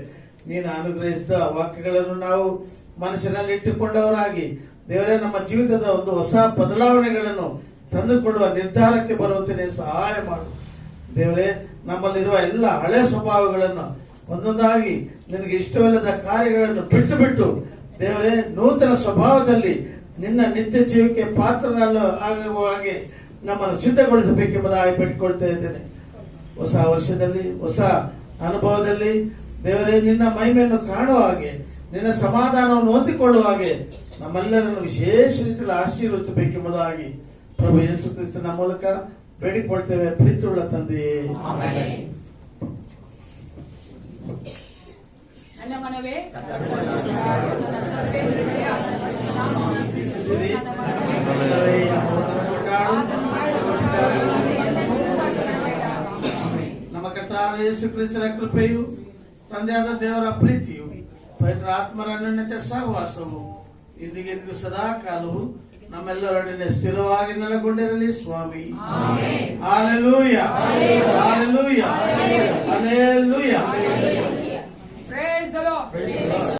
ನೀನು ಅನುಗ್ರಹಿಸಿದ ವಾಕ್ಯಗಳನ್ನು ನಾವು ಮನಸ್ಸಿನಲ್ಲಿ ಇಟ್ಟುಕೊಂಡವರಾಗಿ ದೇವರೇ ನಮ್ಮ ಜೀವಿತದ ಒಂದು ಹೊಸ ಬದಲಾವಣೆಗಳನ್ನು ತಂದುಕೊಳ್ಳುವ ನಿರ್ಧಾರಕ್ಕೆ ಬರುವಂತೆ ನೀವು ಸಹಾಯ ಮಾಡು ದೇವರೇ. ನಮ್ಮಲ್ಲಿರುವ ಎಲ್ಲ ಹಳೆ ಸ್ವಭಾವಗಳನ್ನು ಒಂದೊಂದಾಗಿ ನಿನಗೆ ಇಷ್ಟವಿಲ್ಲದ ಕಾರ್ಯಗಳನ್ನು ಬಿಟ್ಟು ಬಿಟ್ಟು ದೇವರೇ ನೂತನ ಸ್ವಭಾವದಲ್ಲಿ ನಿನ್ನ ನಿತ್ಯ ಜೀವಕ್ಕೆ ಪಾತ್ರರಾಗುವ ಹಾಗೆ ನಮ್ಮನ್ನು ಸಿದ್ಧಗೊಳಿಸಬೇಕೆಂಬುದಾಗಿ ಬಿಟ್ಟುಕೊಳ್ತಾ ಇದ್ದೇನೆ. ಹೊಸ ವರ್ಷದಲ್ಲಿ, ಹೊಸ ಅನುಭವದಲ್ಲಿ ದೇವರೇ, ನಿನ್ನ ಮಹಿಮೆಯನ್ನು ಕಾಣುವ ಹಾಗೆ, ನಿನ್ನ ಸಮಾಧಾನವನ್ನು ಹೊಂದಿಕೊಳ್ಳುವ ಹಾಗೆ ನಮ್ಮೆಲ್ಲರನ್ನು ವಿಶೇಷ ರೀತಿಯಲ್ಲಿ ಆಶೀರ್ವದಿಸಬೇಕೆಂಬುದಾಗಿ ಪ್ರಭು ಯೇಸು ಕ್ರಿಸ್ತನ ಮೂಲಕ ಬೇಡಿಕೊಳ್ತೇವೆ. ಪ್ರೀತಿಯುಳ್ಳ ತಂದೆಯೇ, ನನ್ನ ಮನವೇ ನಮ್ಮ ಕರ್ತನಾದ ಯೇಸು ಕ್ರಿಸ್ತನ ಕೃಪೆಯು, ತಂದೆಯಾದ ದೇವರ ಪ್ರೀತಿಯು, ಪವಿತ್ರ ಆತ್ಮರ ಅನ್ಯೋನ್ಯತೆ ಸಹವಾಸವು ಇಂದಿಗೆಂದಿಗೂ ಸದಾ ಕಾಲವು ನಮ್ಮೆಲ್ಲರೊಡನೆ ಸ್ಥಿರವಾಗಿ ನೆಲೆಗೊಂಡಿರಲಿ ಸ್ವಾಮಿ. Hallelujah, hallelujah, hallelujah.